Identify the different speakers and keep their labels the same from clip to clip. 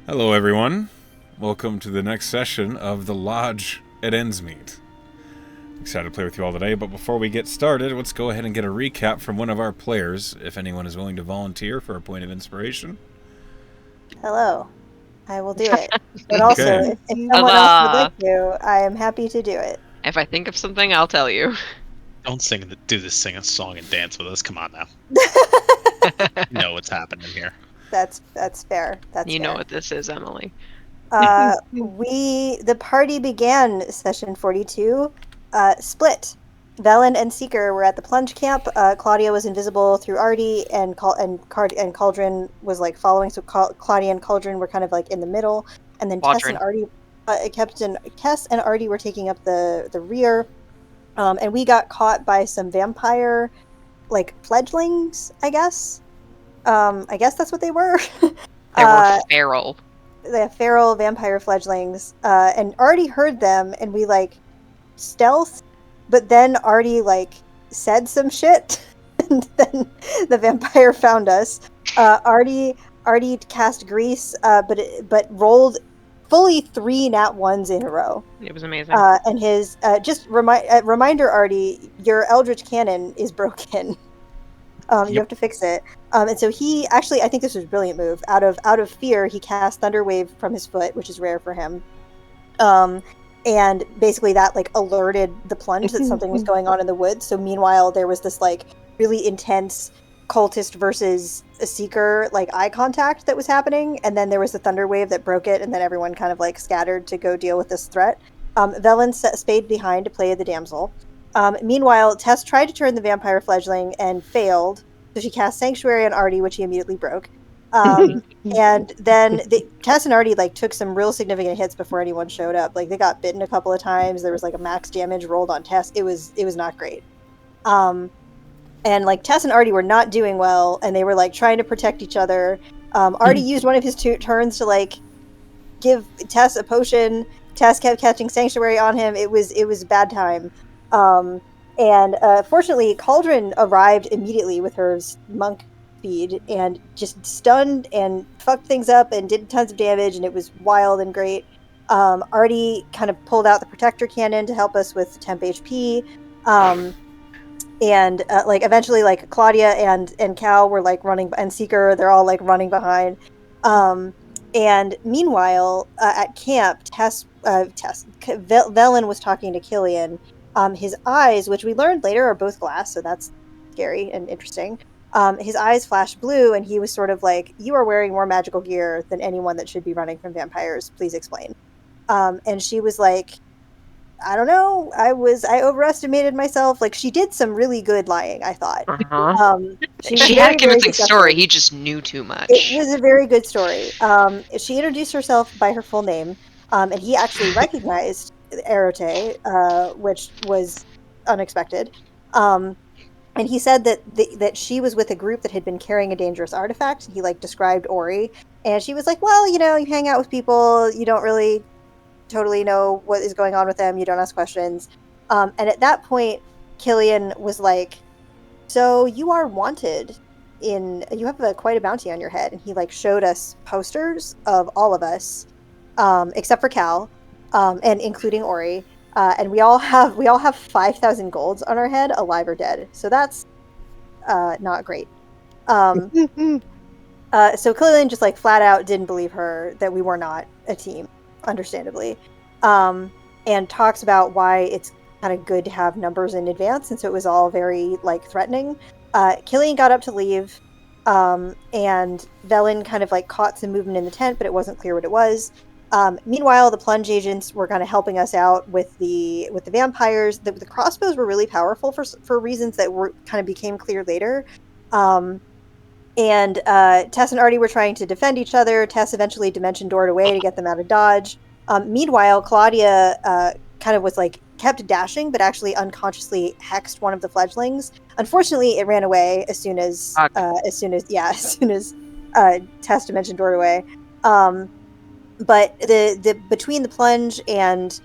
Speaker 1: Hello, everyone. Welcome to the next session of the Lodge at Endsmeet. Excited to play with you all today, but before we get started, let's go ahead and get a recap from one of our players, if anyone is willing to volunteer for a point of inspiration.
Speaker 2: Hello. I will do it. But also, if someone else would like to, I am happy to do it.
Speaker 3: If I think of something, I'll tell you.
Speaker 4: Don't do a song and dance with us. Come on now. You know what's happening here.
Speaker 2: That's fair. That's
Speaker 3: you
Speaker 2: fair.
Speaker 3: know what this is, Emily.
Speaker 2: The party began session 42. Split. Velen and Seeker were at the plunge camp. Claudia was invisible through Artie, and Cauldron was like following. So Claudia and Cauldron were kind of like in the middle, and then Tess and Artie, Tess and Artie were taking up the rear. And we got caught by some vampire, like fledglings, I guess. I guess that's what they were.
Speaker 3: They were feral.
Speaker 2: The feral vampire fledglings. And Artie heard them, and we like stealth, but then Artie like said some shit, and then the vampire found us. Artie cast Grease, but rolled fully 3 nat 1s in a row.
Speaker 3: It was amazing.
Speaker 2: And his reminder, Artie, your Eldritch Cannon is broken. You have to fix it. And so he actually, I think this was a brilliant move. Out of fear, he cast Thunder Wave from his foot, which is rare for him. And basically that like alerted the plunge that something was going on in the woods. So meanwhile, there was this like really intense cultist versus a seeker like eye contact that was happening, and then there was the thunder wave that broke it, and then everyone kind of like scattered to go deal with this threat. Velen stayed behind to play the damsel. Meanwhile, Tess tried to turn the vampire fledgling and failed, so she cast Sanctuary on Artie, which he immediately broke. And then Tess and Artie like took some real significant hits before anyone showed up. Like they got bitten a couple of times. There was like a max damage rolled on Tess. It was not great. And like Tess and Artie were not doing well, and they were like trying to protect each other. Artie used one of his 2 turns to like give Tess a potion. Tess kept catching Sanctuary on him. It was a bad time. And fortunately, Cauldron arrived immediately with her monk speed and just stunned and fucked things up and did tons of damage, and it was wild and great. Artie kind of pulled out the protector cannon to help us with temp HP. And like eventually like Claudia and Cal were like running, and Seeker, they're all like running behind. And meanwhile at camp, Velen was talking to Killian. His eyes, which we learned later are both glass, so that's scary and interesting. His eyes flashed blue, and he was sort of like, "You are wearing more magical gear than anyone that should be running from vampires. Please explain." And she was like, I don't know. I overestimated myself. Like she did some really good lying, I thought.
Speaker 3: She had a convincing story. He just knew too much.
Speaker 2: It was a very good story. She introduced herself by her full name, and he actually recognized Erote, which was unexpected. And he said that she was with a group that had been carrying a dangerous artifact. He like described Ori, and she was like, "Well, you know, you hang out with people, you don't really totally know what is going on with them, you don't ask questions." And at that point, Killian was like, "So you are wanted you have quite a bounty on your head." And he like showed us posters of all of us, except for Cal, and including Ori. And we all have 5,000 golds on our head, alive or dead. So that's not great. So Killian just like flat out didn't believe her that we were not a team, understandably, and talks about why it's kind of good to have numbers in advance, and so it was all very like threatening. Killian got up to leave, and Velen kind of like caught some movement in the tent, but it wasn't clear what it was. Meanwhile, the plunge agents were kind of helping us out with the vampires. The crossbows were really powerful for reasons that kind of became clear later. And Tess and Artie were trying to defend each other. Tess eventually dimension doored away to get them out of dodge. Meanwhile, Claudia kind of was like kept dashing, but actually unconsciously hexed one of the fledglings. Unfortunately, it ran away as soon as Tess dimension doored away. But the between the plunge and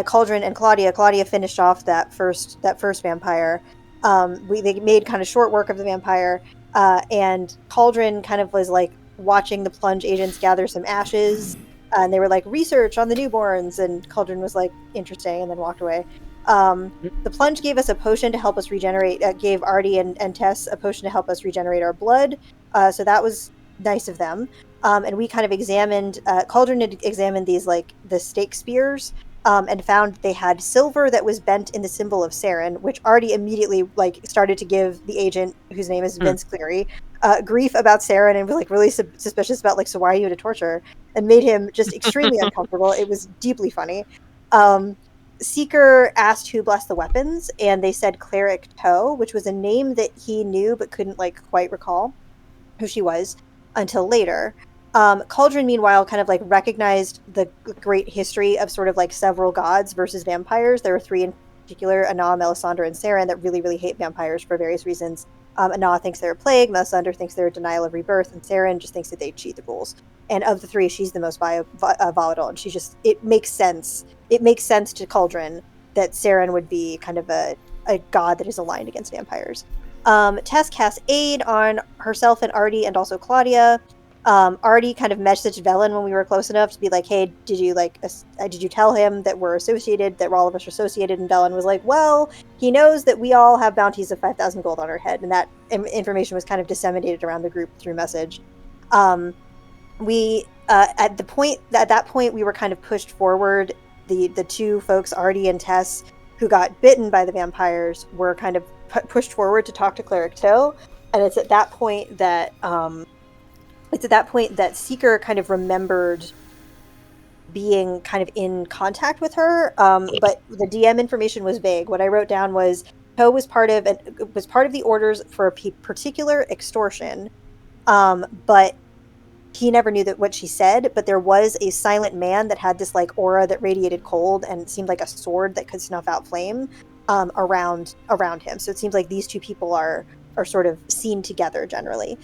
Speaker 2: Cauldron and Claudia finished off that first vampire. They made kind of short work of the vampire. And Cauldron kind of was like watching the Plunge agents gather some ashes, and they were like, research on the newborns, and Cauldron was like, interesting, and then walked away. The Plunge gave us a potion to help us regenerate, gave Artie and Tess a potion to help us regenerate our blood, so that was nice of them. And we kind of examined, Cauldron had examined these, like, the stake spears, and found they had silver that was bent in the symbol of Saren, which Artie immediately, like, started to give the agent, whose name is Vince Cleary, grief about Saren, and was, like, really suspicious about, like, so why are you to torture? And made him just extremely uncomfortable. It was deeply funny. Seeker asked who blessed the weapons, and they said Cleric Toe, which was a name that he knew but couldn't, like, quite recall who she was until later. Cauldron, meanwhile, kind of like recognized the great history of sort of like several gods versus vampires. There are three in particular, Anah, Melisandre, and Saren, that really, really hate vampires for various reasons. Anah thinks they're a plague, Melisandre thinks they're a denial of rebirth, and Saren just thinks that they cheat the rules. And of the three, she's the most volatile, and it makes sense. It makes sense to Cauldron that Saren would be kind of a god that is aligned against vampires. Tess casts aid on herself and Artie, and also Claudia. Artie kind of messaged Velen when we were close enough to be like, hey, did you tell him that we're associated, that all of us are associated? And Velen was like, well, he knows that we all have bounties of 5,000 gold on our head, and that information was kind of disseminated around the group through message. At that point we were kind of pushed forward. The two folks, Artie and Tess, who got bitten by the vampires, were kind of pushed forward to talk to Cleric Toe, and it's at that point that Seeker kind of remembered being kind of in contact with her, but the DM information was vague. What I wrote down was Toe was part of the orders for a particular extortion, but he never knew what she said. But there was a silent man that had this like aura that radiated cold and seemed like a sword that could snuff out flame around him. So it seems like these two people are sort of seen together generally.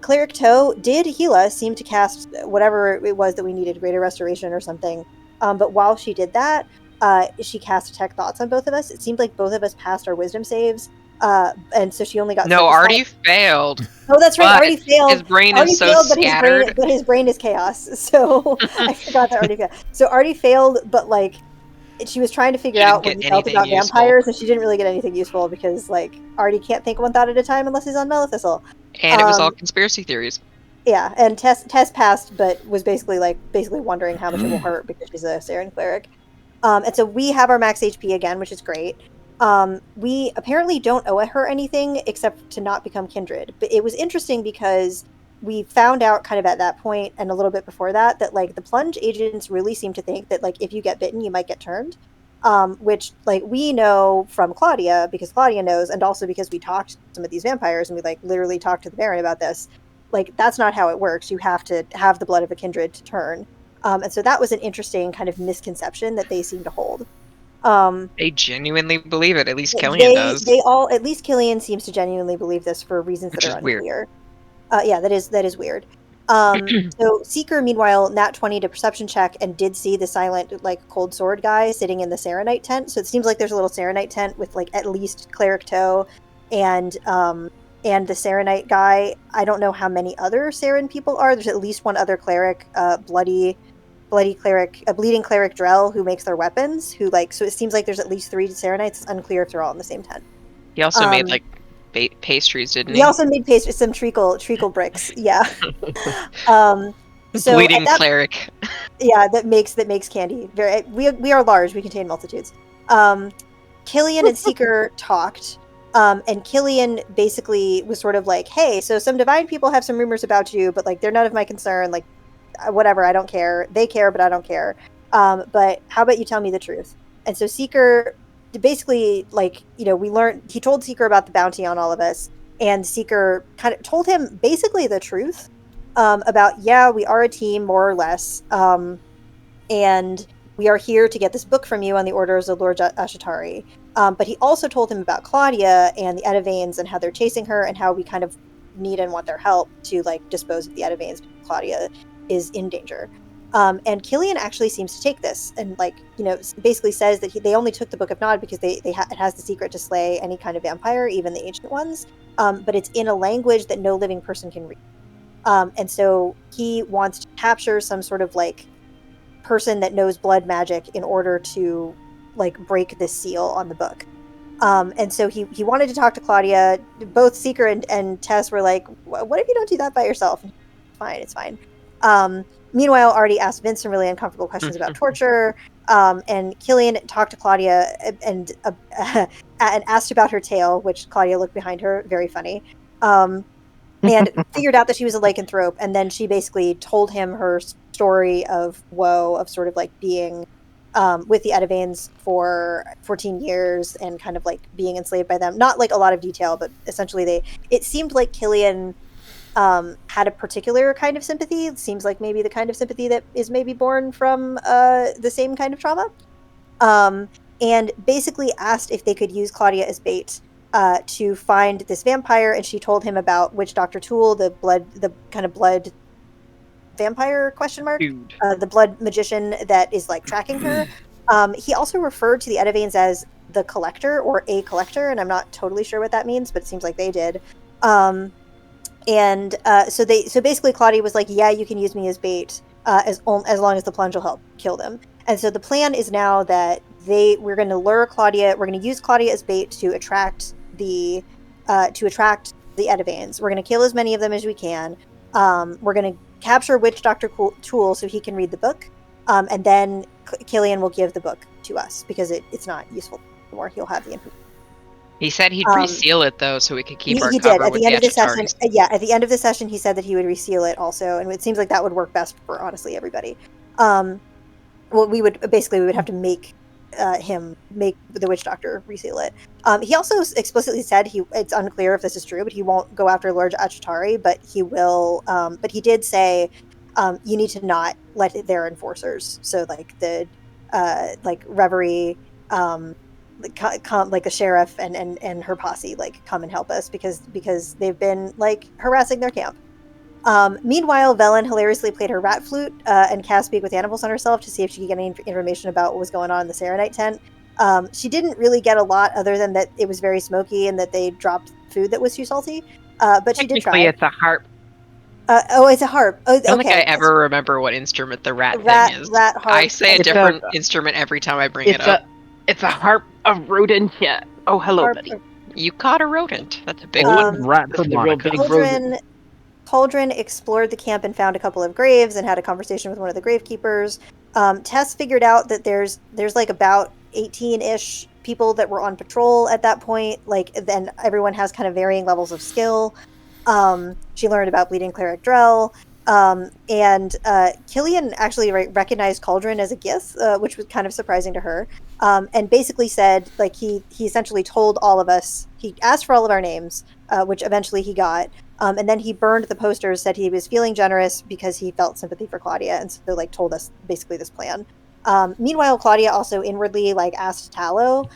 Speaker 2: Cleric Toe did heal us, seemed to cast whatever it was that we needed, Greater Restoration or something. But while she did that, she cast Detect Thoughts on both of us. It seemed like both of us passed our wisdom saves, and so she only got...
Speaker 3: No, Artie failed.
Speaker 2: Oh, that's right, Artie failed.
Speaker 3: His brain is so scattered.
Speaker 2: But his brain is chaos, so I forgot that Artie failed. So Artie failed, but like, she was trying to figure out what he felt about vampires, and she didn't really get anything useful because, like, Artie can't think one thought at a time unless he's on Maleficil.
Speaker 3: And it was all conspiracy theories.
Speaker 2: Yeah, and Tess passed, but was basically wondering how much it will hurt because she's a Saren cleric. And so we have our max HP again, which is great. We apparently don't owe her anything except to not become kindred. But it was interesting because we found out kind of at that point and a little bit before that like the Plunge agents really seem to think that like if you get bitten, you might get turned. Which like we know from Claudia, because Claudia knows, and also because we talked to some of these vampires and we like literally talked to the Baron about this. Like, that's not how it works. You have to have the blood of a kindred to turn. And so that was an interesting kind of misconception that they seem to hold.
Speaker 3: They genuinely believe it. At least Killian does.
Speaker 2: At least Killian seems to genuinely believe this for reasons that are unclear. Yeah, that is weird. So Seeker, meanwhile, nat 20 to perception check and did see the silent, like, cold sword guy sitting in the Saronite tent. So it seems like there's a little Saronite tent with, like, at least Cleric Toe and the Saronite guy. I don't know how many other Saren people are. There's at least one other cleric, bloody cleric, a bleeding cleric Drell, who makes their weapons. So it seems like there's at least 3 Saronites. It's unclear if they're all in the same tent.
Speaker 3: He also made like pastries, didn't he?
Speaker 2: He also made pastries, some treacle bricks. Yeah. So
Speaker 3: bleeding cleric.
Speaker 2: Yeah, that makes candy. We are large. We contain multitudes. Killian and Seeker talked. And Killian basically was sort of like, hey, so some divine people have some rumors about you, but like they're none of my concern. Like, whatever, I don't care. They care, but I don't care. But how about you tell me the truth? And so Seeker basically, like, you know, he told Seeker about the bounty on all of us, and Seeker kind of told him basically the truth about, yeah, we are a team, more or less. And we are here to get this book from you on the orders of Lord Ashatari. But he also told him about Claudia and the Edavanes and how they're chasing her and how we kind of need and want their help to, like, dispose of the Edavanes. Claudia is in danger. And Killian actually seems to take this and, like, you know, basically says that they only took the Book of Nod because it has the secret to slay any kind of vampire, even the ancient ones. But it's in a language that no living person can read. And so he wants to capture some sort of like person that knows blood magic in order to like break this seal on the book. And so he wanted to talk to Claudia. Both Seeker and Tess were like, what if you don't do that by yourself? It's fine. Meanwhile, Artie asked Vince some really uncomfortable questions about torture. And Killian talked to Claudia and asked about her tail, which Claudia looked behind her. Very funny. And figured out that she was a lycanthrope. And then she basically told him her story of woe, of sort of like being with the Edivanes for 14 years and kind of like being enslaved by them. Not like a lot of detail, but essentially it seemed like Killian had a particular kind of sympathy. It seems like maybe the kind of sympathy that is maybe born from the same kind of trauma. And basically asked if they could use Claudia as bait to find this vampire, and she told him about Witch Doctor Toole, the kind of blood vampire question mark, the blood magician that is like tracking her. He also referred to the Edivanes as the Collector or a Collector, and I'm not totally sure what that means, but it seems like they did. So basically Claudia was like, yeah, you can use me as bait as long as the plunge will help kill them. And so the plan is now that we're going to lure Claudia. We're going to use Claudia as bait to attract the Edivanes. We're going to kill as many of them as we can. We're going to capture Witch Doctor Toole so he can read the book, and then Killian will give the book to us because it's not useful anymore. He'll have the information.
Speaker 3: He said he'd reseal it though, so we could keep our
Speaker 2: he
Speaker 3: cover
Speaker 2: did at
Speaker 3: with
Speaker 2: the end of the session.
Speaker 3: Ashitaris.
Speaker 2: Yeah, at the end of the session, he said that he would reseal it also, and it seems like that would work best for honestly everybody. We would have to make the Witch Doctor reseal it. He also explicitly said it's unclear if this is true, but he won't go after Lord Ashitari, but he will. But he did say you need to not let their enforcers. So like the Reverie, like the sheriff and her posse like come and help us because they've been like harassing their camp. Meanwhile, Velen hilariously played her rat flute and cast Speak with Animals on herself to see if she could get any information about what was going on in the Serenite tent. She didn't really get a lot other than that it was very smoky and that they dropped food that was too salty. But she did try.
Speaker 5: It's a harp.
Speaker 2: It's a harp. Oh,
Speaker 3: I don't think I ever remember what instrument the rat thing is.
Speaker 2: Rat harp.
Speaker 3: I say a different instrument every time I bring it up.
Speaker 5: It's a harp of rodent. Yeah. Oh, hello, buddy.
Speaker 3: You caught a rodent. That's a big
Speaker 5: one.
Speaker 3: Rat
Speaker 5: from Monica.
Speaker 2: Cauldron explored the camp and found a couple of graves and had a conversation with one of the gravekeepers. Tess figured out that there's like about 18-ish people that were on patrol at that point. Like, then everyone has kind of varying levels of skill. She learned about Bleeding Cleric Drell. And Killian actually recognized Cauldron as a Gith, which was kind of surprising to her. And basically said, like, he essentially told all of us, he asked for all of our names, which eventually he got. And then he burned the posters, said he was feeling generous because he felt sympathy for Claudia, and so like told us basically this plan. Meanwhile, Claudia also inwardly like asked Tallow,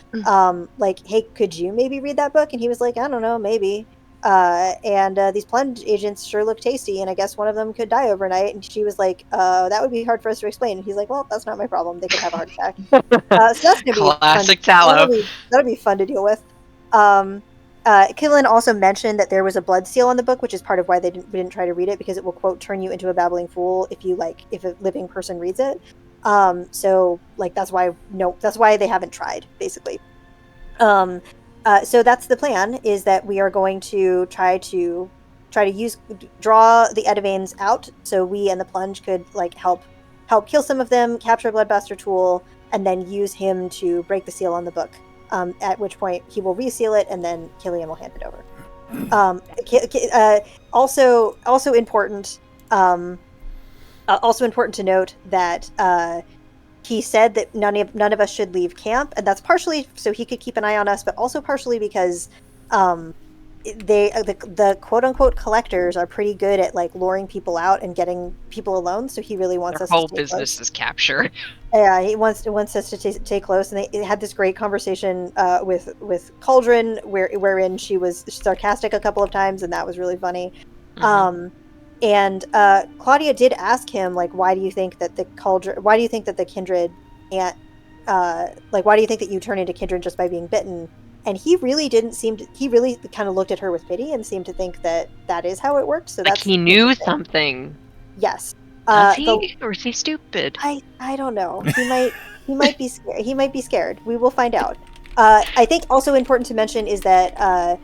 Speaker 2: like, hey, could you maybe read that book? And he was like, I don't know, maybe. And these plunge agents sure look tasty, and I guess one of them could die overnight. And she was like, that would be hard for us to explain. And he's like, well, that's not my problem. They could have a heart attack. So that's gonna be
Speaker 3: classic Tallow.
Speaker 2: That'll be fun to deal with. Killian also mentioned that there was a blood seal on the book, which is part of why we didn't try to read it, because it will, quote, turn you into a babbling fool if a living person reads it. So like that's why they haven't tried, basically. So that's the plan, is that we are going to try to draw the Edivanes out, so we and the plunge could like help kill some of them, capture Bloodbuster Toole, and then use him to break the seal on the book. At which point he will reseal it, and then Killian will hand it over. Also important to note that he said that none of us should leave camp, and that's partially so he could keep an eye on us, but also partially because the quote unquote collectors are pretty good at like luring people out and getting people alone. So he really wants us.
Speaker 3: Their whole
Speaker 2: to stay
Speaker 3: business
Speaker 2: close.
Speaker 3: is capture.
Speaker 2: Yeah, he wants us to stay close, and they had this great conversation with Cauldron, wherein she was sarcastic a couple of times, and that was really funny. Mm-hmm. And Claudia did ask him, like, why do you think that the kindred can't, why do you think that you turn into kindred just by being bitten? And he really didn't seem to. He really kind of looked at her with pity and seemed to think that that is how it worked. So
Speaker 3: Like
Speaker 2: that's
Speaker 3: he knew something.
Speaker 2: Yes.
Speaker 3: Does he? Or is he stupid?
Speaker 2: I don't know. He might be scared. He might be scared. We will find out. I think also important to mention is that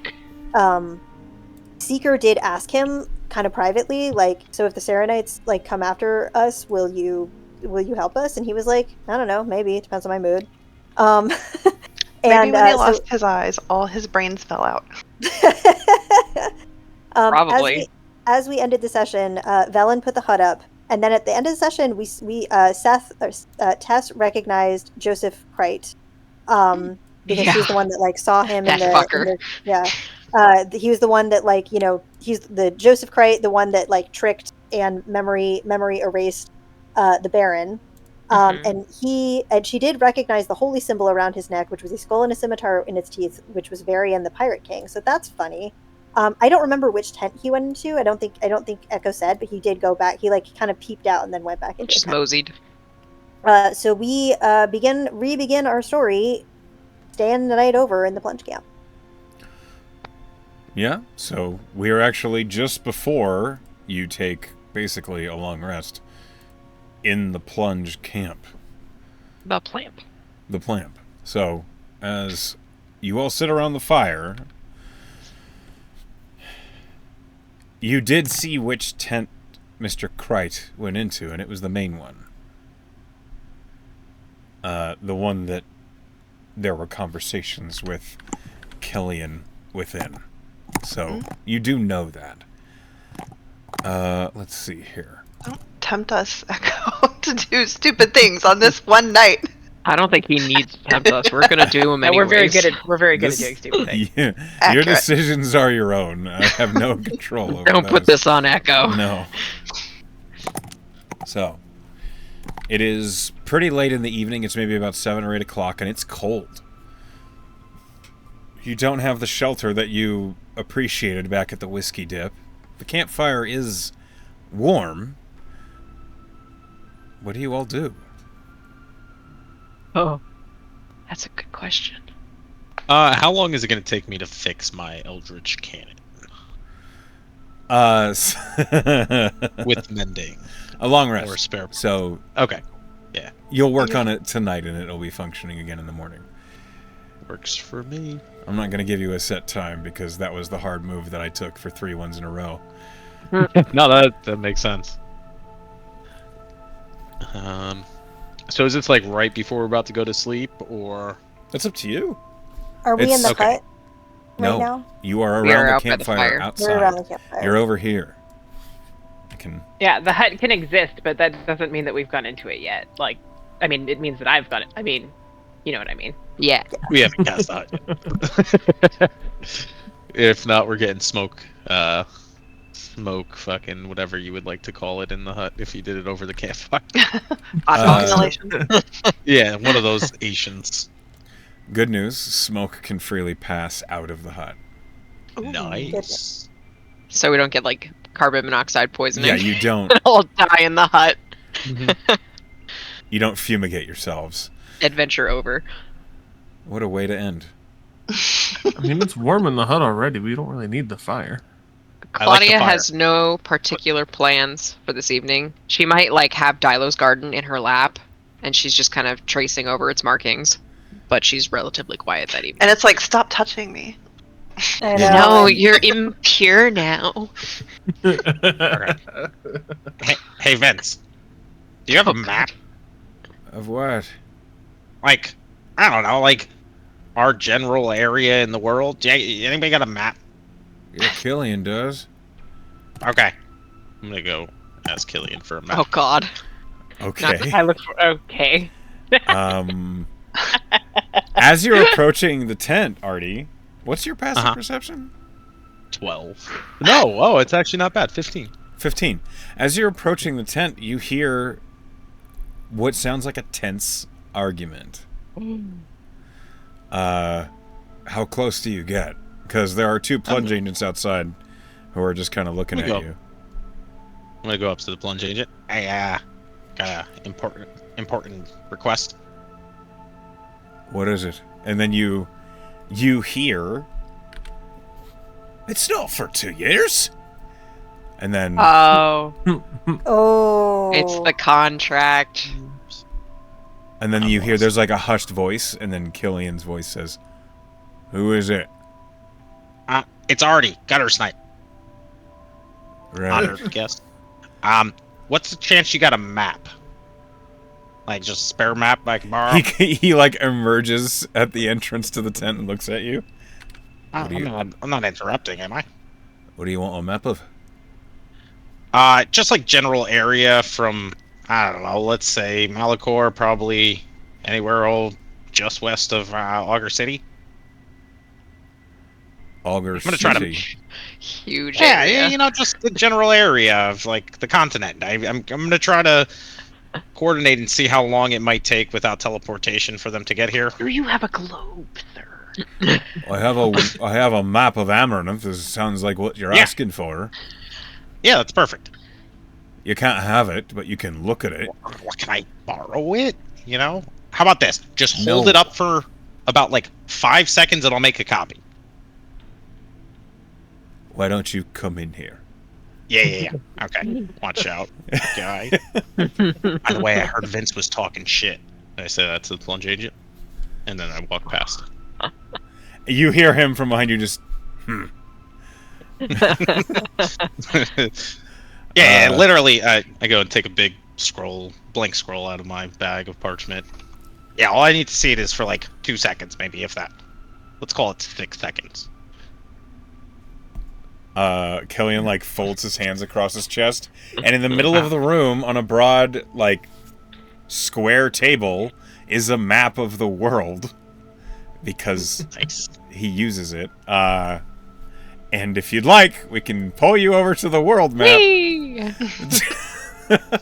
Speaker 2: Seeker did ask him kind of privately, like, so if the Serenites like come after us, will you help us? And he was like, I don't know, maybe it depends on my mood.
Speaker 6: Maybe when he lost his eyes, all his brains fell out.
Speaker 3: Probably.
Speaker 2: As we ended the session, Velen put the hut up, and then at the end of the session, Tess recognized Joseph Crite, because she's the one that like saw him
Speaker 3: that fucker.
Speaker 2: He was the one that like he's the Joseph Crite, the one that like tricked and memory erased the Baron. And she did recognize the holy symbol around his neck, which was a skull and a scimitar in its teeth, which was Varian, the Pirate King. So that's funny. I don't remember which tent he went into. I don't think Echo said, but he did go back. He like kind of peeped out and then went back into.
Speaker 3: Just moseyed.
Speaker 2: So we re-begin our story, staying the night over in the plunge camp.
Speaker 1: Yeah. So we are actually just before you take basically a long rest in the plunge camp.
Speaker 3: The plamp.
Speaker 1: The plamp. So as you all sit around the fire, you did see which tent Mr. Crite went into, and it was the main one. The one that there were conversations with Killian within. So, you do know that. Let's see here.
Speaker 6: Don't tempt us, Echo, to do stupid things on this one night.
Speaker 3: I don't think he needs to tempt us. We're gonna do them anyways.
Speaker 5: We're very good at doing stupid things.
Speaker 1: Yeah, your decisions are your own. I have no control over
Speaker 3: Don't put
Speaker 1: those.
Speaker 3: this on Echo.
Speaker 1: No. So, it is pretty late in the evening. It's maybe about 7 or 8 o'clock, and it's cold. You don't have the shelter that you appreciated back at the Whiskey Dip. The campfire is warm. What do you all do?
Speaker 3: Oh, that's a good question.
Speaker 4: How long is it going to take me to fix my Eldritch Cannon? With mending.
Speaker 1: A long rest.
Speaker 4: Or spare.
Speaker 1: So,
Speaker 4: okay. Yeah.
Speaker 1: You'll work on it tonight and it'll be functioning again in the morning.
Speaker 4: Works for me.
Speaker 1: I'm not going to give you a set time because that was the hard move that I took for 3 ones in a row.
Speaker 4: No, that makes sense. So is this like right before we're about to go to sleep, or?
Speaker 1: That's up to you.
Speaker 2: Are we in the
Speaker 4: okay.
Speaker 2: hut right now?
Speaker 1: You are
Speaker 3: We are
Speaker 1: around
Speaker 3: out
Speaker 1: the
Speaker 3: by the
Speaker 1: campfire
Speaker 3: fire.
Speaker 1: outside.
Speaker 2: We're around the campfire.
Speaker 1: You're over here. I can.
Speaker 5: Yeah, the hut can exist, but that doesn't mean that we've gone into it yet. Like, I mean, it means that I've gone it. I mean, you know what I mean.
Speaker 3: Yeah.
Speaker 4: We haven't cast out yet. If not, we're getting smoke fucking whatever you would like to call it in the hut if you did it over the campfire. Yeah, one of those Asians.
Speaker 1: Good news, smoke can freely pass out of the hut.
Speaker 4: Nice.
Speaker 3: So we don't get like carbon monoxide poisoning.
Speaker 1: Yeah, you don't.
Speaker 3: All die in the hut.
Speaker 1: You don't fumigate yourselves.
Speaker 3: Adventure over.
Speaker 1: What a way to end.
Speaker 7: I mean, it's warm in the hut already. We don't really need the fire.
Speaker 3: Claudia has no particular plans for this evening. She might like have Dilo's garden in her lap, and she's just kind of tracing over its markings. But she's relatively quiet that evening.
Speaker 6: And it's like, stop touching me.
Speaker 2: I know.
Speaker 3: No, you're impure now.
Speaker 4: Hey, Vince. Do you have a map?
Speaker 1: Of what?
Speaker 4: Like, I don't know, like our general area in the world? Anybody got a map?
Speaker 1: Yeah, Killian does.
Speaker 4: Okay. I'm gonna go ask Killian for a map.
Speaker 3: Oh God.
Speaker 1: Okay.
Speaker 5: I look for okay.
Speaker 1: As you're approaching the tent, Artie, what's your passive perception?
Speaker 4: 12. No, oh, it's actually not bad. 15.
Speaker 1: 15. As you're approaching the tent, you hear what sounds like a tense argument. How close do you get? Because there are 2 plunge agents outside who are just kind of looking at you.
Speaker 4: I'm gonna go up to the plunge agent. Hey, got an important request.
Speaker 1: What is it? And then you you hear, "It's not for 2 years." And then
Speaker 3: Oh,
Speaker 2: Oh.
Speaker 3: it's the contract.
Speaker 1: you hear there's like a hushed voice, and then Killian's voice says, "Who is it?"
Speaker 4: It's Artie. Gutter snipe.
Speaker 1: Right.
Speaker 4: Honored guest. What's the chance you got a map? Like just a spare map I can borrow?
Speaker 1: He like emerges at the entrance to the tent and looks at you.
Speaker 4: I'm not interrupting, am I?
Speaker 1: What do you want a map of?
Speaker 4: Just like general area from, I don't know, let's say Malachor, probably anywhere just west of Augur City.
Speaker 1: Augur
Speaker 4: I'm gonna try
Speaker 1: City.
Speaker 3: Huge
Speaker 4: Yeah,
Speaker 3: area.
Speaker 4: just the general area of like the continent. I'm gonna try to coordinate and see how long it might take without teleportation for them to get here.
Speaker 5: Do you have a globe, sir?
Speaker 1: I have a map of Amaranth. This sounds like what you're asking for.
Speaker 4: Yeah, that's perfect.
Speaker 1: You can't have it, but you can look at it.
Speaker 4: What, can I borrow it? You know? How about this? Just hold
Speaker 1: No.
Speaker 4: it up for about like 5 seconds and I'll make a copy.
Speaker 1: Why don't you come in here?
Speaker 4: Yeah. Okay. Watch out, guy. By the way, I heard Vince was talking shit. Did I say that to the plunge agent? And then I walked past.
Speaker 1: You hear him from behind you just,
Speaker 4: Yeah, literally, I go and take a big blank scroll out of my bag of parchment. Yeah, all I need to see it is for like 2 seconds, maybe, if that. Let's call it 6 seconds.
Speaker 1: Killian like folds his hands across his chest, and in the middle of the room, on a broad like square table, is a map of the world because
Speaker 4: Nice.
Speaker 1: he uses it. And if you'd like, we can pull you over to the world map.
Speaker 3: Whee!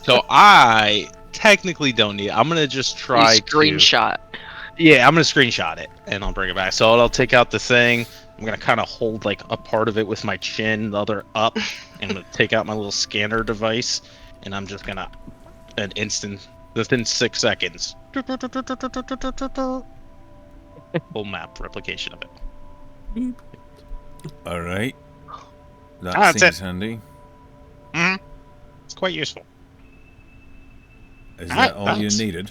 Speaker 4: So I technically don't need it. I'm gonna just
Speaker 3: You
Speaker 4: try
Speaker 3: screenshot.
Speaker 4: Yeah, I'm gonna screenshot it and I'll bring it back. So I'll take out the thing. I'm gonna kind of hold like a part of it with my chin, the other up, and I'm gonna take out my little scanner device, and I'm just gonna, within 6 seconds, full map replication of it.
Speaker 1: All right. That
Speaker 4: That's
Speaker 1: seems
Speaker 4: it.
Speaker 1: handy.
Speaker 4: It's quite useful.
Speaker 1: Is that all you
Speaker 4: thanks.
Speaker 1: needed?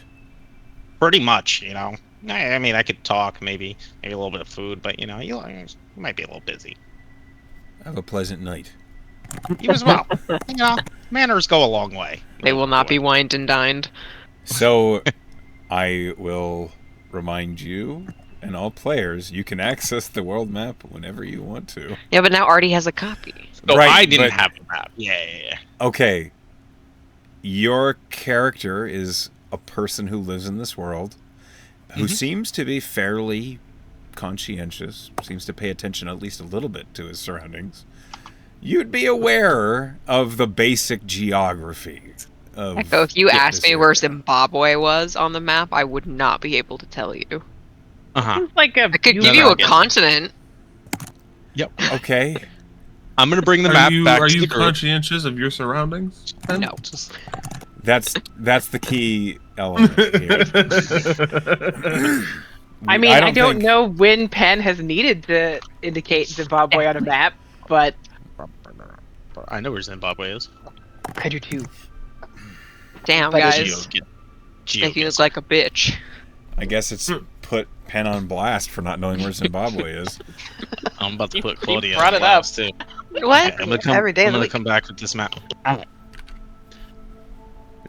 Speaker 4: Pretty much, you know. I mean, I could talk, maybe a little bit of food, but you know, you might be a little busy.
Speaker 1: Have a pleasant night.
Speaker 4: You as well. You know, manners go a long way.
Speaker 3: They will not be wined and dined.
Speaker 1: So, I will remind you and all players, you can access the world map whenever you want to.
Speaker 3: Yeah, but now Artie has a copy.
Speaker 4: So
Speaker 1: Right,
Speaker 4: I didn't
Speaker 1: but-
Speaker 4: have a map. Yeah.
Speaker 1: Okay. Your character is a person who lives in this world, who seems to be fairly conscientious, seems to pay attention at least a little bit to his surroundings. You'd be aware of the basic geography of
Speaker 3: Echo, if you asked
Speaker 1: this
Speaker 3: me where
Speaker 1: area.
Speaker 3: Zimbabwe was on the map, I would not be able to tell you.
Speaker 5: It's like a.
Speaker 3: I could
Speaker 5: you
Speaker 3: give you a
Speaker 4: get it.
Speaker 3: continent.
Speaker 1: Okay.
Speaker 4: I'm gonna bring the map back
Speaker 7: Are
Speaker 4: to
Speaker 7: you
Speaker 4: the group.
Speaker 7: conscientious of your surroundings? Pen?
Speaker 3: No.
Speaker 1: That's the key element here.
Speaker 5: I mean, I don't
Speaker 1: think-
Speaker 5: know when Penn has needed to indicate Zimbabwe on a map, but
Speaker 4: I know where Zimbabwe is.
Speaker 5: I do too.
Speaker 3: Damn,
Speaker 5: But
Speaker 3: guys.
Speaker 4: Geo
Speaker 3: Make you look like a bitch.
Speaker 1: I guess it's put Penn on blast for not knowing where Zimbabwe is.
Speaker 4: I'm about to
Speaker 5: You-
Speaker 4: put
Speaker 5: you
Speaker 4: Claudia
Speaker 5: brought
Speaker 4: on
Speaker 5: it up.
Speaker 4: blast, too.
Speaker 3: What?
Speaker 4: I'm gonna come,
Speaker 6: Every day of
Speaker 4: I'm
Speaker 6: the
Speaker 4: gonna
Speaker 6: week.
Speaker 4: come back with this map.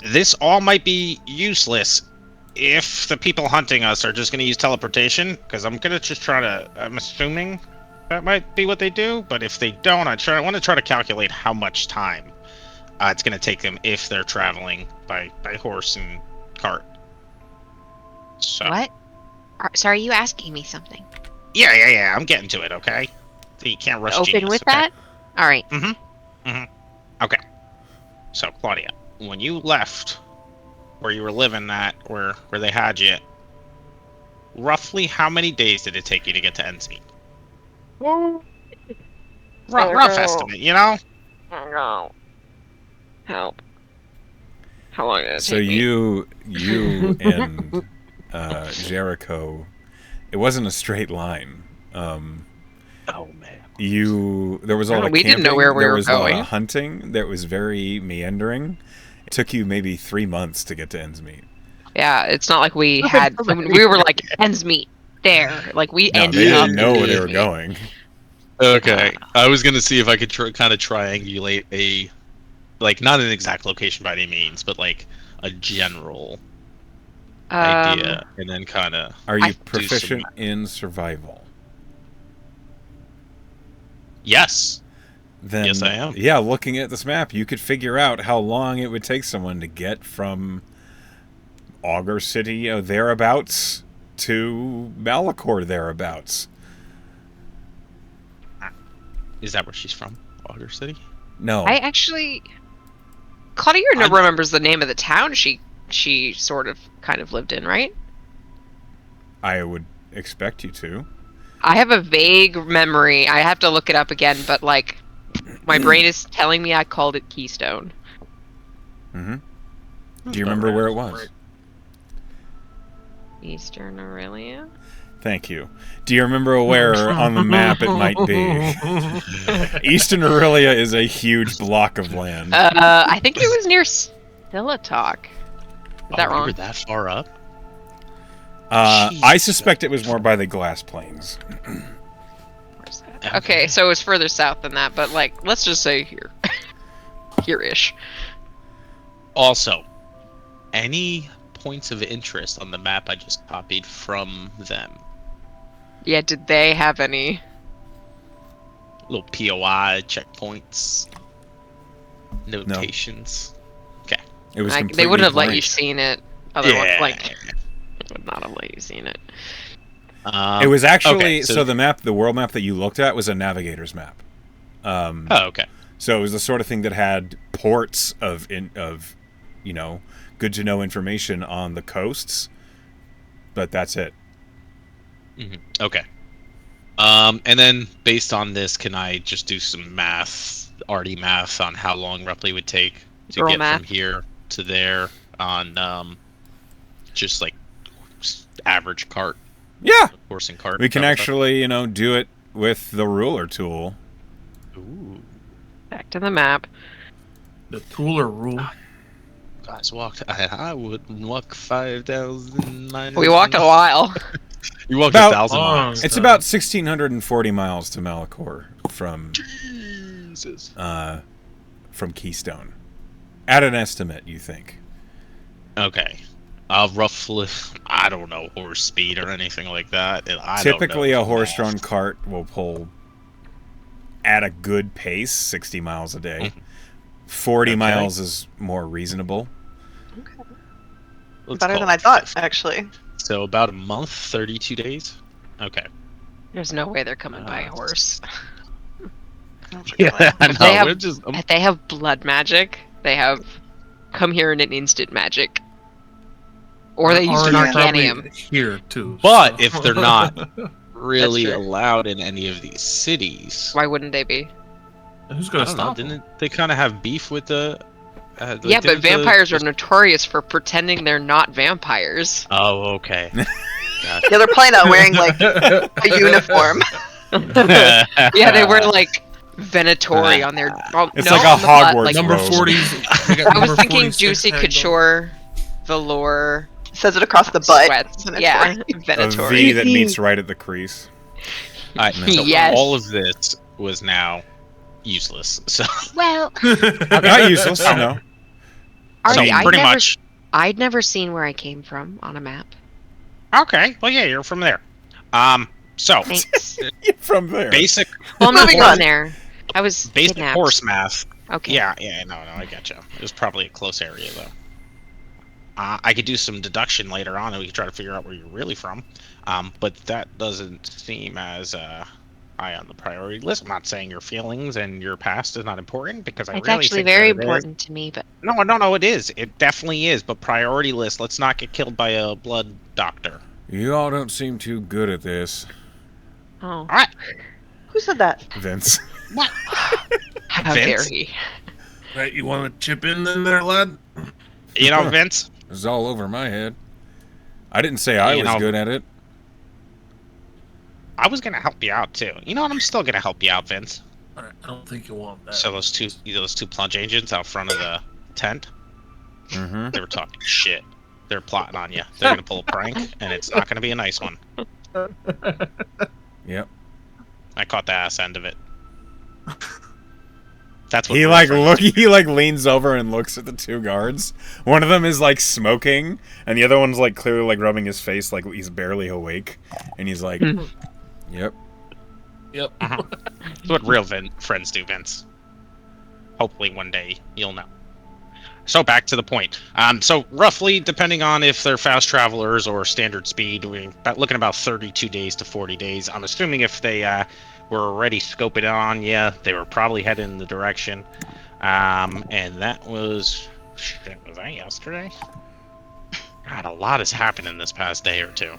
Speaker 4: This all might be useless if the people hunting us are just gonna use teleportation, because I'm gonna just try to. I'm assuming that might be what they do, but if they don't, I want to try to calculate how much time it's gonna take them if they're traveling by horse and cart. So
Speaker 8: What? So are you asking me something?
Speaker 4: yeah. I'm getting to it. Okay, so you can't rush.
Speaker 8: Open
Speaker 4: genius,
Speaker 8: with
Speaker 4: okay?
Speaker 8: that? All right.
Speaker 4: Okay. So, Claudia, when you left where you were living where they had you, roughly how many days did it take you to get to Endsmeet? Rough estimate, you know?
Speaker 3: No. Help. How long did it
Speaker 1: So
Speaker 3: take me?
Speaker 1: you and Jericho, it wasn't a straight line.
Speaker 9: Oh man.
Speaker 1: There was a lot of
Speaker 3: we
Speaker 1: camping,
Speaker 3: didn't know where we
Speaker 1: there
Speaker 3: were
Speaker 1: was a lot
Speaker 3: going.
Speaker 1: of hunting that was very meandering. It took you maybe 3 months to get to Endsmeet.
Speaker 3: Yeah, it's not like we were like Endsmeet there. Like we
Speaker 1: No,
Speaker 3: ended
Speaker 1: they
Speaker 3: up
Speaker 1: didn't know where they were
Speaker 3: Endsmeet.
Speaker 1: going.
Speaker 9: Okay, I was gonna see if I could kind of triangulate a, like, not an exact location by any means, but like a general idea, and then kind of.
Speaker 1: Are you proficient in survival?
Speaker 9: Yes.
Speaker 1: Then,
Speaker 9: yes, I am.
Speaker 1: Yeah, looking at this map, you could figure out how long it would take someone to get from Augur City thereabouts to Malachor thereabouts.
Speaker 9: Is that where she's from? Augur City?
Speaker 1: No.
Speaker 3: I actually, Claudia remembers the name of the town she sort of kind of lived in, right?
Speaker 1: I would expect you to.
Speaker 3: I have a vague memory. I have to look it up again, but like my brain is telling me I called it Keystone.
Speaker 1: Mm-hmm. Do you remember where it was?
Speaker 3: Eastern Aurelia?
Speaker 1: Thank you. Do you remember where on the map it might be? Eastern Aurelia is a huge block of land.
Speaker 3: I think it was near Stillatalk. Is that wrong?
Speaker 9: We were that far up?
Speaker 1: I suspect it was more by the glass plains.
Speaker 3: Where's that? Okay, so it was further south than that, but like, let's just say here. Here-ish.
Speaker 9: Also, any points of interest on the map I just copied from them?
Speaker 3: Yeah, did they have any
Speaker 9: little POI checkpoints, notations? No. Okay.
Speaker 1: It was
Speaker 3: they wouldn't have
Speaker 1: blank.
Speaker 3: let you seen it. Otherwise,
Speaker 9: yeah.
Speaker 3: like, they would not have let you seen it.
Speaker 1: It was actually
Speaker 9: okay,
Speaker 1: so the world map that you looked at was a navigator's map.
Speaker 9: Oh, okay.
Speaker 1: So it was the sort of thing that had ports of good to know information on the coasts, but that's it.
Speaker 9: Mm-hmm. Okay. And then based on this, can I just do some arty math on how long roughly it would take to get from here to there on just like average cart?
Speaker 1: Yeah.
Speaker 9: Horse and cart.
Speaker 1: We can actually, do it with the ruler tool.
Speaker 9: Ooh.
Speaker 3: Back to the map.
Speaker 7: The Tooler rule.
Speaker 9: Guys walked. I would walk 5,000 miles.
Speaker 3: We walked a while.
Speaker 9: You walked
Speaker 1: About
Speaker 9: 1,000 miles.
Speaker 1: It's about 1,640 miles to Malachor from
Speaker 9: Jesus.
Speaker 1: From Keystone. At an estimate, you think?
Speaker 9: Okay. Roughly, I don't know, horse speed or anything like that.
Speaker 1: Typically, a horse-drawn cart will pull at a good pace, 60 miles a day. 40 miles is more reasonable.
Speaker 6: Okay. Better than I thought, actually.
Speaker 9: So about a month, 32 days? Okay.
Speaker 3: There's no way they're coming by a horse.
Speaker 9: Yeah, I know.
Speaker 3: They have blood magic. They have come here in an instant magic. Or they used an Arcanium.
Speaker 7: Here, too.
Speaker 9: But if they're not really allowed in any of these cities...
Speaker 3: Why wouldn't they be?
Speaker 7: Who's going to stop them?
Speaker 9: Didn't they kind of have beef with the...
Speaker 3: yeah, but vampires are notorious for pretending they're not vampires.
Speaker 9: Oh, okay.
Speaker 6: Yeah, they're probably not wearing, like, a uniform.
Speaker 3: Yeah, they wear, like, Venatori on their...
Speaker 1: It's like a Hogwarts
Speaker 3: like,
Speaker 7: number 40s.
Speaker 3: I was thinking Juicy Couture, Velour...
Speaker 6: Says it across the butt.
Speaker 3: Sweats. Yeah,
Speaker 1: A
Speaker 3: Venatori.
Speaker 1: V that meets right at the crease.
Speaker 9: So
Speaker 3: Yes.
Speaker 9: all of this was now useless. So
Speaker 8: Well,
Speaker 1: Not useless, no.
Speaker 8: Artie,
Speaker 9: pretty much.
Speaker 8: I'd never seen where I came from on a map.
Speaker 9: Okay. Well, yeah, you're from there. So
Speaker 8: Thanks.
Speaker 1: You're from there.
Speaker 9: basic
Speaker 8: Well, I'm not
Speaker 6: Moving
Speaker 8: from
Speaker 6: on.
Speaker 8: there. I was
Speaker 9: basic
Speaker 8: kidnapped.
Speaker 9: horse math.
Speaker 8: Okay.
Speaker 9: Yeah, no, I getcha. It was probably a close area though. I could do some deduction later on, and we could try to figure out where you're really from. But that doesn't seem as high on the priority list. I'm not saying your feelings and your past is not important, because I
Speaker 8: It's
Speaker 9: really
Speaker 8: actually
Speaker 9: think
Speaker 8: very
Speaker 9: that it is.
Speaker 8: important to me, but
Speaker 9: No, it is. It definitely is. But priority list. Let's not get killed by a blood doctor.
Speaker 1: You all don't seem too good at this,
Speaker 8: oh,
Speaker 9: All right,
Speaker 6: Who said that?
Speaker 1: Vince.
Speaker 3: How
Speaker 9: Vince?
Speaker 3: dare he?
Speaker 7: Right, you want to chip in there, lad?
Speaker 9: You know, Vince.
Speaker 1: It's all over my head. I didn't say I was good at it.
Speaker 4: I was gonna help you out too. You know what? I'm still gonna help you out, Vince.
Speaker 7: Alright, I don't think you want that.
Speaker 4: So those two plunge agents out front of the tent,
Speaker 1: Mm-hmm.
Speaker 4: they were talking shit. They're plotting on you. They're gonna pull a prank, and it's not gonna be a nice one.
Speaker 1: Yep.
Speaker 4: I caught the ass end of it. That's what
Speaker 1: He
Speaker 4: real
Speaker 1: like
Speaker 4: friends do.
Speaker 1: he like leans over and looks at the two guards. One of them is like smoking, and the other one's like clearly like rubbing his face like he's barely awake. And he's like, "Yep."
Speaker 7: Yep.
Speaker 4: That's what real friends do, Vince. Hopefully one day you'll know. So back to the point. So roughly, depending on if they're fast travelers or standard speed, we're looking about 32 days to 40 days. I'm assuming if they were already scoping on you, they were probably headed in the direction. And that was... Shit, was that yesterday? God, a lot has happened in this past day or two.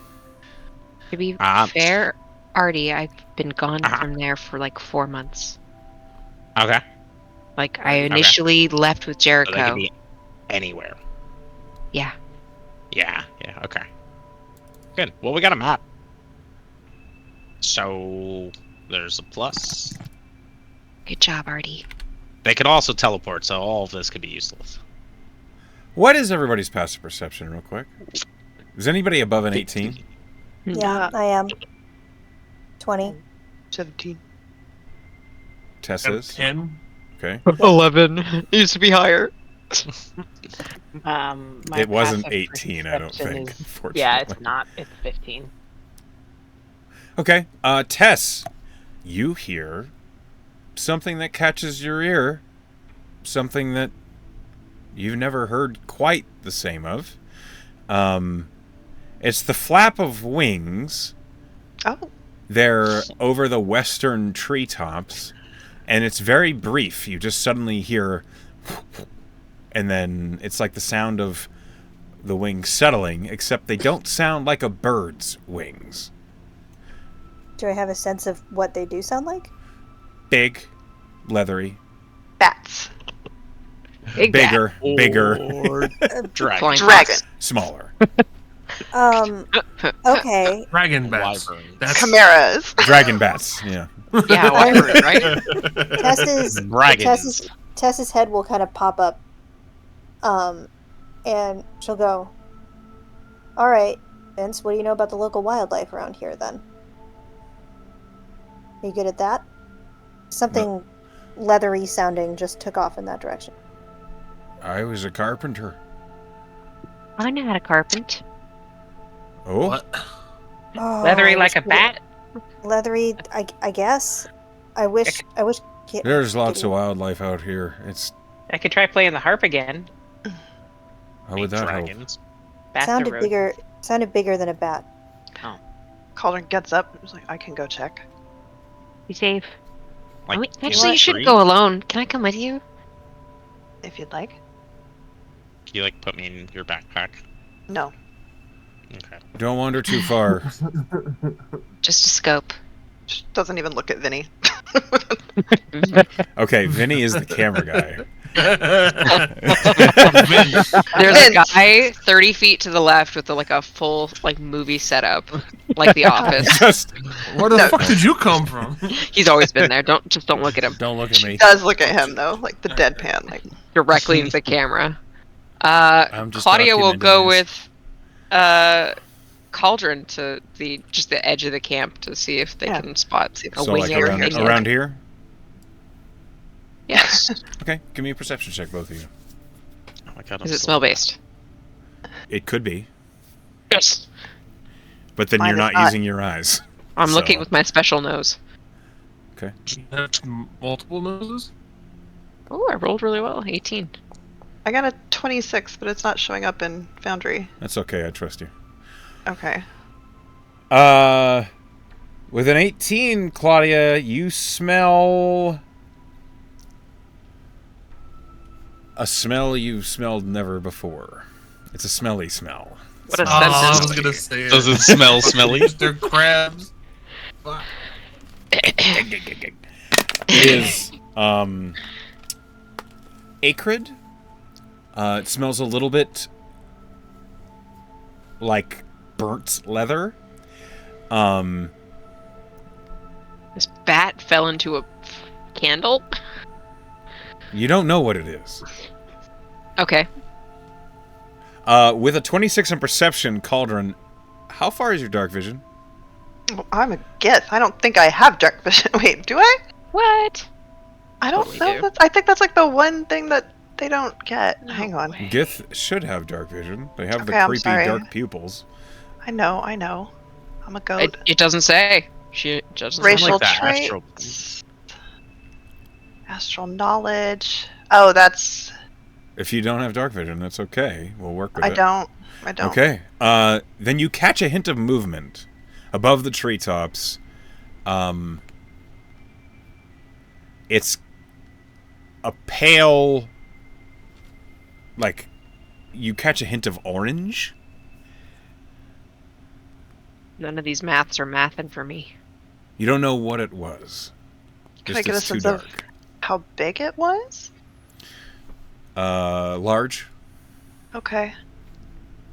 Speaker 8: To be fair, Artie, I've been gone from there for like 4 months.
Speaker 4: Okay.
Speaker 8: Like, I initially left with Jericho.
Speaker 4: So they could be anywhere.
Speaker 8: Yeah.
Speaker 4: Yeah, okay. Good. Well, we got a map. So, there's a plus.
Speaker 8: Good job, Artie.
Speaker 4: They could also teleport, so all of this could be useless.
Speaker 1: What is everybody's passive perception, real quick? Is anybody above an 18?
Speaker 2: Yeah, I am. 20.
Speaker 6: 17.
Speaker 1: Tess is?
Speaker 7: 10.
Speaker 1: Okay.
Speaker 3: 11. Used to be higher.
Speaker 5: My
Speaker 1: It wasn't
Speaker 5: passive
Speaker 1: 18, I don't
Speaker 5: perception
Speaker 1: think,
Speaker 5: is-
Speaker 1: unfortunately.
Speaker 5: Yeah, it's not. It's 15.
Speaker 1: Okay. Tess, you hear something that catches your ear. Something that you've never heard quite the same of. It's the flap of wings.
Speaker 6: Oh.
Speaker 1: They're over the western treetops, and it's very brief. You just suddenly hear, and then it's like the sound of the wings settling, except they don't sound like a bird's wings.
Speaker 2: Do I have a sense of what they do sound like?
Speaker 1: Big, leathery,
Speaker 6: Bats.
Speaker 1: bigger,
Speaker 4: Dragon.
Speaker 6: Dragon.
Speaker 1: smaller.
Speaker 2: Okay.
Speaker 7: Dragon bats.
Speaker 4: Wyvern.
Speaker 7: That's
Speaker 6: Chimeras.
Speaker 1: Dragon bats, yeah.
Speaker 3: Yeah, wyvern, right?
Speaker 4: Dragons.
Speaker 2: Tess's head will kind of pop up. And she'll go, "All right, Vince, what do you know about the local wildlife around here then? Are you good at that?" Something leathery sounding just took off in that direction.
Speaker 1: I was a carpenter.
Speaker 8: I know how to carpent.
Speaker 1: Oh?
Speaker 7: what?
Speaker 2: Oh,
Speaker 5: Leathery
Speaker 2: I
Speaker 5: like a
Speaker 2: wish-
Speaker 5: bat?
Speaker 2: Leathery, I guess. I wish.
Speaker 1: There's lots of wildlife out here. It's...
Speaker 5: I could try playing the harp again.
Speaker 1: How would that help?
Speaker 4: Dragons.
Speaker 5: Bats are
Speaker 2: Sounded
Speaker 5: road.
Speaker 2: bigger. Sounded bigger than a bat.
Speaker 6: Calder gets up. He's like, I can go check.
Speaker 8: Be safe.
Speaker 4: Like,
Speaker 8: Actually, you shouldn't go alone. Can I come with you?
Speaker 6: If you'd like.
Speaker 4: Can you, like, put me in your backpack?
Speaker 6: No.
Speaker 4: Okay.
Speaker 1: Don't wander too far.
Speaker 8: Just a scope.
Speaker 6: She doesn't even look at Vinny.
Speaker 1: Okay, Vinny is the camera guy.
Speaker 3: There's a guy 30 feet to the left with a full movie setup, like The Office.
Speaker 1: Just
Speaker 7: Where the fuck did you come from?
Speaker 3: He's always been there. Don't look at him
Speaker 1: don't look at me.
Speaker 6: Does look at him though, like the deadpan. Like,
Speaker 3: directly into the camera.
Speaker 1: I'm just
Speaker 3: Claudia will
Speaker 1: documenting
Speaker 3: go
Speaker 1: this.
Speaker 3: with Cauldron to the edge of the camp to see if they can spot a
Speaker 1: So
Speaker 3: wing
Speaker 1: like
Speaker 3: or
Speaker 1: around,
Speaker 3: anything.
Speaker 1: around here?
Speaker 3: Yes.
Speaker 1: Okay, give me a perception check, both of you.
Speaker 4: Oh my God, I'm
Speaker 3: Is it
Speaker 4: so-
Speaker 3: smell based?
Speaker 1: It could be,
Speaker 3: Yes.
Speaker 1: but then
Speaker 6: Mine
Speaker 1: you're
Speaker 6: is
Speaker 1: not
Speaker 6: not.
Speaker 1: using your eyes.
Speaker 3: I'm
Speaker 1: So-
Speaker 3: looking with my special nose.
Speaker 1: Okay.
Speaker 7: That's multiple noses?
Speaker 3: Oh, I rolled really well. 18.
Speaker 6: I got a 26, but it's not showing up in Foundry.
Speaker 1: That's okay, I trust you.
Speaker 6: Okay.
Speaker 1: With an 18, Claudia, you smell a smell you've smelled never before. It's a smelly smell.
Speaker 3: What a
Speaker 7: Oh, I
Speaker 3: sentence.
Speaker 7: was gonna say
Speaker 9: Does it smell smelly?
Speaker 7: They're crabs.
Speaker 1: It is acrid. It smells a little bit like burnt leather.
Speaker 3: This bat fell into a candle?
Speaker 1: You don't know what it is.
Speaker 3: Okay.
Speaker 1: With a 26 in perception, Cauldron, how far is your dark vision?
Speaker 6: Well, I'm a guess. I don't think I have dark vision. Wait, do I?
Speaker 3: What?
Speaker 6: I don't
Speaker 3: Totally
Speaker 6: know. I think that's like the one thing that they don't get.
Speaker 3: No
Speaker 6: Hang on.
Speaker 3: way.
Speaker 1: Gith should have dark vision. They have
Speaker 6: Okay,
Speaker 1: the
Speaker 6: I'm
Speaker 1: creepy
Speaker 6: sorry.
Speaker 1: dark pupils.
Speaker 6: I know. I'm a goat.
Speaker 3: It doesn't say. She doesn't
Speaker 6: Racial
Speaker 9: like that
Speaker 6: traits. Astral knowledge. Oh, that's.
Speaker 1: If you don't have dark vision, that's okay. We'll work with
Speaker 6: I
Speaker 1: it.
Speaker 6: don't.
Speaker 1: Okay. Then you catch a hint of movement above the treetops. It's a pale, like, you catch a hint of orange.
Speaker 3: None of these maths are mathing for me.
Speaker 1: You don't know what it was.
Speaker 6: Can I
Speaker 1: Just
Speaker 6: get a
Speaker 1: it's too
Speaker 6: sense of
Speaker 1: dark.
Speaker 6: how big it was?
Speaker 1: Large.
Speaker 6: Okay.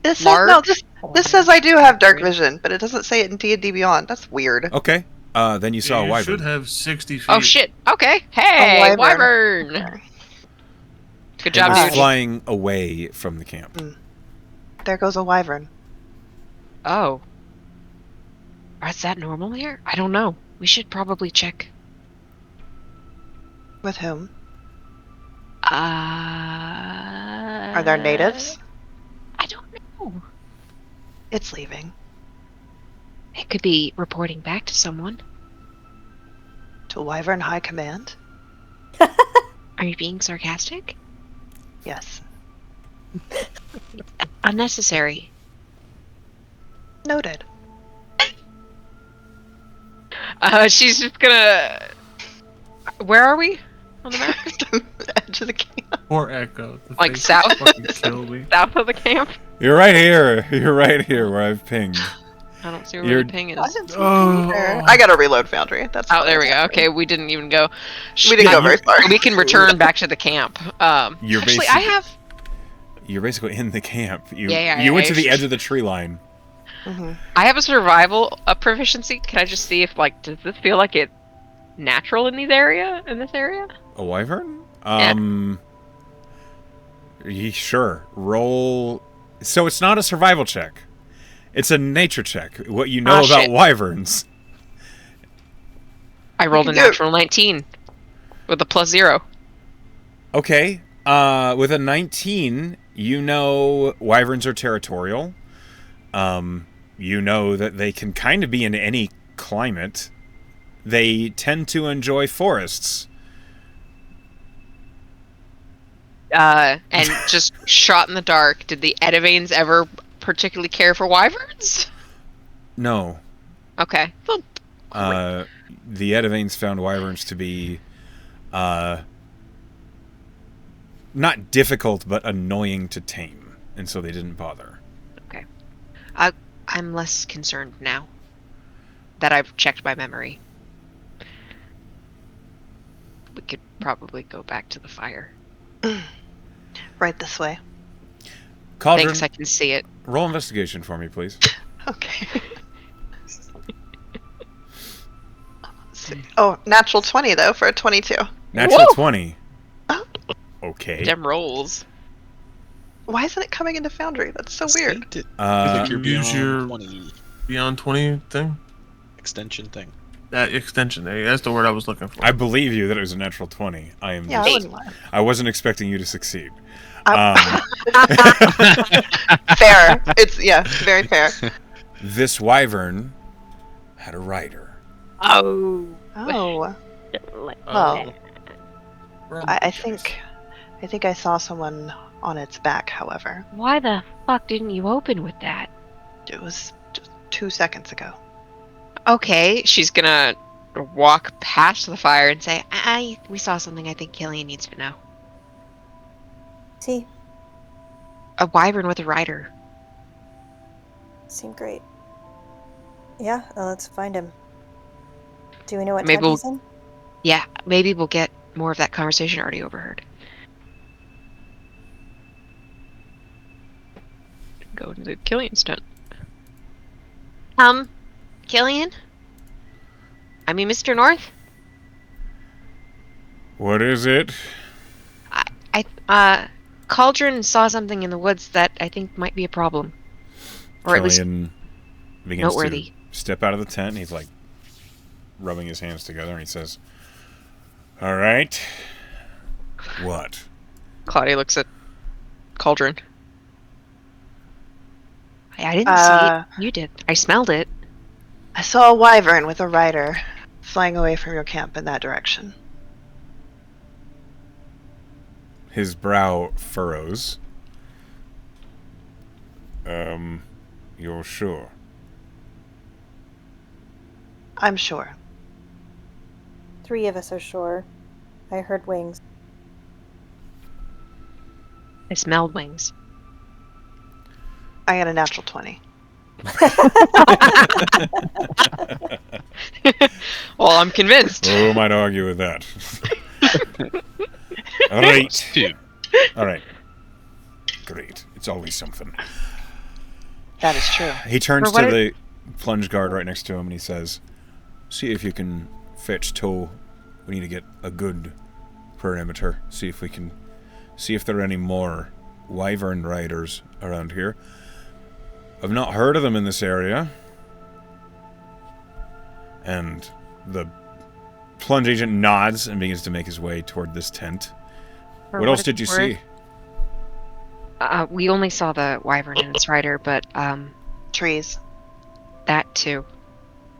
Speaker 6: This
Speaker 3: Large?
Speaker 6: says, this says I do have dark vision, but it doesn't say it in D&D Beyond. That's weird.
Speaker 1: Okay. Then you saw a
Speaker 7: you
Speaker 1: wyvern.
Speaker 7: should have 60 feet.
Speaker 3: Oh shit! Okay. Hey,
Speaker 6: wyvern.
Speaker 3: wyvern. Good
Speaker 1: It
Speaker 3: job,
Speaker 1: was
Speaker 3: dude.
Speaker 1: flying away from the camp.
Speaker 6: There goes a wyvern.
Speaker 3: Oh. Is that normal here? I don't know. We should probably check.
Speaker 6: With whom?
Speaker 3: Are
Speaker 6: Are there natives?
Speaker 3: I don't know.
Speaker 6: It's leaving.
Speaker 3: It could be reporting back to someone.
Speaker 6: To Wyvern High Command?
Speaker 3: Are you being sarcastic?
Speaker 6: Yes.
Speaker 3: Unnecessary.
Speaker 6: Noted.
Speaker 3: She's just gonna. Where are we on the map?
Speaker 6: Edge of the camp.
Speaker 7: Poor Echo. The
Speaker 3: Like
Speaker 7: face
Speaker 3: south?
Speaker 7: fucking killed me.
Speaker 3: South of the camp?
Speaker 1: You're right here. You're right here where I've pinged.
Speaker 3: I don't see where
Speaker 1: You're-
Speaker 3: the ping is.
Speaker 6: I didn't see
Speaker 7: Oh.
Speaker 6: either. I gotta reload Foundry. That's
Speaker 3: Oh,
Speaker 6: fine.
Speaker 3: there we go. Okay, we didn't even go.
Speaker 6: We didn't go very far.
Speaker 3: We can return back to the camp.
Speaker 1: You're
Speaker 3: Actually,
Speaker 1: basically-
Speaker 3: I have.
Speaker 1: You're basically in the camp.
Speaker 3: Yeah,
Speaker 1: you went to
Speaker 3: I-
Speaker 1: the edge of the tree line.
Speaker 3: I have a survival proficiency. Can I just see if does this feel like it's natural in this area?
Speaker 1: A wyvern?
Speaker 3: Yeah.
Speaker 1: Sure. Roll. So it's not a survival check. It's a nature check. What you know about
Speaker 3: Shit.
Speaker 1: wyverns.
Speaker 3: I rolled a
Speaker 6: can do it.
Speaker 3: natural 19 with a +0.
Speaker 1: Okay. With a 19, you know wyverns are territorial. You know that they can kind of be in any climate. They tend to enjoy forests.
Speaker 3: And just shot in the dark. Did the Edivanes ever particularly care for wyverns?
Speaker 1: No.
Speaker 3: Okay. Well,
Speaker 1: The Edivanes found wyverns to be not difficult, but annoying to tame, and so they didn't bother.
Speaker 3: okay. I'm less concerned now that I've checked my memory. We could probably go back to the fire.
Speaker 6: Right this way.
Speaker 1: Cauldron,
Speaker 3: Thanks, I can see it.
Speaker 1: roll investigation for me, please.
Speaker 6: Okay. Let's see. Oh, natural 20 though for a 22.
Speaker 1: Natural
Speaker 3: Whoa!
Speaker 1: 20.
Speaker 6: Oh.
Speaker 1: Okay.
Speaker 3: Dem rolls.
Speaker 6: Why isn't it coming into Foundry? That's so weird.
Speaker 9: I think you're
Speaker 7: Use
Speaker 9: beyond
Speaker 7: your-
Speaker 9: 20
Speaker 7: Beyond 20 thing?
Speaker 9: extension thing.
Speaker 7: That extension there. That's the word I was looking for.
Speaker 1: I believe you that it was a natural 20. I am.
Speaker 6: Yeah, I
Speaker 1: just-
Speaker 6: wouldn't lie.
Speaker 1: I wasn't expecting you to succeed.
Speaker 6: Fair. It's very fair.
Speaker 1: This wyvern had a rider.
Speaker 3: Oh.
Speaker 6: Oh.
Speaker 7: Oh.
Speaker 6: I think I saw someone on its back, however.
Speaker 8: Why the fuck didn't you open with that?
Speaker 6: It was just 2 seconds ago.
Speaker 3: Okay, she's gonna walk past the fire and say, we saw something I think Killian needs to know.
Speaker 2: See,
Speaker 3: A wyvern with a rider.
Speaker 2: seemed great. Yeah, let's find him. Do we know what
Speaker 3: Maybe
Speaker 2: town he's in?
Speaker 3: Yeah, maybe we'll get more of that conversation already overheard. Go to the Killian's tent. Killian?
Speaker 8: I mean, Mr. North?
Speaker 1: What is it?
Speaker 8: Cauldron saw something in the woods that I think might be a problem. Or at least
Speaker 1: begins
Speaker 8: noteworthy.
Speaker 1: to step out of the tent, and he's like rubbing his hands together, and he says, "All right, what?"
Speaker 3: Claudia looks at Cauldron.
Speaker 8: I didn't see it. You did. I smelled it.
Speaker 6: I saw a wyvern with a rider flying away from your camp in that direction.
Speaker 1: His brow furrows. You're sure?
Speaker 6: I'm sure.
Speaker 2: 3 of us are sure. I heard wings.
Speaker 8: I smelled wings.
Speaker 6: I got a natural 20.
Speaker 3: Well, I'm convinced.
Speaker 1: Oh, might argue with that. All right. All right. Great. It's always something.
Speaker 6: That is true.
Speaker 1: He turns to the plunge guard right next to him and he says, "See if you can fetch tow. We need to get a good perimeter. See if there are any more wyvern riders around here. I've not heard of them in this area." And the plunge agent nods and begins to make his way toward this tent. What else did you see?
Speaker 8: We only saw the wyvern and its rider, but
Speaker 6: trees.
Speaker 8: That too.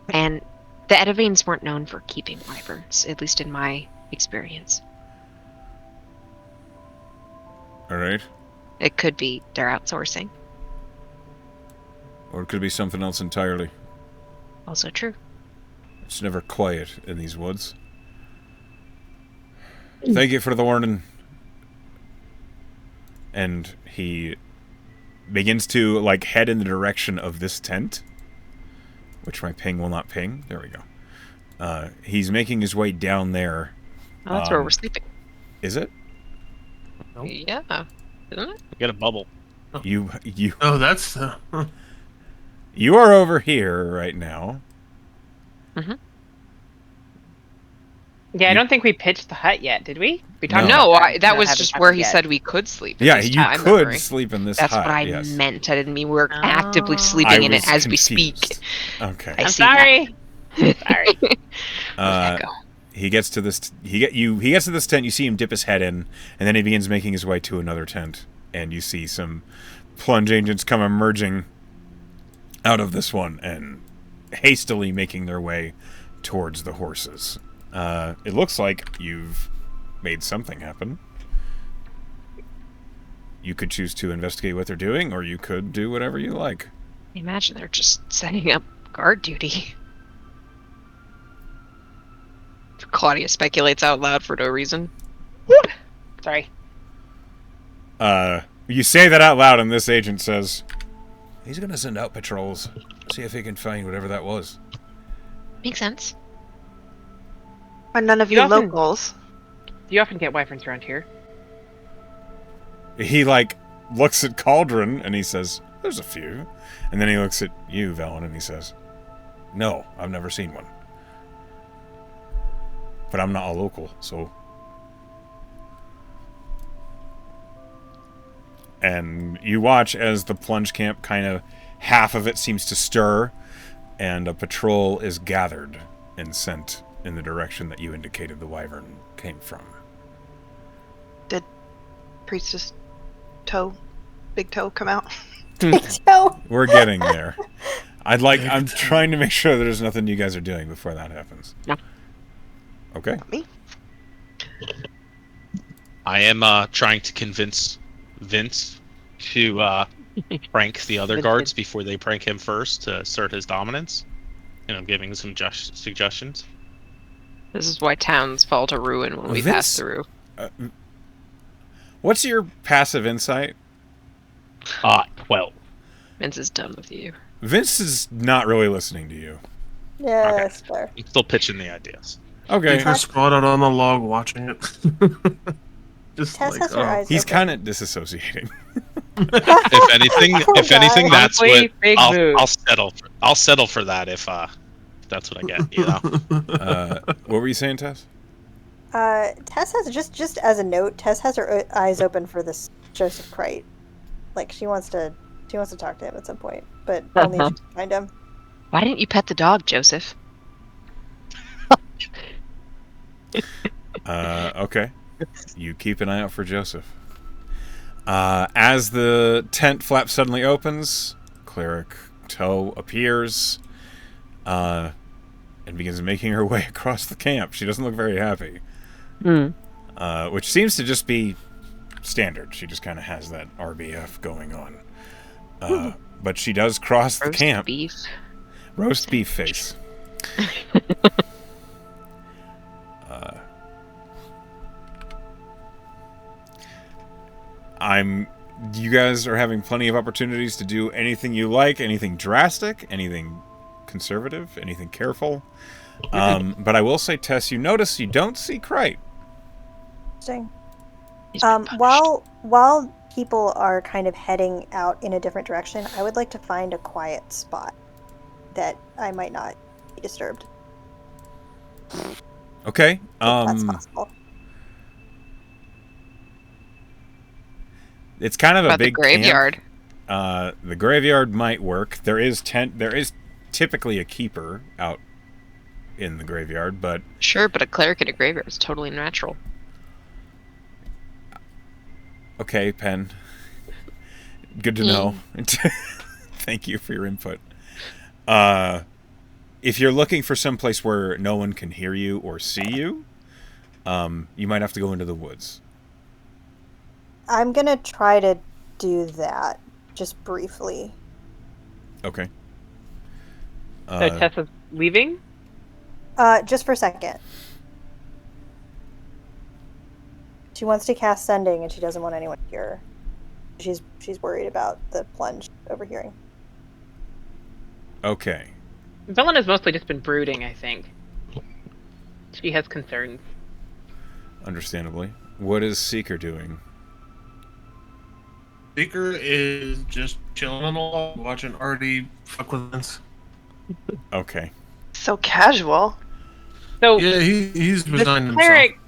Speaker 8: And the Edivines weren't known for keeping wyverns, at least in my experience.
Speaker 1: All right.
Speaker 8: It could be they're outsourcing.
Speaker 1: Or it could be something else entirely.
Speaker 8: Also true.
Speaker 1: It's never quiet in these woods. Thank you for the warning. And he begins to head in the direction of this tent, which my ping will not ping. There we go. He's making his way down there.
Speaker 3: Oh, that's where we're sleeping.
Speaker 1: Is it?
Speaker 3: Oh. Yeah, isn't it?
Speaker 4: Get a bubble.
Speaker 1: You.
Speaker 7: Oh, that's.
Speaker 1: You are over here right now.
Speaker 3: Mm-hmm. Yeah, I don't think we pitched the hut yet, did we? We
Speaker 1: talked
Speaker 3: No, that
Speaker 5: was
Speaker 3: was just where he said we could sleep.
Speaker 1: Yeah, you could sleep in this
Speaker 8: That's
Speaker 1: hut.
Speaker 8: what I meant. I didn't mean we're actively sleeping in it as we speak.
Speaker 1: Okay.
Speaker 3: I'm sorry.
Speaker 8: Sorry.
Speaker 1: He gets to this. He gets to this tent. You see him dip his head in, and then he begins making his way to another tent. And you see some plunge agents come emerging out of this one and hastily making their way towards the horses. It looks like you've made something happen. You could choose to investigate what they're doing, or you could do whatever you like.
Speaker 8: I imagine they're just setting up guard duty.
Speaker 3: Claudia speculates out loud for no reason.
Speaker 5: Sorry.
Speaker 1: You say that out loud, and this agent says, "He's going to send out patrols, see if he can find whatever that was."
Speaker 8: Makes sense.
Speaker 6: Are none of you locals?
Speaker 5: Do you often get wyverns around here?
Speaker 1: He looks at Cauldron and he says, "There's a few." And then he looks at you, Valen, and he says, "No, I've never seen one. But I'm not a local, so..." And you watch as the plunge camp half of it seems to stir, and a patrol is gathered and sent in the direction that you indicated the wyvern came from.
Speaker 6: Did Priestess Big Toe come out?
Speaker 2: Big Toe.
Speaker 1: We're getting there. I'm trying to make sure there's nothing you guys are doing before that happens.
Speaker 8: No.
Speaker 1: Okay.
Speaker 6: Me?
Speaker 9: I am trying to convince Vince to prank the other guards before they prank him first to assert his dominance. And I'm giving some suggestions.
Speaker 3: This is why towns fall to ruin when we pass through.
Speaker 1: What's your passive insight?
Speaker 9: 12.
Speaker 3: Vince is done with you.
Speaker 1: Vince is not really listening to you.
Speaker 2: Yeah, that's fair.
Speaker 9: I'm still pitching the ideas.
Speaker 1: Okay.
Speaker 7: He's just spotted on the log watching it. Just
Speaker 2: Tess has her eyes
Speaker 1: he's
Speaker 2: open.
Speaker 1: kind of disassociating.
Speaker 9: If anything, that's
Speaker 5: Probably
Speaker 9: what
Speaker 5: big move.
Speaker 9: I'll settle. I'll settle for that if That's what I get, you know?
Speaker 1: What were you saying, Tess?
Speaker 2: Tess has just as a note. Tess has her eyes open for this Joseph Crate. Like she wants to talk to him at some point, but only if she can find him.
Speaker 8: Why didn't you pet the dog, Joseph?
Speaker 1: Okay. You keep an eye out for Joseph. As the tent flap suddenly opens, Cleric Toe appears and begins making her way across the camp. She doesn't look very happy. Which seems to just be standard. She just kind of has that RBF going on. But she does cross the camp.
Speaker 8: Beef.
Speaker 1: Roast beef face. You guys are having plenty of opportunities to do anything you like, anything drastic, anything conservative, anything careful. But I will say, Tess, you notice you don't see Krite.
Speaker 2: Interesting. While people are kind of heading out in a different direction, I would like to find a quiet spot that I might not be disturbed.
Speaker 1: Okay.
Speaker 2: If that's possible.
Speaker 1: It's kind of a big
Speaker 3: the graveyard.
Speaker 1: Camp. The graveyard might work. There is typically a keeper out in the graveyard, but
Speaker 3: Sure, but a cleric in a graveyard is totally natural.
Speaker 1: okay, Pen. Good to know. Thank you for your input. If you're looking for some place where no one can hear you or see you, you might have to go into the woods.
Speaker 2: I'm gonna try to do that just briefly.
Speaker 1: Okay.
Speaker 5: So Tessa's leaving?
Speaker 2: Just for a second. She wants to cast Sending, and she doesn't want anyone to hear her. She's worried about the plunge overhearing.
Speaker 1: Okay.
Speaker 5: Velen has mostly just been brooding, I think. She has concerns.
Speaker 1: Understandably. What is Seeker doing?
Speaker 7: Seeker is just chilling on the wall, watching Artie fuck with us.
Speaker 1: Okay.
Speaker 6: So casual.
Speaker 5: So
Speaker 7: Yeah, he's resigned himself.
Speaker 5: cleric.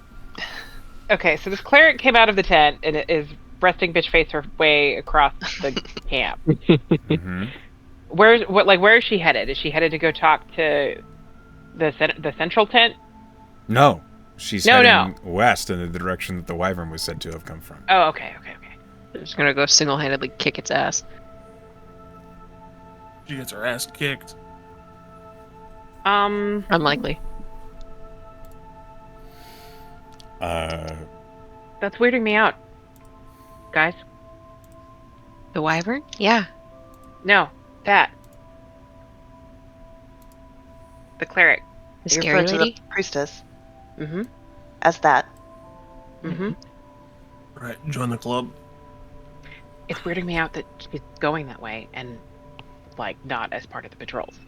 Speaker 5: Okay, so this cleric came out of the tent and is resting bitch face her way across the camp.
Speaker 1: Mm-hmm.
Speaker 5: Where is she headed? Is she headed to go talk to the central tent?
Speaker 1: No. She's heading west in the direction that the wyvern was said to have come from.
Speaker 5: Oh, okay.
Speaker 3: They're just gonna go single-handedly kick its ass.
Speaker 7: She gets her ass kicked.
Speaker 3: Unlikely.
Speaker 5: That's weirding me out, guys.
Speaker 3: The wyvern? Yeah.
Speaker 5: No, that. The cleric.
Speaker 3: The
Speaker 6: You
Speaker 3: scary
Speaker 6: refer to
Speaker 3: lady?
Speaker 6: the priestess
Speaker 5: Mm-hmm.
Speaker 6: as that.
Speaker 5: Mm-hmm.
Speaker 7: Right, join the club.
Speaker 5: It's weirding me out that she's going that way and, not as part of the patrols.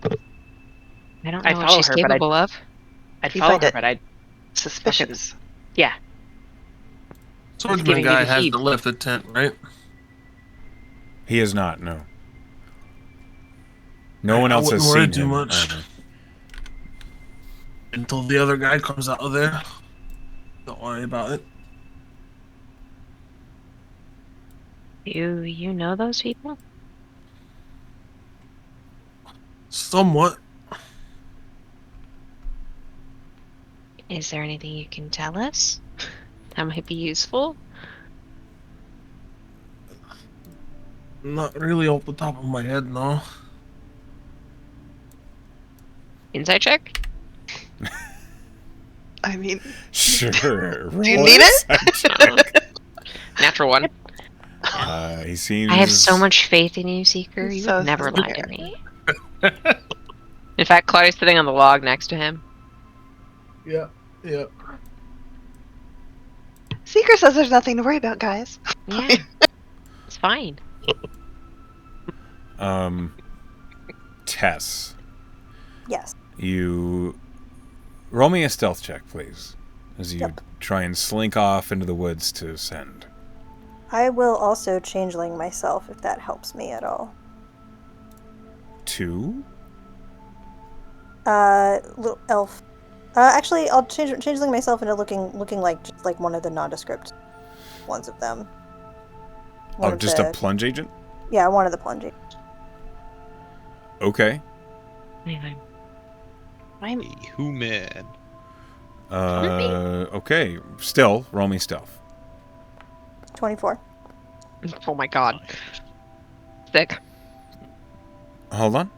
Speaker 3: I don't
Speaker 5: I'd
Speaker 3: know what
Speaker 5: follow
Speaker 3: she's
Speaker 5: her, but
Speaker 3: capable of.
Speaker 5: I'd
Speaker 6: You
Speaker 5: follow
Speaker 6: find
Speaker 5: her,
Speaker 6: it
Speaker 5: but I'd...
Speaker 6: suspicious.
Speaker 5: Yeah.
Speaker 7: Swordsman
Speaker 5: giving you
Speaker 7: guy
Speaker 5: the heat.
Speaker 7: hasn't left the tent, right?
Speaker 1: He is not, no. No one else has
Speaker 7: wouldn't worry
Speaker 1: seen
Speaker 7: too
Speaker 1: him.
Speaker 7: much.
Speaker 1: either.
Speaker 7: Until the other guy comes out of there. Don't worry about it.
Speaker 8: Do you know those people?
Speaker 7: Somewhat.
Speaker 8: Is there anything you can tell us that might be useful?
Speaker 7: Not really off the top of my head, no.
Speaker 3: Insight check?
Speaker 6: I mean,
Speaker 1: Sure.
Speaker 6: do you need it?
Speaker 3: Natural one.
Speaker 1: He seems...
Speaker 8: I have so much faith in you, Seeker. You
Speaker 6: So
Speaker 8: would never lie to
Speaker 6: sincere.
Speaker 8: me.
Speaker 3: In fact, Claudia's sitting on the log next to him.
Speaker 7: Yeah.
Speaker 6: Seeker says there's nothing to worry about, guys.
Speaker 8: Yeah. It's fine.
Speaker 1: Tess.
Speaker 2: Yes.
Speaker 1: You... Roll me a stealth check, please. As you try and slink off into the woods to send.
Speaker 2: I will also changeling myself if that helps me at all.
Speaker 1: 2?
Speaker 2: Little elf. Actually, I'll changeling myself into looking like just like one of the nondescript ones of them.
Speaker 1: Just a plunge agent?
Speaker 2: Yeah, one of the plunge agents.
Speaker 1: Okay.
Speaker 6: I'm
Speaker 9: A human.
Speaker 1: Okay. Still, roll me stealth.
Speaker 2: 24.
Speaker 3: Oh my god. Sick.
Speaker 1: Hold on.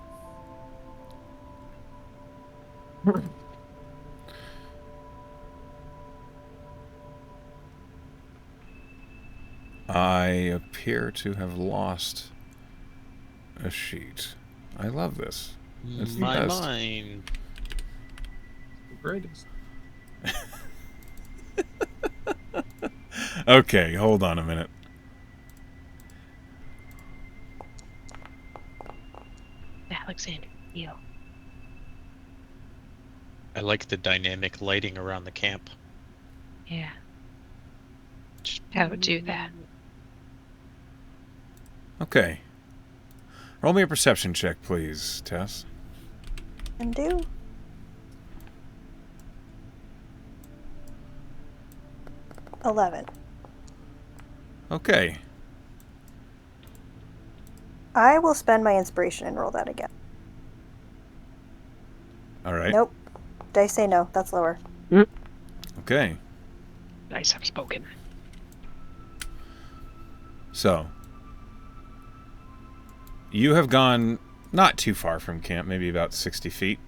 Speaker 1: I appear to have lost a sheet. I love this. It's the
Speaker 9: My
Speaker 1: best.
Speaker 9: mind.
Speaker 7: Greatest.
Speaker 1: Okay, hold on a minute.
Speaker 8: Alexander, you.
Speaker 9: I like the dynamic lighting around the camp.
Speaker 8: Yeah. How would do that?
Speaker 1: Okay. Roll me a perception check, please, Tess.
Speaker 2: And do. $11.
Speaker 1: Okay.
Speaker 2: I will spend my inspiration and roll that again.
Speaker 1: All right.
Speaker 2: Nope. Dice say no. That's lower.
Speaker 1: Okay.
Speaker 3: Nice have spoken.
Speaker 1: So, you have gone not too far from camp, maybe about 60 feet.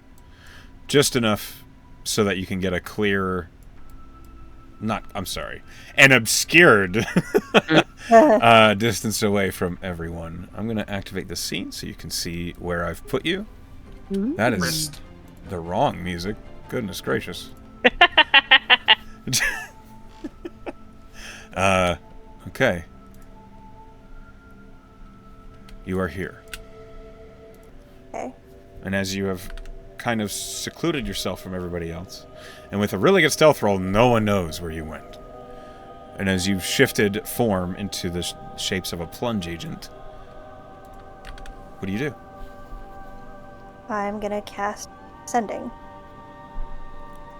Speaker 1: Just enough so that you can get a clear... an obscured distance away from everyone. I'm going to activate the scene so you can see where I've put you. That is the wrong music. Goodness gracious. Okay. You are here.
Speaker 2: Okay.
Speaker 1: And as you have kind of secluded yourself from everybody else, and with a really good stealth roll, no one knows where you went. And as you've shifted form into the shapes of a plunge agent, what do?
Speaker 2: I'm gonna cast Sending.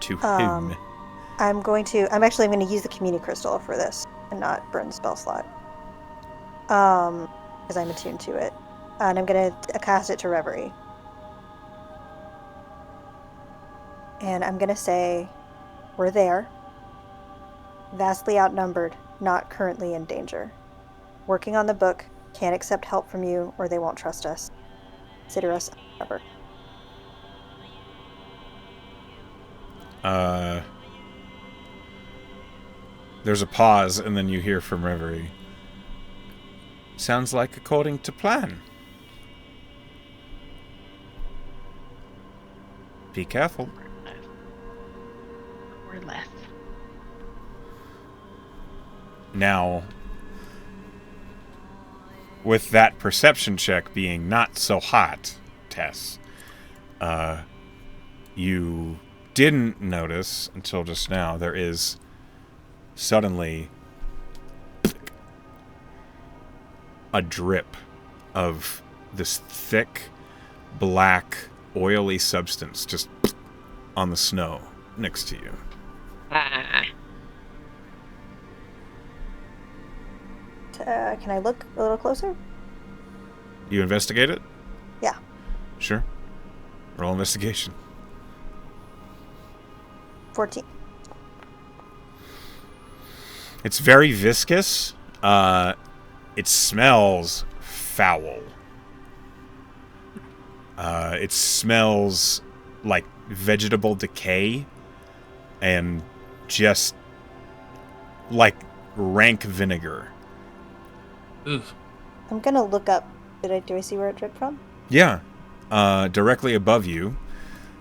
Speaker 1: To him.
Speaker 2: I'm actually going to use the Communi Crystal for this and not burn the spell slot. Because I'm attuned to it. And I'm going to cast it to Reverie. And I'm going to say, we're there. Vastly outnumbered, not currently in danger. Working on the book, can't accept help from you or they won't trust us. Consider us ever.
Speaker 1: There's a pause, and then you hear from Reverie. Sounds like according to plan. Be careful.
Speaker 8: Or less.
Speaker 1: Now, with that perception check being not so hot, Tess, you didn't notice until just now there is suddenly a drip of this thick, black, oily substance just on the snow next to you.
Speaker 2: Can I look a little closer?
Speaker 1: You investigate it?
Speaker 2: Yeah.
Speaker 1: Sure. Roll investigation.
Speaker 2: 14.
Speaker 1: It's very viscous. It smells foul. It smells like vegetable decay and just like rank vinegar.
Speaker 7: Ugh.
Speaker 2: I'm going to look up. Do I see where it dripped from?
Speaker 1: Yeah. Directly above you,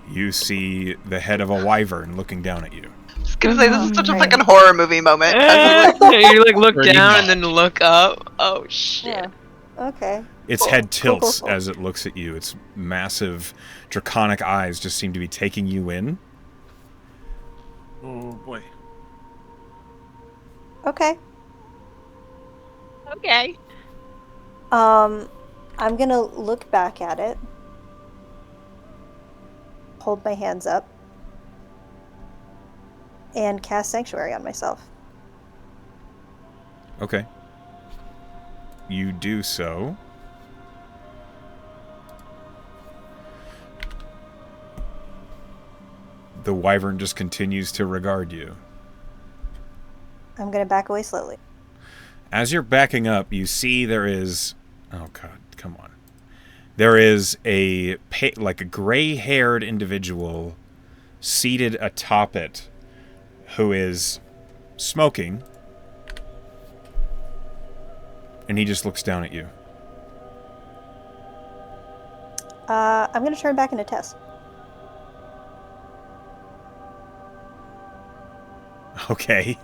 Speaker 1: you see the head of a wyvern looking down at you.
Speaker 6: I was gonna say, this is such a fucking horror movie moment.
Speaker 3: You like look down and then look up. Oh shit.
Speaker 2: Yeah. Okay.
Speaker 1: Its head tilts as it looks at you. Its massive, draconic eyes just seem to be taking you in.
Speaker 7: Oh boy.
Speaker 2: Okay.
Speaker 3: Okay.
Speaker 2: I'm gonna look back at it. hold my hands up and cast Sanctuary on myself.
Speaker 1: Okay. You do so. The wyvern just continues to regard you.
Speaker 2: I'm going to back away slowly.
Speaker 1: As you're backing up, you see there is... Oh, God, come on. There is a gray-haired individual seated atop it who is smoking, and he just looks down at you.
Speaker 2: I'm going to turn back into Tess.
Speaker 1: Okay.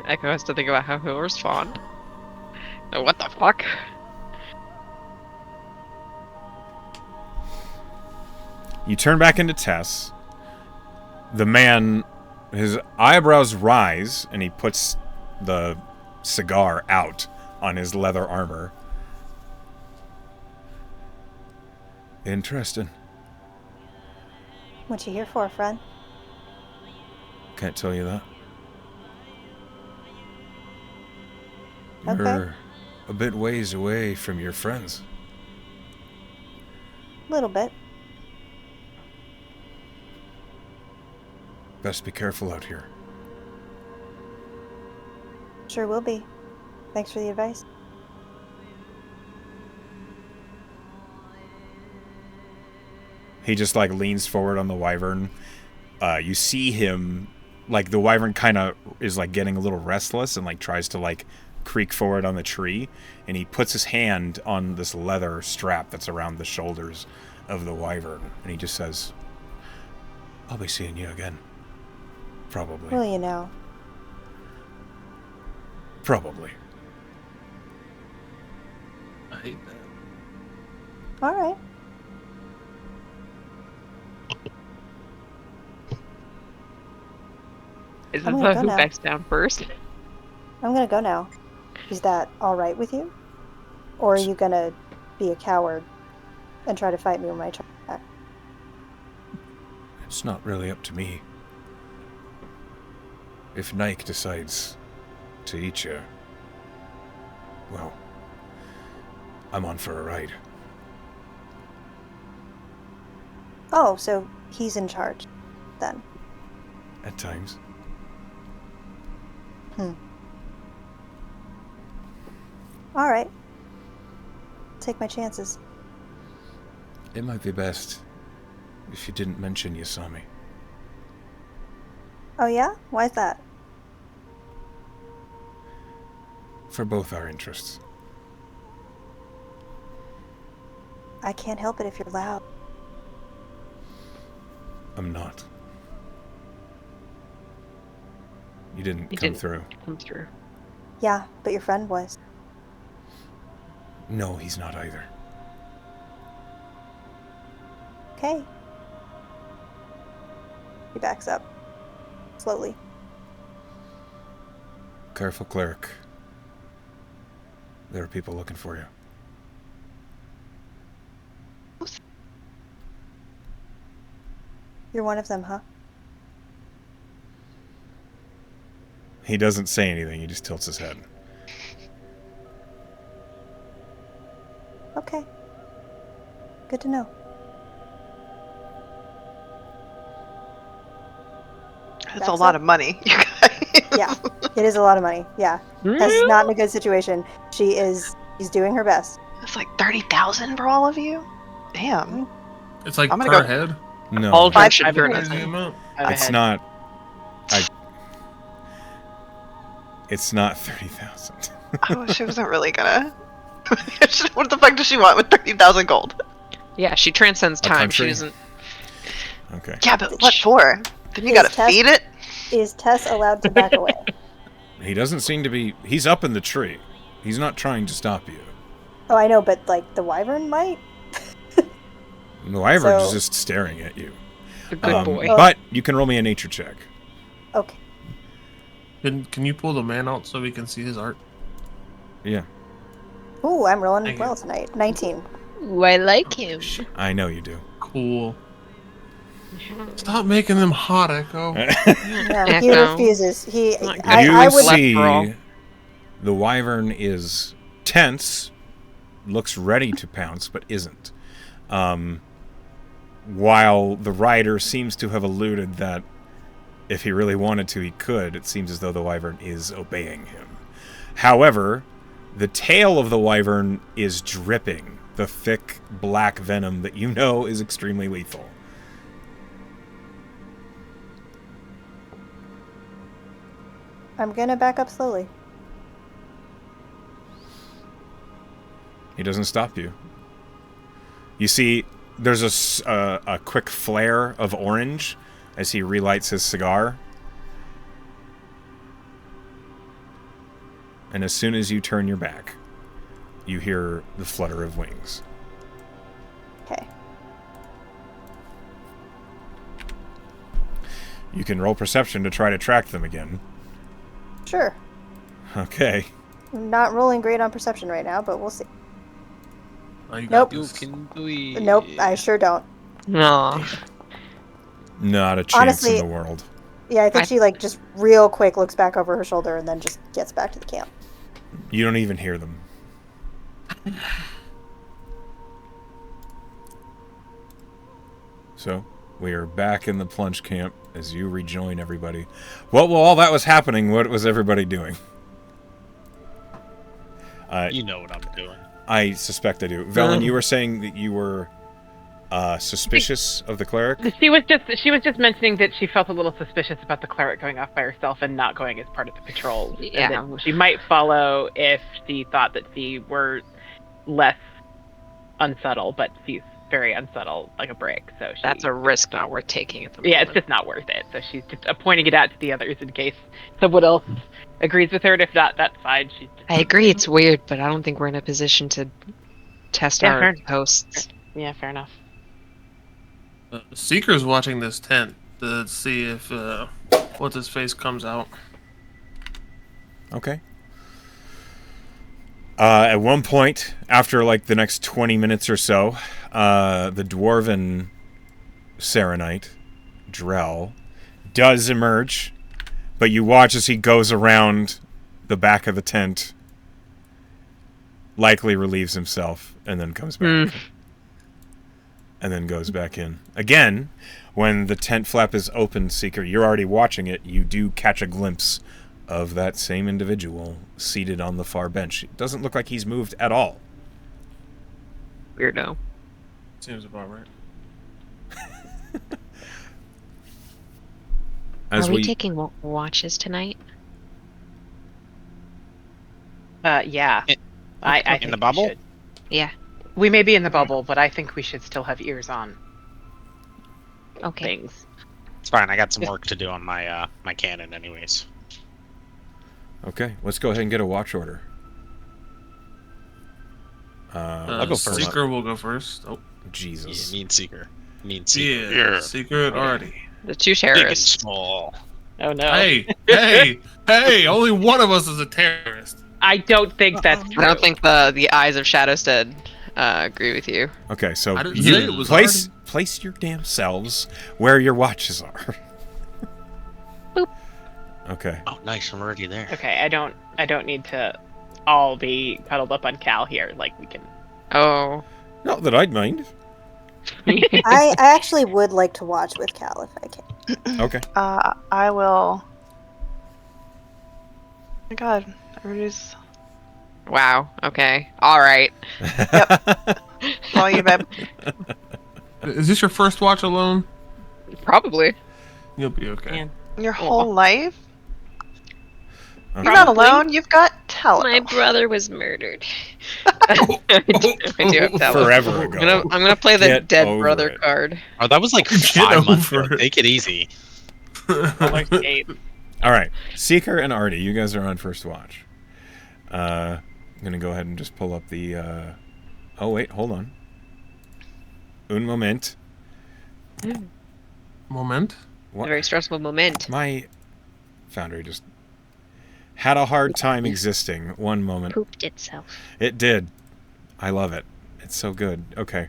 Speaker 3: Echo has to think about how he'll respond. What the fuck?
Speaker 1: You turn back into Tess. The man, his eyebrows rise, and he puts the cigar out on his leather armor. Interesting.
Speaker 2: What you here for, friend?
Speaker 1: Can't tell you that.
Speaker 2: Okay.
Speaker 1: You're a bit ways away from your friends.
Speaker 2: Little bit.
Speaker 1: Best be careful out here.
Speaker 2: Sure will be. Thanks for the advice.
Speaker 1: He just leans forward on the wyvern. You see him, the wyvern kind of is getting a little restless and tries to creak forward on the tree, and he puts his hand on this leather strap that's around the shoulders of the wyvern, and he just says, "I'll be seeing you again. Probably."
Speaker 2: Will you now?
Speaker 1: Probably.
Speaker 7: I hate that.
Speaker 2: All right.
Speaker 3: Is
Speaker 2: I'm
Speaker 3: this
Speaker 2: gonna
Speaker 3: the
Speaker 2: go
Speaker 3: who
Speaker 2: now.
Speaker 3: backs down first?
Speaker 2: I'm gonna go now. Is that all right with you? Or are you gonna be a coward and try to fight me when I try back?
Speaker 1: It's not really up to me. If Nike decides to eat you, well, I'm on for a ride.
Speaker 2: Oh, so he's in charge, then.
Speaker 1: At times.
Speaker 2: All right. Take my chances.
Speaker 1: It might be best if you didn't mention you saw me.
Speaker 2: Oh yeah? Why is that?
Speaker 1: For both our interests.
Speaker 2: I can't help it if you're loud.
Speaker 1: I'm not. You didn't come through.
Speaker 3: Come through.
Speaker 2: Yeah, but your friend was.
Speaker 1: No, he's not either.
Speaker 2: Okay. He backs up. Slowly.
Speaker 1: Careful, cleric. There are people looking for you.
Speaker 2: You're one of them, huh?
Speaker 1: He doesn't say anything, he just tilts his head.
Speaker 2: Okay. Good to know.
Speaker 6: That's a lot of money, you guys.
Speaker 2: Yeah, it is a lot of money. Yeah. Tess is not in a good situation. She's doing her best.
Speaker 6: It's like 30,000 for all of you? Damn.
Speaker 7: It's like
Speaker 6: I'm gonna
Speaker 7: per
Speaker 6: go-
Speaker 7: head.
Speaker 1: No,
Speaker 3: All
Speaker 6: Five-
Speaker 3: should
Speaker 7: Crazy
Speaker 3: fairness.
Speaker 7: amount.
Speaker 1: it's not. It's not 30,000.
Speaker 6: Oh, she wasn't really gonna. What the fuck does she want with 30,000 gold?
Speaker 3: Yeah, she transcends time. She
Speaker 1: country?
Speaker 3: doesn't.
Speaker 1: Okay.
Speaker 6: Yeah, but what for? Then you gotta
Speaker 2: Tess-
Speaker 6: feed it?
Speaker 2: Is Tess allowed to back away?
Speaker 1: He doesn't seem to be. He's up in the tree. He's not trying to stop you.
Speaker 2: Oh, I know, but the wyvern might?
Speaker 1: The wyvern's
Speaker 2: So-
Speaker 1: just staring at you.
Speaker 3: A good boy.
Speaker 1: But you can roll me a nature check.
Speaker 2: Okay.
Speaker 7: Can you pull the man out so we can see his art?
Speaker 1: Yeah.
Speaker 2: Ooh, I'm rolling
Speaker 7: Thank
Speaker 2: well
Speaker 7: you.
Speaker 2: tonight. 19.
Speaker 8: Ooh, I like him.
Speaker 1: I know you do.
Speaker 7: Cool. Stop making them hot, Echo.
Speaker 2: Yeah, he
Speaker 3: Echo.
Speaker 2: refuses. He.
Speaker 3: Not good.
Speaker 2: I
Speaker 1: You
Speaker 2: would.
Speaker 1: see the wyvern is tense, looks ready to pounce, but isn't. While the rider seems to have alluded that if he really wanted to, he could, it seems as though the wyvern is obeying him. However, the tail of the wyvern is dripping the thick black venom that you know is extremely lethal.
Speaker 2: I'm gonna back up slowly.
Speaker 1: He doesn't stop you. You see, there's a quick flare of orange as he relights his cigar. And as soon as you turn your back, you hear the flutter of wings.
Speaker 2: Okay.
Speaker 1: You can roll perception to try to track them again.
Speaker 2: Sure.
Speaker 1: Okay.
Speaker 2: I'm not rolling great on perception right now, but we'll see.
Speaker 7: You
Speaker 2: Nope.
Speaker 7: got this.
Speaker 9: can do it.
Speaker 2: Nope, I sure don't.
Speaker 3: No.
Speaker 1: Not a chance
Speaker 2: Honestly-
Speaker 1: in the world.
Speaker 2: Yeah, I think she like just real quick looks back over her shoulder and then just gets back to the camp.
Speaker 1: You don't even hear them. So, we are back in the plunge camp as you rejoin everybody. Well, while all that was happening, what was everybody doing?
Speaker 9: You know what I'm doing.
Speaker 1: I suspect I do. Velen, you were saying that you were suspicious of the cleric?
Speaker 5: She was just mentioning that she felt a little suspicious about the cleric going off by herself and not going as part of the patrol.
Speaker 3: Yeah.
Speaker 5: And that she might follow if she thought that she were less unsubtle, but she's very unsubtle, like a brick. So
Speaker 3: That's a risk not worth taking at the moment.
Speaker 5: yeah, it's just not worth it. So she's just pointing it out to the others in case someone else agrees with her. And if not, that's fine. She's just,
Speaker 3: I agree, it's weird, but I don't think we're in a position to test
Speaker 5: Yeah,
Speaker 3: our
Speaker 5: fair.
Speaker 3: hosts.
Speaker 5: yeah, fair enough.
Speaker 7: Seeker's watching this tent to see if what's his face comes out.
Speaker 1: Okay. At one point, after like the next 20 minutes or so, the dwarven Serenite, Drell, does emerge, but you watch as he goes around the back of the tent, likely relieves himself, and then comes back. And then goes back in. Again, when the tent flap is open, Seeker, you're already watching it, you do catch a glimpse of that same individual seated on the far bench. It doesn't look like he's moved at all.
Speaker 3: Weirdo.
Speaker 7: Seems about right.
Speaker 1: As
Speaker 8: Are we taking watches tonight?
Speaker 5: Yeah. I think
Speaker 4: in the
Speaker 5: we
Speaker 4: bubble?
Speaker 5: should.
Speaker 8: Yeah.
Speaker 5: We may be in the bubble, but I think we should still have ears on
Speaker 8: Okay.
Speaker 5: things.
Speaker 4: It's fine. I got some work to do on my my cannon, anyways.
Speaker 1: Okay, let's go ahead and get a watch order.
Speaker 4: I'll go first.
Speaker 7: Seeker will go first. Oh,
Speaker 1: Jesus.
Speaker 9: Yeah, mean seeker. Mean seeker.
Speaker 7: yeah. Seeker and Artie.
Speaker 3: The two
Speaker 4: Big and
Speaker 3: terrorists.
Speaker 4: small.
Speaker 5: Oh no.
Speaker 7: Hey! Only one of us is a terrorist.
Speaker 5: I don't think that's true.
Speaker 3: I don't think the eyes of Shadowstead agree with you.
Speaker 1: Okay, so
Speaker 7: I didn't
Speaker 1: you
Speaker 7: say it was
Speaker 1: place your damn selves where your watches are.
Speaker 8: Boop.
Speaker 1: Okay.
Speaker 9: Oh, nice. I'm already there.
Speaker 5: Okay, I don't need to all be cuddled up on Cal here. Like we can.
Speaker 3: Oh.
Speaker 1: Not that I'd mind.
Speaker 2: I actually would like to watch with Cal if I can.
Speaker 1: Okay.
Speaker 6: I will. Oh my god, everybody's.
Speaker 3: Wow. Okay. All right.
Speaker 6: Call you, babe.
Speaker 7: Is this your first watch alone?
Speaker 3: Probably.
Speaker 7: You'll be okay.
Speaker 5: Man.
Speaker 6: Your whole life?
Speaker 1: Okay.
Speaker 6: You're not alone. You've got Tello.
Speaker 8: My brother was murdered.
Speaker 3: I do have to.
Speaker 1: Forever ago.
Speaker 3: I'm gonna play the
Speaker 1: Get
Speaker 3: dead
Speaker 1: over
Speaker 3: brother
Speaker 1: it.
Speaker 3: card.
Speaker 9: Oh, that was like
Speaker 7: Get
Speaker 9: 5 months
Speaker 7: over
Speaker 9: ago.
Speaker 7: it.
Speaker 9: Take it easy.
Speaker 5: Almost 8.
Speaker 1: All right, Seeker and Artie, you guys are on first watch. I'm gonna go ahead and just pull up the. Oh wait, hold on. Un moment.
Speaker 7: Moment.
Speaker 8: A
Speaker 1: What?
Speaker 8: very stressful moment.
Speaker 1: My Foundry just had a hard time existing. One moment.
Speaker 8: Pooped itself.
Speaker 1: It did. I love it. It's so good. Okay.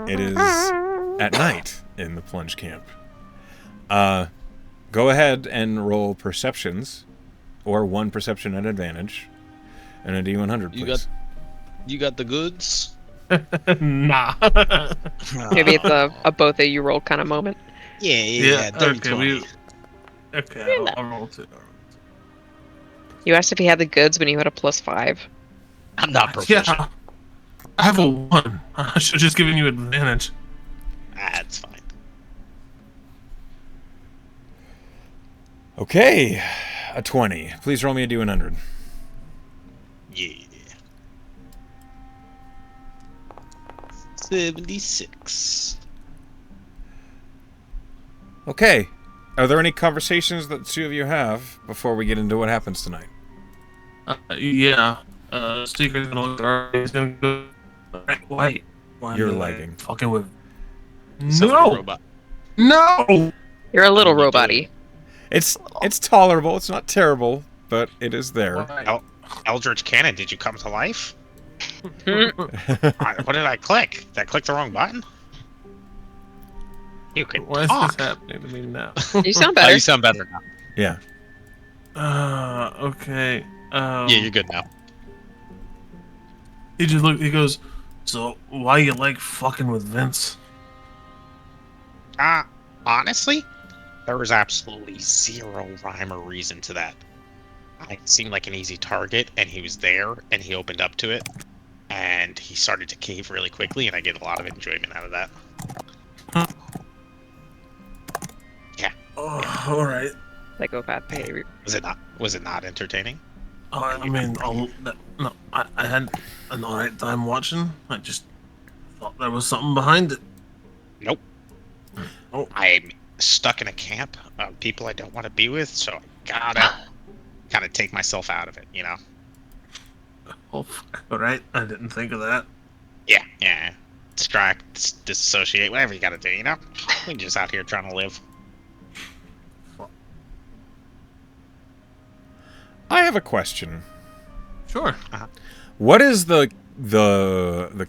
Speaker 1: It is at night in the plunge camp. Go ahead and roll perceptions, or 1 perception at advantage, and a D100, please.
Speaker 9: You got the goods?
Speaker 7: Nah.
Speaker 3: Maybe it's a both of you roll kind of moment.
Speaker 9: Yeah. Dirty 20.
Speaker 7: Okay, I'll roll 2.
Speaker 3: You asked if he had the goods when you had a +5.
Speaker 9: I'm not proficient.
Speaker 7: Yeah. I have a 1. I should have just given you advantage.
Speaker 9: That's fine.
Speaker 1: Okay, a 20. Please roll me a D100.
Speaker 9: Yeah. 76.
Speaker 1: Okay. Are there any conversations that the two of you have before we get into what happens tonight?
Speaker 7: Yeah. Seeker's gonna look at Artie. He's gonna go. Why
Speaker 1: You're
Speaker 7: am I
Speaker 1: lagging.
Speaker 7: Fucking with.
Speaker 9: Sounds like a
Speaker 7: No.
Speaker 9: robot.
Speaker 7: No.
Speaker 3: You're a little
Speaker 9: What are you
Speaker 3: robot-y.
Speaker 1: It's tolerable. It's not terrible, but it is there.
Speaker 7: Why?
Speaker 4: Eldritch Cannon, did you come to life? What did I click? Did I click the wrong button? You can
Speaker 7: Why is
Speaker 4: talk.
Speaker 7: this happening to me now?
Speaker 3: You sound
Speaker 9: Oh,
Speaker 3: better.
Speaker 9: you sound better now.
Speaker 1: Yeah.
Speaker 7: Okay.
Speaker 9: Yeah, you're good now.
Speaker 7: He just look. He goes. So why you like fucking with Vince?
Speaker 4: Honestly, there was absolutely zero rhyme or reason to that. I seemed like an easy target, and he was there, and he opened up to it, and he started to cave really quickly, and I get a lot of enjoyment out of that.
Speaker 7: Oh, all right.
Speaker 3: Psychopath behavior.
Speaker 4: Was it not entertaining?
Speaker 7: Oh, I mean, I had an alright time watching. I just thought there was something behind it.
Speaker 4: Nope.
Speaker 7: Oh.
Speaker 4: I'm stuck in a camp of people I don't want to be with, so I gotta kind of take myself out of it, you know?
Speaker 7: Oh, fuck. All right. I didn't think of that.
Speaker 4: Yeah. Distract, dissociate, whatever you gotta do, you know? We're just out here trying to live.
Speaker 1: I have a question.
Speaker 7: Sure.
Speaker 1: What is the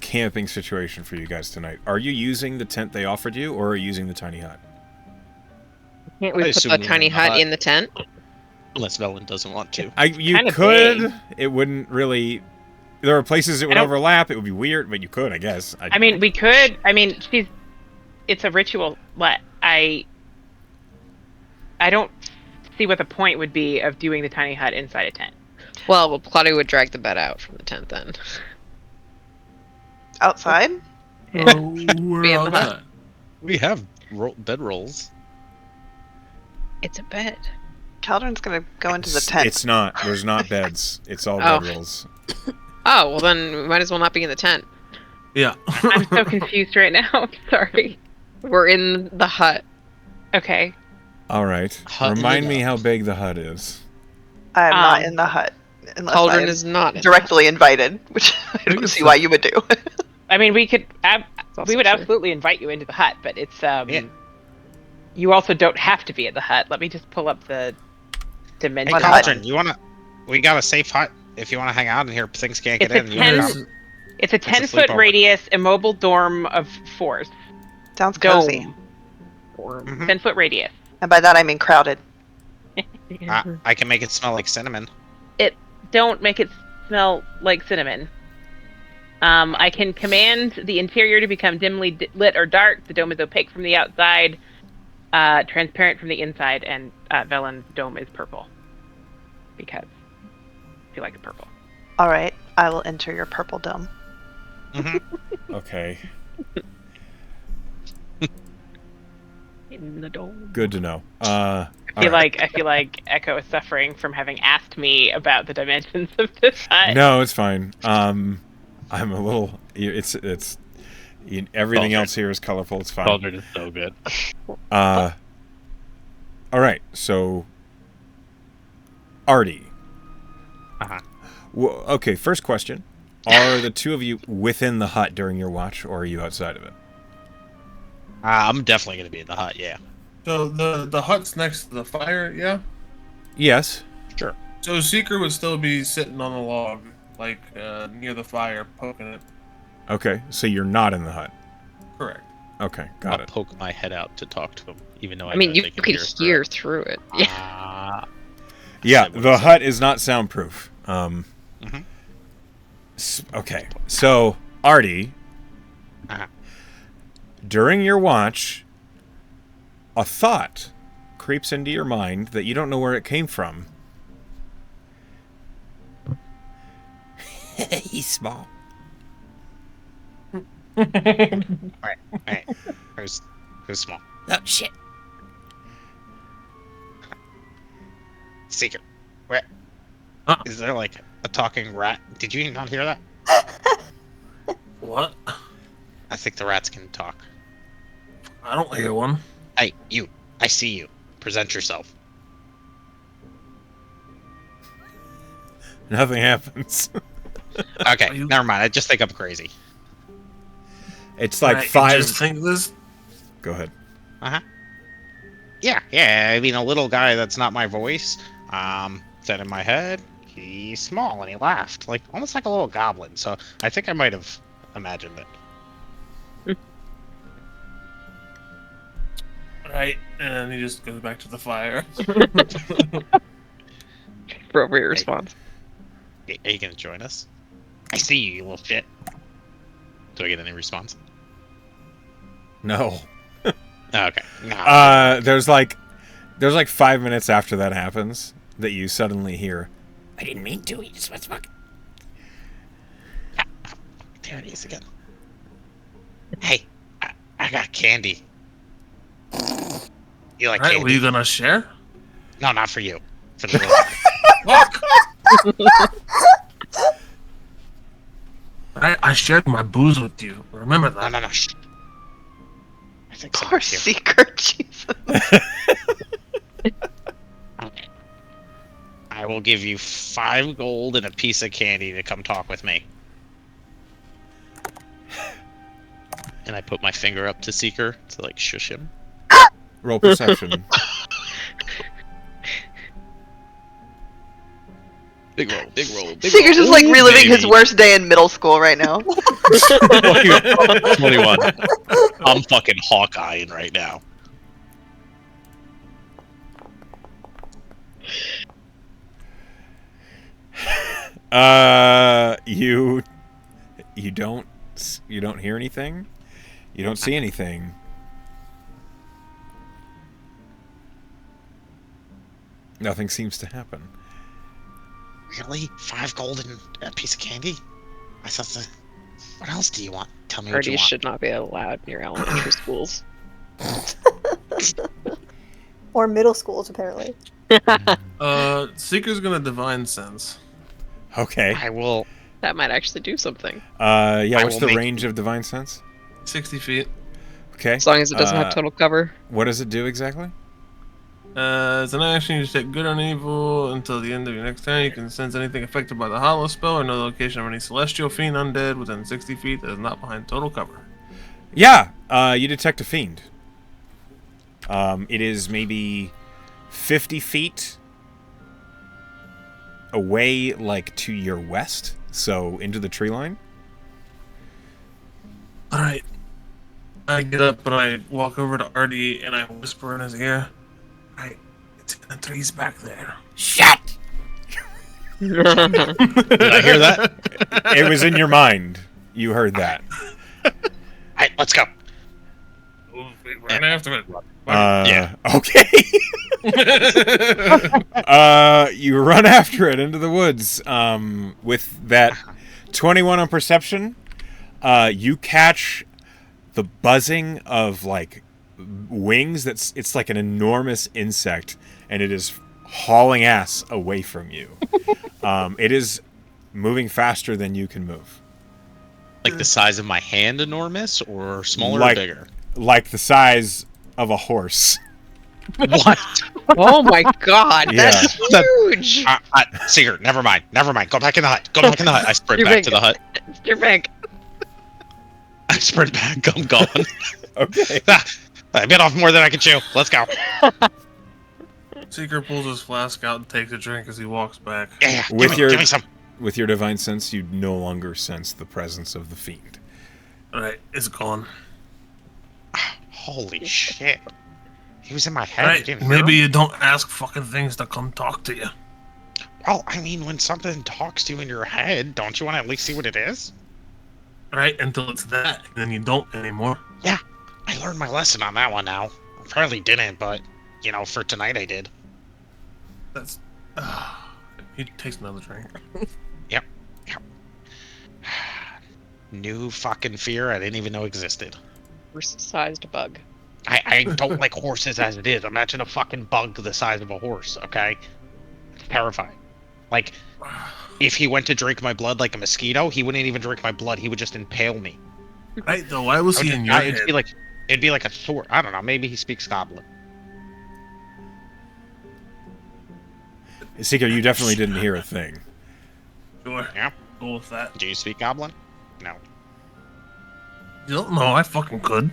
Speaker 1: camping situation for you guys tonight? Are you using the tent they offered you, or are you using the tiny hut?
Speaker 3: Can't we
Speaker 9: I
Speaker 3: put
Speaker 9: assume
Speaker 3: the
Speaker 9: we're
Speaker 3: tiny
Speaker 9: in the
Speaker 3: hut
Speaker 9: hut.
Speaker 3: in the tent?
Speaker 9: Unless Velen doesn't want to.
Speaker 1: You
Speaker 5: kinda
Speaker 1: could.
Speaker 5: big.
Speaker 1: It wouldn't really. There are places it would
Speaker 5: I don't-
Speaker 1: overlap. It would be weird, but you could, I guess.
Speaker 5: I mean, we could. I mean, it's a ritual. What I don't see what the point would be of doing the tiny hut inside a tent.
Speaker 3: Well, Claudia would drag the bed out from the tent then.
Speaker 6: Outside?
Speaker 7: We're
Speaker 3: Be in the hut.
Speaker 7: outside.
Speaker 9: We have bed rolls.
Speaker 3: It's a bed.
Speaker 6: Caldron's gonna go into the tent.
Speaker 1: It's not. There's not beds. It's all
Speaker 3: Oh.
Speaker 1: bedrolls.
Speaker 3: Oh, well then we might as well not be in the tent.
Speaker 7: Yeah.
Speaker 5: I'm so confused right now. Sorry.
Speaker 3: We're in the hut.
Speaker 5: Okay.
Speaker 1: All right.
Speaker 9: Hut in
Speaker 1: Remind
Speaker 9: the
Speaker 1: me
Speaker 9: hut.
Speaker 1: how big the hut is.
Speaker 6: I am not
Speaker 5: Um,
Speaker 6: in the hut. Unless
Speaker 3: Cauldron
Speaker 6: I am
Speaker 3: is not in
Speaker 6: directly invited, which I don't see why you would do.
Speaker 5: I mean, we could.
Speaker 3: also
Speaker 5: We would
Speaker 3: true.
Speaker 5: absolutely invite you into the hut, but it's
Speaker 4: Yeah.
Speaker 5: You also don't have to be in the hut. Let me just pull up the
Speaker 4: Hey,
Speaker 5: dimension.
Speaker 6: What hut?
Speaker 4: Cauldron, we got a safe hut. If you want to hang out in here, things can't get
Speaker 5: It's a
Speaker 4: in. You wanna
Speaker 5: 10
Speaker 4: come?
Speaker 5: It's a
Speaker 4: a
Speaker 5: 10-foot
Speaker 4: sleepover.
Speaker 5: radius immobile dorm of force.
Speaker 6: Sounds cozy.
Speaker 5: Dome.
Speaker 4: Mhm.
Speaker 5: 10-foot radius.
Speaker 6: And by that I mean crowded.
Speaker 4: I can make it smell like cinnamon.
Speaker 5: Don't make it smell like cinnamon. I can command the interior to become dimly lit or dark. The dome is opaque from the outside, transparent from the inside, and Velen's dome is purple. Because he likes purple.
Speaker 6: Alright, I will enter your purple dome.
Speaker 1: Okay.
Speaker 3: In the dome.
Speaker 1: Good to know.
Speaker 5: I feel like Echo is suffering from having asked me about the dimensions of this hut.
Speaker 1: No, it's fine. I'm a little. It's everything
Speaker 9: Cauldron.
Speaker 1: else here is colorful. It's fine.
Speaker 9: Cauldron is so good.
Speaker 1: All right. So, Artie.
Speaker 4: Uh-huh.
Speaker 1: Okay. First question: are the two of you within the hut during your watch, or are you outside of it?
Speaker 9: I'm definitely going to be in the hut, yeah.
Speaker 7: So the hut's next to the fire, yeah?
Speaker 1: Yes.
Speaker 4: Sure.
Speaker 7: So Seeker would still be sitting on the log, like near the fire, poking it.
Speaker 1: Okay, so you're not in the hut.
Speaker 7: Correct.
Speaker 1: Okay, got
Speaker 9: I'll
Speaker 1: it.
Speaker 9: poke my head out to talk to him, even though I
Speaker 3: I mean,
Speaker 9: know
Speaker 3: you
Speaker 9: they can
Speaker 3: could hear
Speaker 9: through
Speaker 3: through it.
Speaker 9: it.
Speaker 3: Yeah.
Speaker 1: Yeah,
Speaker 9: said what
Speaker 1: the
Speaker 9: I said.
Speaker 1: hut is not soundproof. Okay, so Artie,
Speaker 4: Uh-huh.
Speaker 1: during your watch, a thought creeps into your mind that you don't know where it came from. He's small.
Speaker 4: Alright. Who's small?
Speaker 1: Oh shit!
Speaker 4: Seeker. Where? Is there like a talking rat? Did you not hear that?
Speaker 7: What?
Speaker 4: I think the rats can talk.
Speaker 7: I don't hear one.
Speaker 4: Hey, you. I see you. Present yourself.
Speaker 1: Nothing happens.
Speaker 4: Okay,
Speaker 7: Are you-
Speaker 4: never mind. I just think I'm crazy.
Speaker 1: It's like
Speaker 7: Right, you
Speaker 1: five.
Speaker 7: just think this?
Speaker 1: Go ahead.
Speaker 4: Yeah. I mean, a little guy that's not my voice. Said in my head, he's small and he laughed, like almost like a little goblin. So I think I might have imagined it.
Speaker 7: Right, and he just goes back to the fire.
Speaker 3: Appropriate response.
Speaker 4: Are you gonna join us? I see you, you little shit. Do I get any response?
Speaker 1: No.
Speaker 4: Okay. No.
Speaker 1: There's like 5 minutes after that happens that you suddenly hear, I didn't mean to, he just wants fucking.
Speaker 4: There it is again. Hey, I got candy. You like
Speaker 7: Alright,
Speaker 4: candy?
Speaker 7: were you gonna share?
Speaker 4: No, not for you. For the little guy.
Speaker 7: Fuck! I shared my booze with you. Remember that.
Speaker 4: No. Shh. I think
Speaker 6: Poor
Speaker 4: someone's here.
Speaker 6: Seeker, Jesus.
Speaker 4: Okay. I will give you 5 gold and a piece of candy to come talk with me.
Speaker 9: And I put my finger up to Seeker to like shush him.
Speaker 1: Roll perception.
Speaker 9: Big roll, big roll, big
Speaker 6: Seeker's just like
Speaker 9: roll.
Speaker 6: reliving his
Speaker 9: Baby.
Speaker 6: worst day in middle school right now.
Speaker 9: 21. I'm fucking Hawkeyeing right now.
Speaker 1: You don't hear anything. You don't see anything. Nothing seems to happen.
Speaker 4: Really? 5 gold and a piece of candy? I thought the... What else do you want? Tell me what
Speaker 3: Parties
Speaker 4: you want.
Speaker 3: should not be allowed near elementary schools.
Speaker 2: Or middle schools, apparently.
Speaker 7: Seeker's gonna divine sense.
Speaker 1: Okay.
Speaker 4: I will...
Speaker 3: That might actually do something.
Speaker 1: Yeah.
Speaker 4: I
Speaker 1: What's
Speaker 4: will
Speaker 1: the
Speaker 4: make-
Speaker 1: range of divine sense?
Speaker 7: 60 feet.
Speaker 1: Okay.
Speaker 3: As long as it doesn't have total cover.
Speaker 1: What does it do exactly?
Speaker 7: As an action, you take good or evil until the end of your next turn. You can sense anything affected by the hollow spell or know the location of any celestial fiend undead within 60 feet that is not behind total cover.
Speaker 1: Yeah. You detect a fiend. It is maybe 50 feet away, like to your west, so into the tree line.
Speaker 7: Alright. I get up and I walk over to Artie and I whisper in his ear. Alright, it's in the trees back there.
Speaker 1: Shut!
Speaker 9: Did I hear that?
Speaker 1: It was in your mind. You heard that.
Speaker 4: Hey, let's go.
Speaker 7: Run after it.
Speaker 4: Yeah.
Speaker 1: Okay. You run after it into the woods. With that 21 on perception, you catch the buzzing of like wings. It's like an enormous insect, and it is hauling ass away from you. It is moving faster than you can move.
Speaker 9: Like the size of my hand, enormous, or smaller
Speaker 1: Like-
Speaker 9: or bigger?
Speaker 1: Like the size of a horse.
Speaker 9: What?
Speaker 3: Oh my god,
Speaker 1: Yeah.
Speaker 3: that's huge!
Speaker 4: Seeker, never mind. Go back in the hut. Go back in the hut.
Speaker 9: I sprint
Speaker 3: You're
Speaker 9: back
Speaker 3: big.
Speaker 9: to the hut.
Speaker 3: You're big.
Speaker 9: I sprint back. I'm going.
Speaker 1: Okay.
Speaker 4: I bit off more than I can chew. Let's go.
Speaker 7: Seeker pulls his flask out and takes a drink as he walks back.
Speaker 4: Yeah,
Speaker 1: With
Speaker 4: give me some.
Speaker 1: With your divine sense, you no longer sense the presence of the fiend.
Speaker 7: Alright, it's gone.
Speaker 4: Holy shit. He was in my head.
Speaker 7: Alright, maybe you don't ask fucking things to come talk to you.
Speaker 4: Well, I mean, when something talks to you in your head, don't you want to at least see what it is?
Speaker 7: Right, until it's that, and then you don't anymore.
Speaker 4: Yeah, I learned my lesson on that one now. I probably didn't, but, you know, for tonight I did.
Speaker 7: That's... he takes another drink.
Speaker 4: Yep. New fucking fear I didn't even know existed.
Speaker 3: Horse-sized bug.
Speaker 4: I don't like horses as it is. Imagine a fucking bug the size of a horse, okay? It's terrifying. Like, if he went to drink my blood like a mosquito, he wouldn't even drink my blood. He would just impale me.
Speaker 7: Right, though, why was he in your head?
Speaker 4: It'd be like a sword. I don't know. Maybe he speaks Goblin.
Speaker 1: Seeker, you definitely didn't hear a thing.
Speaker 7: Sure.
Speaker 4: Yeah.
Speaker 7: Go with that.
Speaker 4: Do you speak Goblin? No.
Speaker 7: You don't know, I fucking could.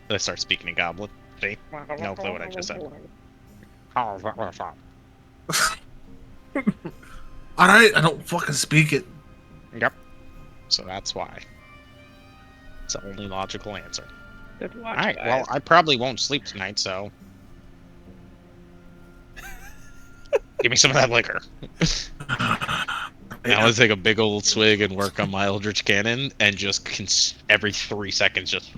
Speaker 4: Let's start speaking in Goblin. See? No clue what I just said.
Speaker 7: Alright, I don't fucking speak it.
Speaker 4: Yep. So that's why. It's the only logical answer. Alright, well, I probably won't sleep tonight, so... Give me some of that liquor.
Speaker 9: Now let's take a big old swig and work on my Eldritch Cannon, and just every 3 seconds just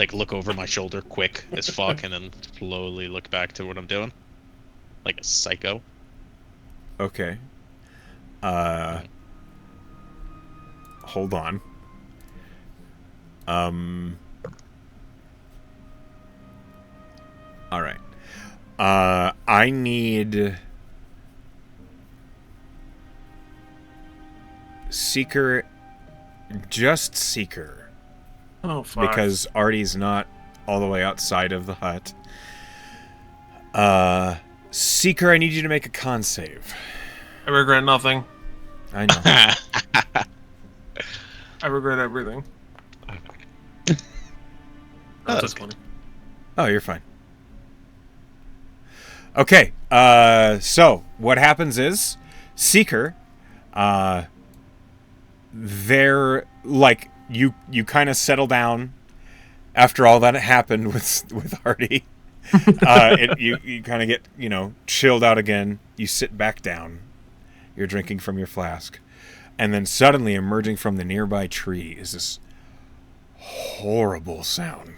Speaker 9: like look over my shoulder quick as fuck, and then slowly look back to what I'm doing. Like a psycho.
Speaker 1: Okay. Hold on. Alright. I need... Seeker... Just Seeker.
Speaker 7: Oh, fuck.
Speaker 1: Because Artie's not all the way outside of the hut. Seeker, I need you to make a con save.
Speaker 7: I regret nothing.
Speaker 1: I know.
Speaker 7: I regret everything. That's funny.
Speaker 1: Oh, you're fine. Okay, so what happens is Seeker, they're like you kind of settle down after all that happened with Artie. You kind of get, chilled out again. You sit back down. You're drinking from your flask. And then suddenly emerging from the nearby tree is this horrible sound.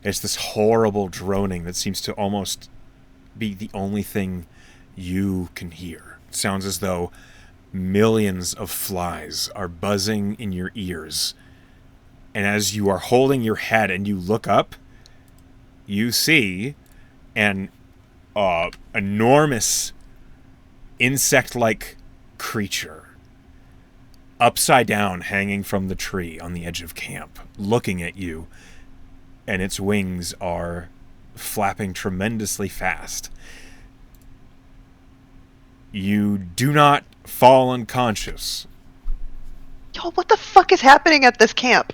Speaker 1: It's this horrible droning that seems to almost be the only thing you can hear. It sounds as though millions of flies are buzzing in your ears. And as you are holding your head and you look up, you see an enormous insect-like creature upside down hanging from the tree on the edge of camp, looking at you, and its wings are flapping tremendously fast. You do not fall unconscious.
Speaker 6: Yo, what the fuck is happening at this camp?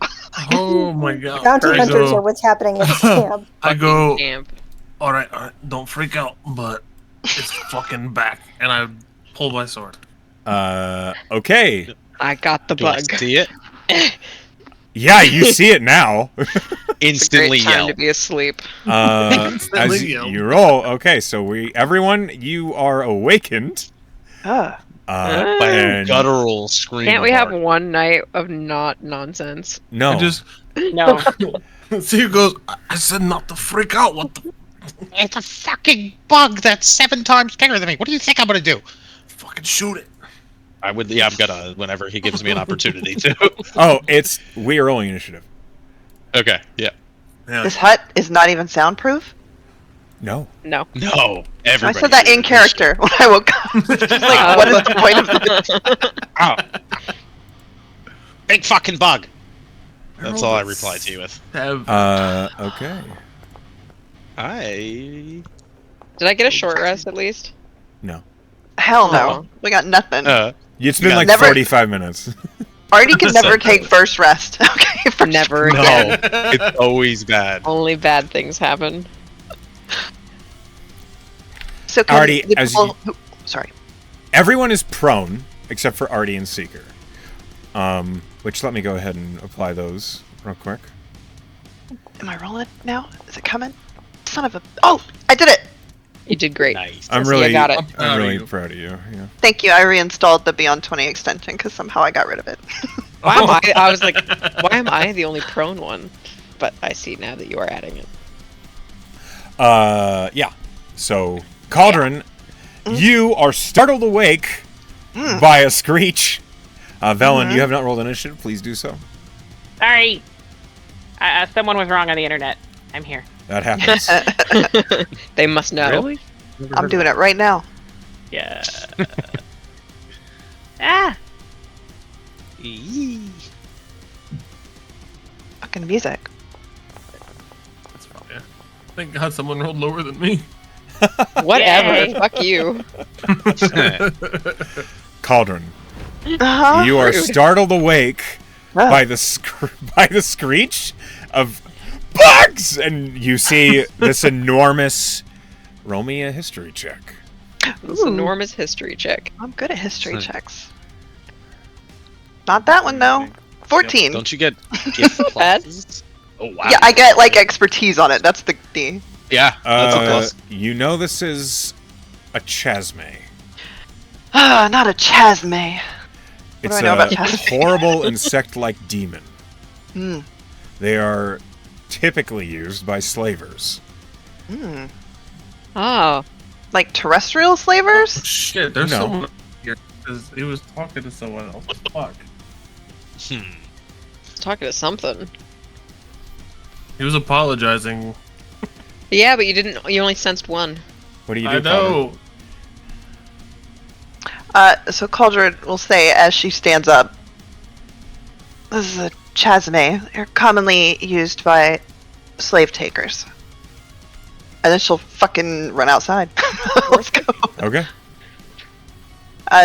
Speaker 7: Oh my god.
Speaker 2: Bounty hunters are what's happening at this camp.
Speaker 7: I go,
Speaker 3: Camp.
Speaker 7: alright, don't freak out, but it's fucking back. And I pull my sword.
Speaker 1: Okay.
Speaker 3: I got the
Speaker 9: Do I
Speaker 3: bug.
Speaker 9: see it?
Speaker 1: Yeah, you see it now.
Speaker 9: Instantly
Speaker 3: Great time
Speaker 9: yell.
Speaker 3: to be asleep.
Speaker 1: As you roll. Okay, so everyone, you are awakened.
Speaker 6: Ah.
Speaker 9: By a
Speaker 1: And
Speaker 9: guttural scream.
Speaker 3: Can't we
Speaker 9: of
Speaker 3: have
Speaker 9: Artie.
Speaker 3: one night of not nonsense?
Speaker 1: no.
Speaker 7: I just,
Speaker 5: No.
Speaker 7: see who goes, I said not to freak out, what the
Speaker 4: It's a fucking bug that's 7 times bigger than me. What do you think I'm gonna do?
Speaker 7: fucking shoot it.
Speaker 9: I would. Yeah, I'm gonna. Whenever he gives me an opportunity to.
Speaker 1: Oh, we are rolling initiative.
Speaker 9: Okay. Yeah.
Speaker 7: Yeah.
Speaker 6: This hut is not even soundproof?
Speaker 1: No.
Speaker 3: No.
Speaker 9: No.
Speaker 6: I
Speaker 9: Everybody.
Speaker 6: said that in character when I woke up. Just like, what is the point of this?
Speaker 4: Oh. Big fucking bug.
Speaker 9: That's all I reply to you with.
Speaker 1: Okay.
Speaker 9: I.
Speaker 3: Did I get a short rest at least?
Speaker 1: No.
Speaker 6: Hell no.
Speaker 3: Oh.
Speaker 6: We got nothing.
Speaker 1: It's been like
Speaker 6: Never-
Speaker 1: 45 minutes.
Speaker 6: Artie can never take first rest. Okay, first
Speaker 3: Never
Speaker 9: No,
Speaker 3: again.
Speaker 9: it's always bad.
Speaker 3: Only bad things happen.
Speaker 6: So can
Speaker 1: Artie,
Speaker 6: the
Speaker 1: as
Speaker 6: people sorry.
Speaker 1: Everyone is prone except for Artie and Seeker. Which let me go ahead and apply those real quick.
Speaker 6: Am I rolling now? Is it coming? Son of a... Oh! I did it!
Speaker 3: You did great.
Speaker 9: Nice.
Speaker 1: I'm
Speaker 3: Jesse,
Speaker 1: really,
Speaker 3: I got it.
Speaker 1: I'm really
Speaker 7: you.
Speaker 1: proud of you. Yeah.
Speaker 6: Thank you. I reinstalled the Beyond 20 extension because somehow I got rid of it.
Speaker 3: Why am I was like, why am I the only prone one? But I see now that you are adding it.
Speaker 1: Yeah. So, Cauldron, you are startled awake by a screech. Velen, you have not rolled initiative. Please do so.
Speaker 5: Sorry. Someone was wrong on the internet. I'm here.
Speaker 1: That happens.
Speaker 3: They must know.
Speaker 9: Really?
Speaker 6: I'm doing it right now.
Speaker 5: Yeah. Ah!
Speaker 6: Fucking music.
Speaker 7: That's fine. Yeah. Thank God someone rolled lower than me.
Speaker 3: Whatever.
Speaker 5: Yay.
Speaker 3: Fuck you.
Speaker 1: Cauldron,
Speaker 6: Uh-huh.
Speaker 1: you are
Speaker 3: Rude.
Speaker 1: startled awake
Speaker 6: Ah.
Speaker 1: by the screech of bugs, and you see this enormous. Roll me a history check.
Speaker 3: This enormous history check.
Speaker 6: I'm good at history checks. Not that one, though. 14.
Speaker 9: Don't you get gift classes? Oh wow.
Speaker 6: Yeah, I get, like, expertise on it. That's the...
Speaker 9: Yeah, that's a plus.
Speaker 1: You know this is a chasme.
Speaker 6: Ah, not a chasme.
Speaker 1: It's
Speaker 6: do I know about
Speaker 1: a
Speaker 6: chasme?
Speaker 1: horrible insect-like demon.
Speaker 6: Hmm.
Speaker 1: They are typically used by slavers.
Speaker 6: Hmm.
Speaker 3: Oh.
Speaker 6: Like terrestrial slavers?
Speaker 7: Shit, there's
Speaker 1: No.
Speaker 7: someone here. Because he was talking to someone else. Fuck.
Speaker 3: Talking to something.
Speaker 7: He was apologizing.
Speaker 3: Yeah, but you didn't. You only sensed one.
Speaker 1: What do you do?
Speaker 7: I know.
Speaker 6: So Cauldron will say as she stands up, this is a chasme. They're commonly used by slave takers. And then she'll fucking run outside. Let's go.
Speaker 1: Okay.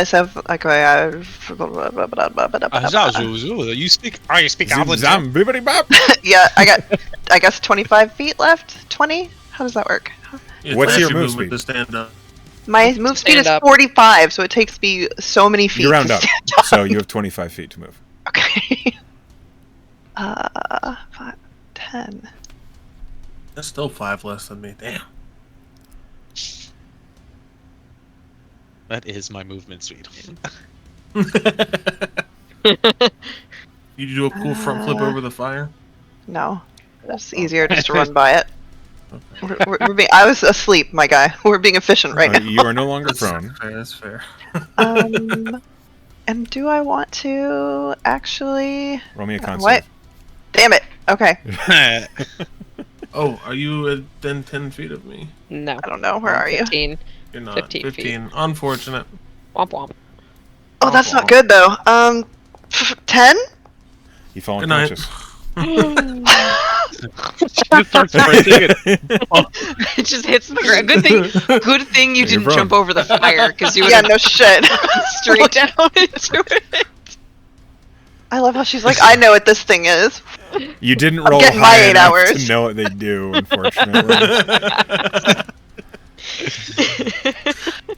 Speaker 6: So, like,
Speaker 9: You speak. I speak Goblin.
Speaker 1: Zam, bibbidi bop.
Speaker 6: yeah, I got, I guess 25 feet left? 20? How does that work?
Speaker 7: It's
Speaker 1: What's your
Speaker 7: actually
Speaker 1: move
Speaker 7: movement
Speaker 1: speed?
Speaker 7: to stand up?
Speaker 6: My move speed is
Speaker 3: Stand up.
Speaker 6: 45, so it takes me so many feet
Speaker 1: You round
Speaker 6: to
Speaker 1: up,
Speaker 6: stand up.
Speaker 1: so you have 25 feet to move.
Speaker 6: Okay. 5, 10.
Speaker 7: That's still 5 less than me. Damn.
Speaker 9: That is my movement speed.
Speaker 7: You do a cool front flip over the fire?
Speaker 6: No. It's easier just to run by it. We're being, I was asleep, my guy. We're being efficient right now.
Speaker 1: You are no longer prone.
Speaker 7: That's fair.
Speaker 6: And do I want to actually...
Speaker 1: Roll me a con
Speaker 6: What?
Speaker 1: save.
Speaker 6: Damn it. Okay.
Speaker 7: Oh, are you within 10 feet of me?
Speaker 3: No.
Speaker 6: I don't know. Where are you?
Speaker 3: 15.
Speaker 7: You're not.
Speaker 3: 15 feet.
Speaker 7: 15. Unfortunate.
Speaker 3: Womp womp.
Speaker 6: Oh, that's not good, though. 10?
Speaker 1: You fall
Speaker 7: Good night.
Speaker 1: unconscious.
Speaker 9: Just starts sprinting it.
Speaker 3: It just hits the ground. Good thing you
Speaker 1: You're
Speaker 3: didn't
Speaker 1: prone.
Speaker 3: jump over the fire, because you would
Speaker 6: Yeah,
Speaker 3: have
Speaker 6: no shit.
Speaker 3: straight down into it.
Speaker 6: I love how she's like, I know what this thing is.
Speaker 1: You didn't roll
Speaker 6: getting my
Speaker 1: high
Speaker 6: 8
Speaker 1: enough
Speaker 6: hours.
Speaker 1: to know what they do, unfortunately.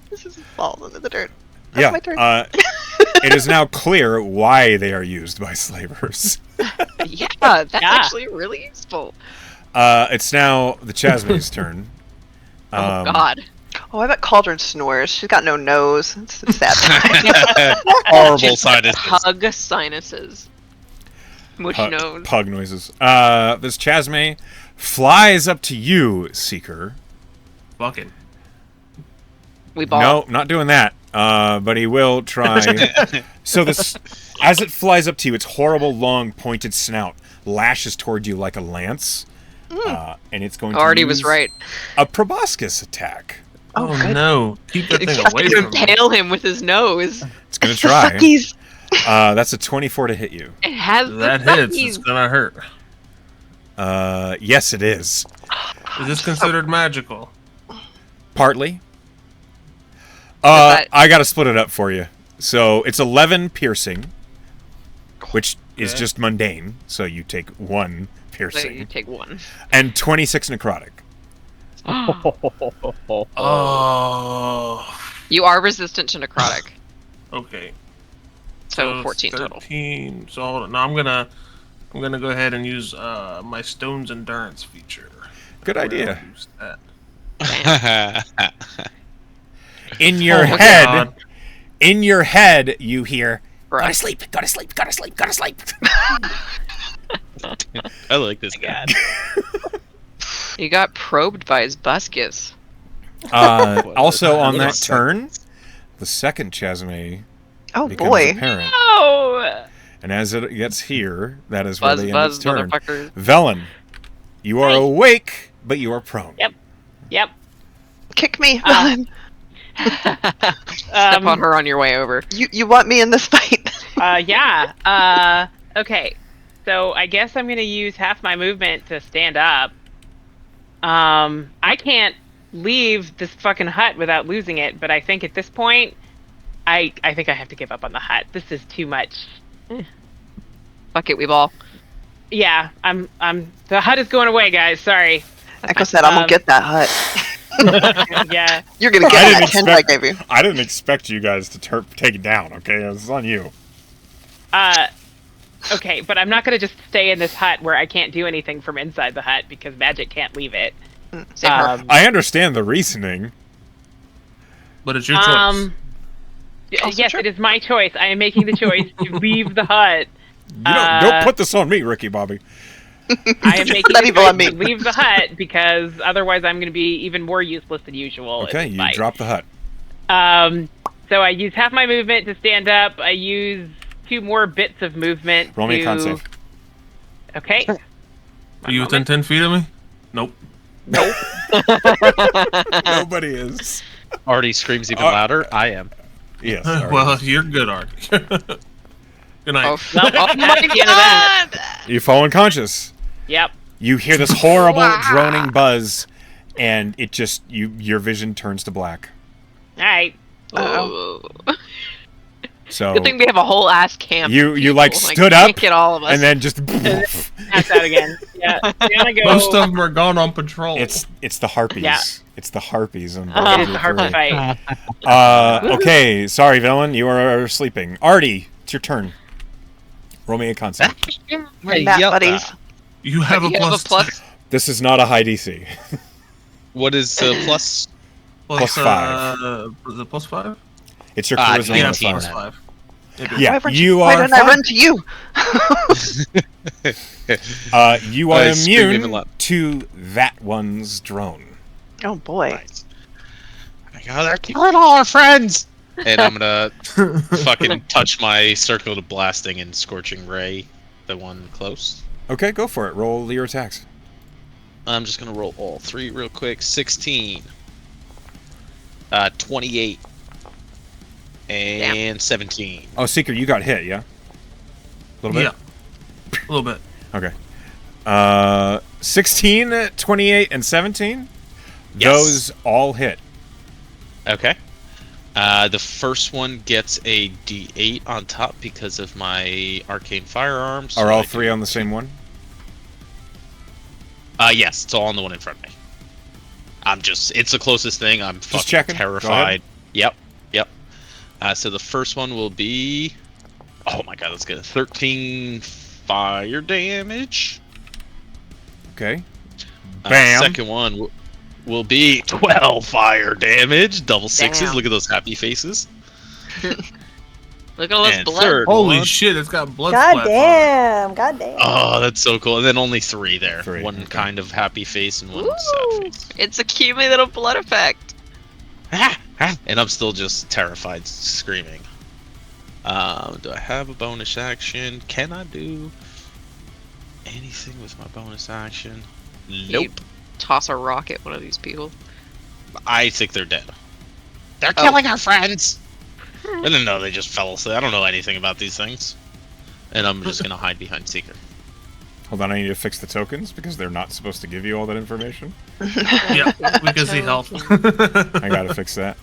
Speaker 6: This just falls into the dirt. That's my turn.
Speaker 1: It is now clear why they are used by slavers.
Speaker 3: Yeah, that's
Speaker 5: Yeah.
Speaker 3: actually really useful.
Speaker 1: It's now the Chasme's turn.
Speaker 3: Oh God.
Speaker 6: Oh, I bet Cauldron snores. She's got no nose. It's a sad time.
Speaker 9: Horrible
Speaker 3: Just
Speaker 9: sinuses.
Speaker 3: Pug sinuses. Mush nose.
Speaker 1: Pug noises. This Chasme flies up to you, Seeker.
Speaker 7: Fuck it.
Speaker 3: We ball.
Speaker 1: No, not doing that. But he will try. So this, as it flies up to you, its horrible, long, pointed snout lashes toward you like a lance, and it's going to
Speaker 3: Artie
Speaker 1: use
Speaker 3: was right.
Speaker 1: a proboscis attack.
Speaker 7: Oh,
Speaker 6: good.
Speaker 7: no. Keep that thing
Speaker 3: It's
Speaker 7: away
Speaker 3: gonna
Speaker 7: from me.
Speaker 3: impale him with his nose.
Speaker 1: It's going to try.
Speaker 6: Fuckies.
Speaker 1: That's a 24 to hit you.
Speaker 3: It has
Speaker 7: That
Speaker 3: the
Speaker 7: hits.
Speaker 3: fuckies.
Speaker 7: It's gonna hurt.
Speaker 1: Yes, it is.
Speaker 7: Is this considered magical?
Speaker 1: Partly.
Speaker 3: that-
Speaker 1: I got to split it up for you. So it's 11 piercing. which is just mundane. So you take 1
Speaker 3: So
Speaker 1: piercing.
Speaker 3: you take 1.
Speaker 1: And 26 necrotic.
Speaker 7: Oh.
Speaker 3: You are resistant to necrotic.
Speaker 7: Okay.
Speaker 3: So 14 total.
Speaker 7: 13. So hold on. Now I'm gonna go ahead and use my Stone's Endurance feature.
Speaker 1: Good idea.
Speaker 7: Use that.
Speaker 1: In your
Speaker 7: Oh my
Speaker 1: head,
Speaker 7: God.
Speaker 1: you hear, "Gotta
Speaker 3: Right.
Speaker 1: sleep, gotta sleep, gotta sleep, gotta sleep."
Speaker 9: I like this guy.
Speaker 3: You got probed by his buscus.
Speaker 1: Also on
Speaker 9: Little
Speaker 1: that turn, the second Chasme
Speaker 6: Oh
Speaker 1: becomes
Speaker 6: boy.
Speaker 1: apparent.
Speaker 5: Oh!
Speaker 1: And as it gets here, that is where
Speaker 3: Buzz,
Speaker 1: they end its
Speaker 3: buzz,
Speaker 1: turn.
Speaker 3: motherfuckers.
Speaker 1: Velen, you are
Speaker 5: Hi.
Speaker 1: awake, but you are prone.
Speaker 5: Yep. Yep.
Speaker 6: Kick me.
Speaker 5: Um,
Speaker 3: Step on her on your way over.
Speaker 6: You want me in this fight?
Speaker 5: Yeah. Okay. So I guess I'm gonna use half my movement to stand up. I can't leave this fucking hut without losing it, but I think at this point, I think I have to give up on the hut. This is too much.
Speaker 3: Fuck it, we ball.
Speaker 5: Yeah, the hut is going away, guys. Sorry.
Speaker 6: Echo said, "I'm gonna get that hut.
Speaker 5: Yeah.
Speaker 6: You're gonna
Speaker 1: I
Speaker 6: get
Speaker 1: didn't
Speaker 6: that 10 I gave you."
Speaker 1: I didn't expect you guys to take it down, okay? It's on you.
Speaker 5: Okay, but I'm not gonna just stay in this hut where I can't do anything from inside the hut because magic can't leave it.
Speaker 3: Same her.
Speaker 1: I understand the reasoning.
Speaker 7: But it's your choice.
Speaker 5: Yes,
Speaker 6: true.
Speaker 5: it is my choice. I am making the choice to leave the hut.
Speaker 1: You don't put this on me, Ricky Bobby.
Speaker 5: I am making
Speaker 6: Not
Speaker 5: the
Speaker 6: even
Speaker 5: choice
Speaker 6: on me.
Speaker 5: to leave the hut because otherwise I'm going to be even more useless than usual. in
Speaker 1: Okay,
Speaker 5: this
Speaker 1: you
Speaker 5: fight.
Speaker 1: drop the hut.
Speaker 5: So I use half my movement to stand up. I use 2 more bits of movement.
Speaker 1: Roll me a con save.
Speaker 5: Okay.
Speaker 7: Are you within 10 feet of me? Nope.
Speaker 1: Nobody is.
Speaker 9: Artie screams even louder. I am.
Speaker 1: Yes. all right.
Speaker 7: Well, you're good, Art. Good night.
Speaker 3: Oh,
Speaker 5: Well, I'm not at the end of that.
Speaker 1: You fall unconscious.
Speaker 5: Yep.
Speaker 1: You hear this horrible droning buzz, and it just your vision turns to black.
Speaker 5: All right.
Speaker 3: oh.
Speaker 1: So
Speaker 3: Good thing we have a whole ass camp.
Speaker 1: you
Speaker 3: people.
Speaker 1: like stood
Speaker 3: can't
Speaker 1: up,
Speaker 3: get all of us.
Speaker 1: and then just
Speaker 5: Pass out again. Yeah. Down I go.
Speaker 7: Most of them are gone on patrol.
Speaker 1: it's the harpies.
Speaker 5: Yeah.
Speaker 1: It's the harpies. On
Speaker 5: It is the harpy fight.
Speaker 1: Okay, sorry, villain. You are sleeping. Artie, it's your turn. Roll me a con save.
Speaker 6: We're not buddies.
Speaker 7: You have a
Speaker 3: You have a
Speaker 7: plus.
Speaker 1: This is not a high DC.
Speaker 9: What is plus?
Speaker 1: Plus 5.
Speaker 7: Was it plus 5?
Speaker 1: It's your
Speaker 9: Ah,
Speaker 1: charisma
Speaker 7: Yeah,
Speaker 1: modifier.
Speaker 7: plus 5.
Speaker 1: Yeah,
Speaker 6: Why
Speaker 1: you
Speaker 6: why
Speaker 1: are
Speaker 6: don't I
Speaker 1: fine.
Speaker 6: run to you?
Speaker 1: You are
Speaker 9: Scream even
Speaker 1: immune
Speaker 9: loud.
Speaker 1: to that one's drone.
Speaker 6: Oh boy.
Speaker 9: Nice. Oh, they're killing all our friends. And I'm gonna fucking touch my circle to blasting and scorching ray, the one close.
Speaker 1: Okay, go for it. Roll your attacks.
Speaker 9: I'm just gonna roll all 3 real quick. 16, 28, and 17.
Speaker 1: Oh, Seeker, you got hit, yeah? A little bit?
Speaker 7: Yeah. A little bit.
Speaker 1: Okay. 16, 28, and 17?
Speaker 9: Yes.
Speaker 1: Those all hit.
Speaker 9: Okay. The first one gets a D8 on top because of my arcane firearms.
Speaker 1: Are all 3 on the same one?
Speaker 9: Yes, it's all on the one in front of me. It's the closest thing. I'm fucking
Speaker 1: checking. Go
Speaker 9: terrified. Yep. So the first one will be, oh my god, that's good. 13 fire damage.
Speaker 1: Okay. Bam.
Speaker 9: Second one will be 12 fire damage. Double sixes.
Speaker 3: Damn.
Speaker 9: Look at those happy faces.
Speaker 3: Look at all this
Speaker 9: And
Speaker 3: blood.
Speaker 9: third
Speaker 7: Holy
Speaker 9: one,
Speaker 7: shit, it's got blood
Speaker 2: God
Speaker 7: splatter on it.
Speaker 2: damn. God damn.
Speaker 9: oh, that's so cool. And then only 3 there.
Speaker 1: 3,
Speaker 9: One
Speaker 1: okay.
Speaker 9: kind of happy face and one
Speaker 3: Woo!
Speaker 9: sad face.
Speaker 3: It's a cumulative blood effect.
Speaker 9: And I'm still just terrified, screaming. Do I have a bonus action? Can I do anything with my bonus action? Nope.
Speaker 3: You toss a rock at one of these people.
Speaker 9: I think they're dead. They're
Speaker 3: Oh.
Speaker 9: killing our friends! I didn't know they just fell asleep. I don't know anything about these things. And I'm just gonna hide behind Seeker.
Speaker 1: Hold on, I need to fix the tokens because they're not supposed to give you all that information.
Speaker 7: Yeah, we can see health.
Speaker 1: I gotta fix that.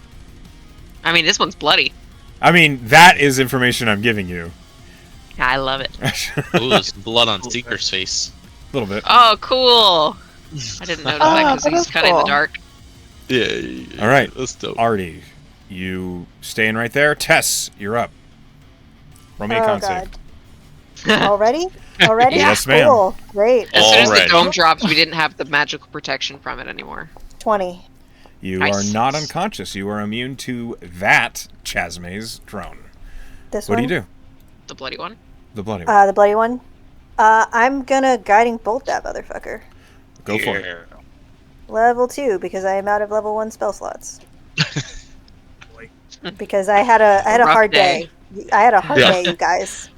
Speaker 3: I mean, this one's bloody.
Speaker 1: I mean, that is information I'm giving you.
Speaker 3: I love it.
Speaker 9: Ooh, there's blood on Seeker's face.
Speaker 1: A little bit.
Speaker 3: Oh, cool. I didn't notice that because
Speaker 6: that
Speaker 3: he's
Speaker 6: is
Speaker 3: kind of in the
Speaker 6: cool.
Speaker 3: dark.
Speaker 9: Yeah.
Speaker 1: All right.
Speaker 9: That's dope.
Speaker 1: Artie, you staying right there. Tess, you're up. Roll me a con save.
Speaker 2: Already? Already?
Speaker 1: Yes, ma'am.
Speaker 2: Cool. Great.
Speaker 3: As soon as the
Speaker 9: Already.
Speaker 3: dome dropped, we didn't have the magical protection from it anymore.
Speaker 2: 20.
Speaker 1: You
Speaker 3: Nice.
Speaker 1: are not unconscious. You are immune to that Chasme's drone.
Speaker 2: This
Speaker 1: What
Speaker 2: one?
Speaker 1: do you do?
Speaker 3: The bloody one.
Speaker 1: The bloody one.
Speaker 2: The bloody one. I'm gonna guiding bolt that motherfucker.
Speaker 1: Go for it.
Speaker 2: Level 2 because I am out of level 1 spell slots. Because I had a
Speaker 3: Rough
Speaker 2: hard
Speaker 3: day.
Speaker 2: day. I had a hard
Speaker 9: Yeah.
Speaker 2: day, you guys.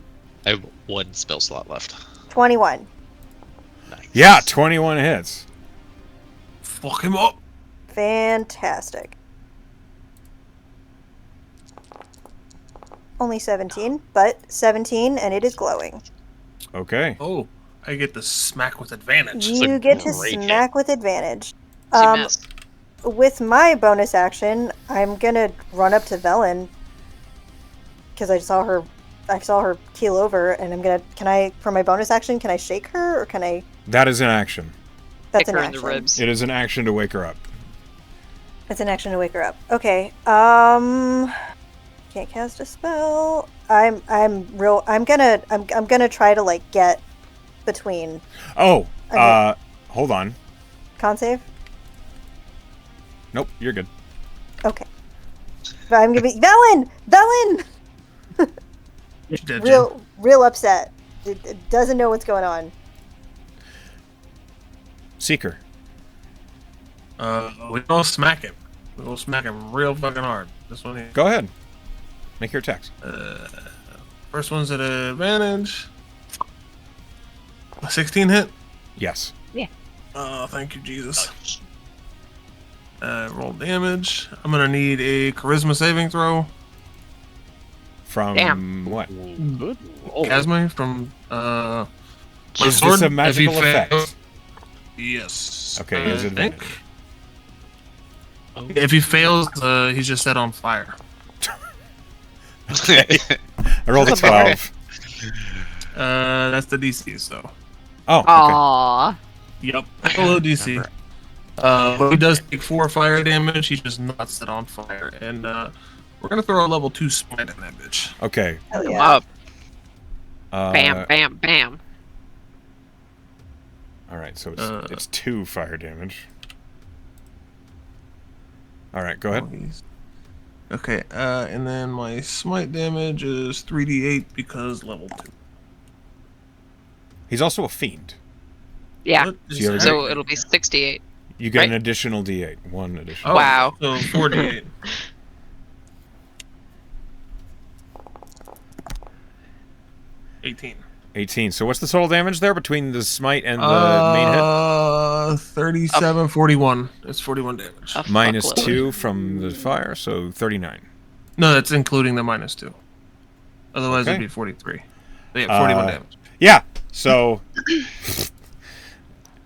Speaker 9: I have 1 spell slot left.
Speaker 2: 21.
Speaker 9: Nice.
Speaker 1: Yeah, 21 hits.
Speaker 7: Fuck him up.
Speaker 2: Fantastic. Only 17, but 17 and it is glowing.
Speaker 1: Okay.
Speaker 7: Oh, I get the smack with advantage.
Speaker 2: You get to
Speaker 9: great hit.
Speaker 2: smack with advantage.
Speaker 3: She missed.
Speaker 2: With my bonus action, I'm gonna run up to Velen because I saw her keel over, and I'm gonna. Can I, for my bonus action, can I shake her or can I?
Speaker 1: That is an action.
Speaker 2: That's
Speaker 3: Kick
Speaker 2: an
Speaker 3: her
Speaker 2: action.
Speaker 3: in the ribs.
Speaker 1: It is an action to wake her up.
Speaker 2: It's an action to wake her up. Okay. Can't cast a spell. I'm gonna try to like get between.
Speaker 1: Oh,
Speaker 2: Okay.
Speaker 1: hold on.
Speaker 2: Con save.
Speaker 1: Nope, you're good.
Speaker 2: Okay. But I'm gonna be Velen.
Speaker 7: She did, Jen.
Speaker 2: Real upset. It doesn't know what's going on.
Speaker 1: Seeker.
Speaker 7: We gonna smack him. We gonna smack him real fucking hard. This one here.
Speaker 1: Go ahead. Make your attacks.
Speaker 7: First one's at advantage. A 16 hit.
Speaker 1: Yes.
Speaker 7: Oh, thank you, Jesus. Roll damage. I'm gonna need a charisma saving throw.
Speaker 1: From
Speaker 3: Damn.
Speaker 1: what?
Speaker 9: Good.
Speaker 7: Chasme from my
Speaker 1: Is
Speaker 7: sword.
Speaker 1: this a
Speaker 7: If he
Speaker 1: magical effect?
Speaker 7: fails- Yes.
Speaker 1: Okay, use
Speaker 7: I think.
Speaker 1: advantage.
Speaker 7: If he fails, he's just set on fire.
Speaker 1: I rolled a
Speaker 3: That's about
Speaker 1: 12.
Speaker 7: That's the DC, so.
Speaker 1: Oh, okay.
Speaker 3: Aww.
Speaker 7: Yep. Hello, DC. But he does take 4 fire damage. He's just not set on fire. And we're going to throw a level 2 smite in that bitch.
Speaker 1: Okay.
Speaker 2: Hell
Speaker 3: Come
Speaker 2: yeah.
Speaker 3: up.
Speaker 1: Uh,
Speaker 3: Bam, bam, bam.
Speaker 1: All right, so it's 2 fire damage. All right, go ahead.
Speaker 7: Okay, and then my smite damage is 3d8 because level 2.
Speaker 1: He's also a fiend.
Speaker 3: Yeah.
Speaker 7: What is
Speaker 1: So you're-
Speaker 7: that?
Speaker 3: So it'll be 68.
Speaker 1: You get an
Speaker 3: Right.
Speaker 1: additional D8. 1 additional.
Speaker 7: Oh,
Speaker 3: Wow.
Speaker 7: So 4d8. $18.
Speaker 1: 18. So what's the total damage there between the smite and the main hit?
Speaker 7: 37, 41. It's 41 damage.
Speaker 3: A
Speaker 1: Minus
Speaker 3: fuckload.
Speaker 1: 2 from the fire, so 39.
Speaker 7: No, that's including the minus 2. Otherwise,
Speaker 1: Okay.
Speaker 7: it'd be 43. But yeah, 41 damage.
Speaker 1: Yeah, so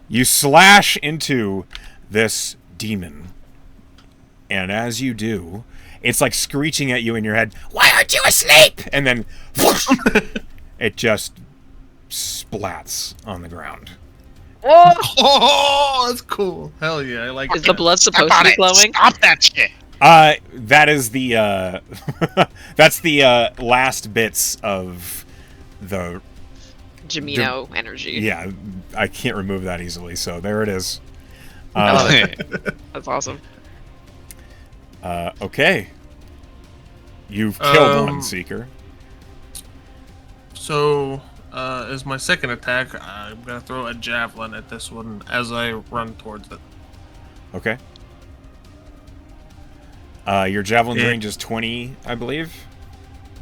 Speaker 1: you slash into this demon, and as you do, it's like screeching at you in your head, "Why aren't you asleep?" And then it just splats on the ground.
Speaker 7: Oh, that's cool. Hell yeah, I like
Speaker 3: Is
Speaker 7: that.
Speaker 3: the blood supposed to be glowing?
Speaker 4: Stop that shit.
Speaker 1: That is the that's the last bits of the
Speaker 3: Jamino energy.
Speaker 1: yeah. I can't remove that easily, so there it is.
Speaker 3: That's awesome.
Speaker 1: Okay. You've killed one
Speaker 7: Um,
Speaker 1: Seeker.
Speaker 7: So, as my second attack, I'm gonna throw a javelin at this one as I run towards it.
Speaker 1: Okay. Your javelin's
Speaker 7: Yeah.
Speaker 1: range is 20, I believe.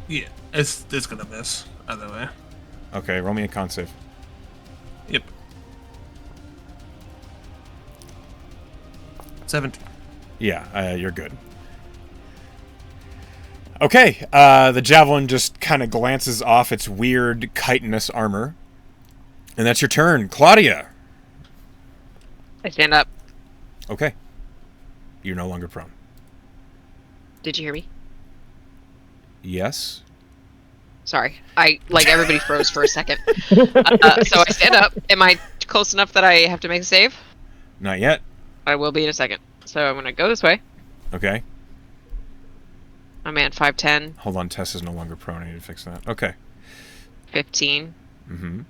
Speaker 7: Yeah, it's gonna miss either way.
Speaker 1: Okay, roll me a con save.
Speaker 7: Yep. 17.
Speaker 1: Yeah, you're good. Okay, the javelin just kind of glances off its weird chitinous armor. And that's your turn. Claudia!
Speaker 3: I stand up.
Speaker 1: Okay. You're no longer prone.
Speaker 3: Did you hear me?
Speaker 1: Yes?
Speaker 3: Sorry. Everybody froze for a second. So I stand up. Am I close enough that I have to make a save?
Speaker 1: Not yet.
Speaker 3: I will be in a second. So I'm going to go this way.
Speaker 1: Okay.
Speaker 3: My man, 5'10".
Speaker 1: Hold on, Tess is no longer prone. I need to fix that. Okay.
Speaker 3: 15.
Speaker 1: Mm-hmm.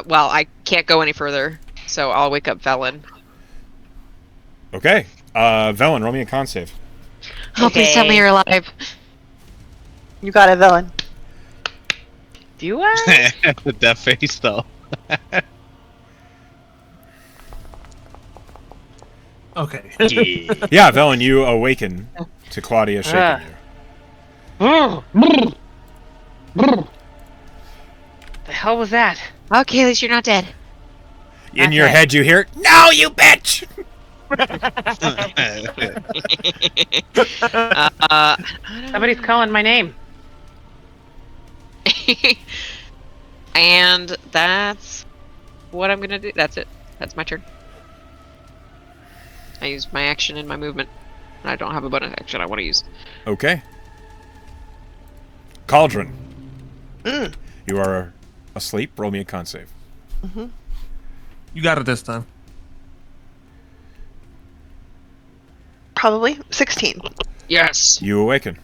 Speaker 3: Well, I can't go any further, so I'll wake up Velen.
Speaker 1: Okay. Velen, roll me a con save.
Speaker 8: Oh, please tell me you're alive.
Speaker 6: You got it, Velen.
Speaker 5: Do I?
Speaker 9: With that face, though.
Speaker 7: Okay.
Speaker 1: Yeah, Velen, you awaken to Claudia shaking you.
Speaker 5: The hell was that?
Speaker 8: Okay, at least you're not dead.
Speaker 1: In your head, you hear, "No, you bitch!"
Speaker 5: Somebody's calling my name.
Speaker 3: And that's what I'm gonna do. That's it. That's my turn. I used my action and my movement. And I don't have a bonus action I want to use.
Speaker 1: Okay. Cauldron.
Speaker 6: Mm.
Speaker 1: You are asleep. Roll me a con save.
Speaker 6: Mm-hmm.
Speaker 7: You got it this time.
Speaker 6: Probably 16.
Speaker 3: Yes.
Speaker 1: You awaken.